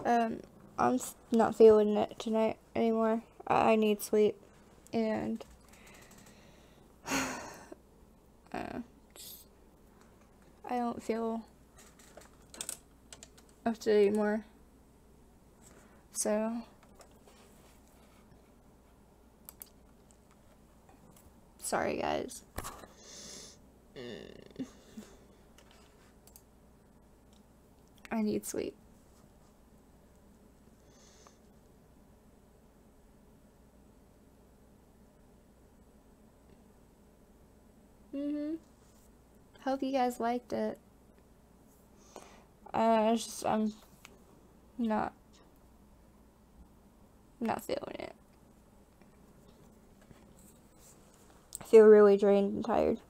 Bye. I'm not feeling it tonight anymore. I need sleep. And I don't feel up to it anymore. So sorry guys. I need sleep. Hope you guys liked it. I'm not feeling it. I feel really drained and tired.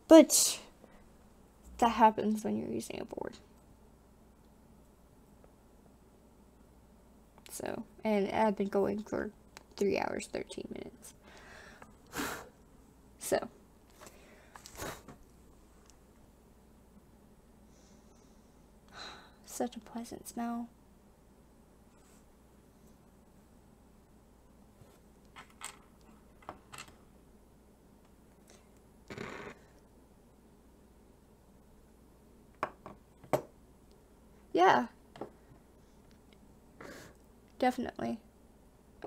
But that happens when you're using a board. So, and I've been going for 3 hours, 13 minutes. So, such a pleasant smell. Yeah. Definitely.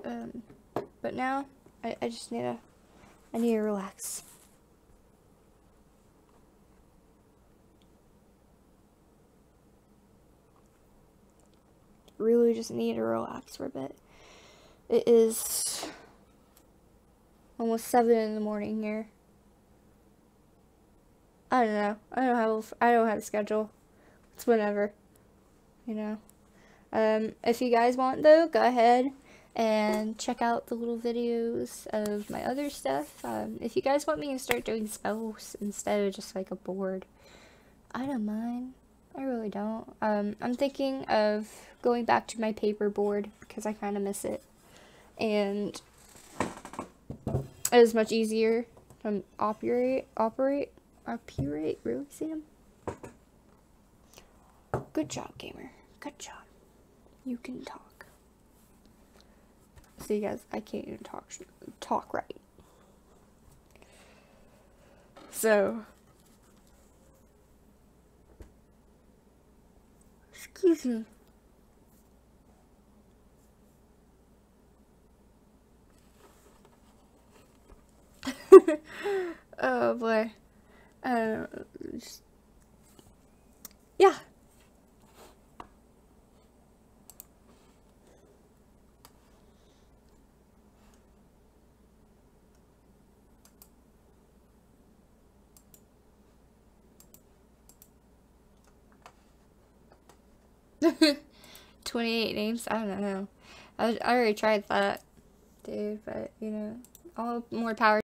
But now I just need to relax. Really just need to relax for a bit. It is almost 7 in the morning here. I don't know. I don't have a schedule. It's whenever, you know. If you guys want though, go ahead and check out the little videos of my other stuff. If you guys want me to start doing spells instead of just like a board, I don't mind. I really don't. I'm thinking of going back to my paper board because I kind of miss it. And it is much easier to operate, really, Sam? Good job, gamer. Good job. You can talk. See, guys, I can't even talk right. So, excuse me. Oh boy. Yeah. $28 names? I don't know. I already tried that, dude, but, you know, all more power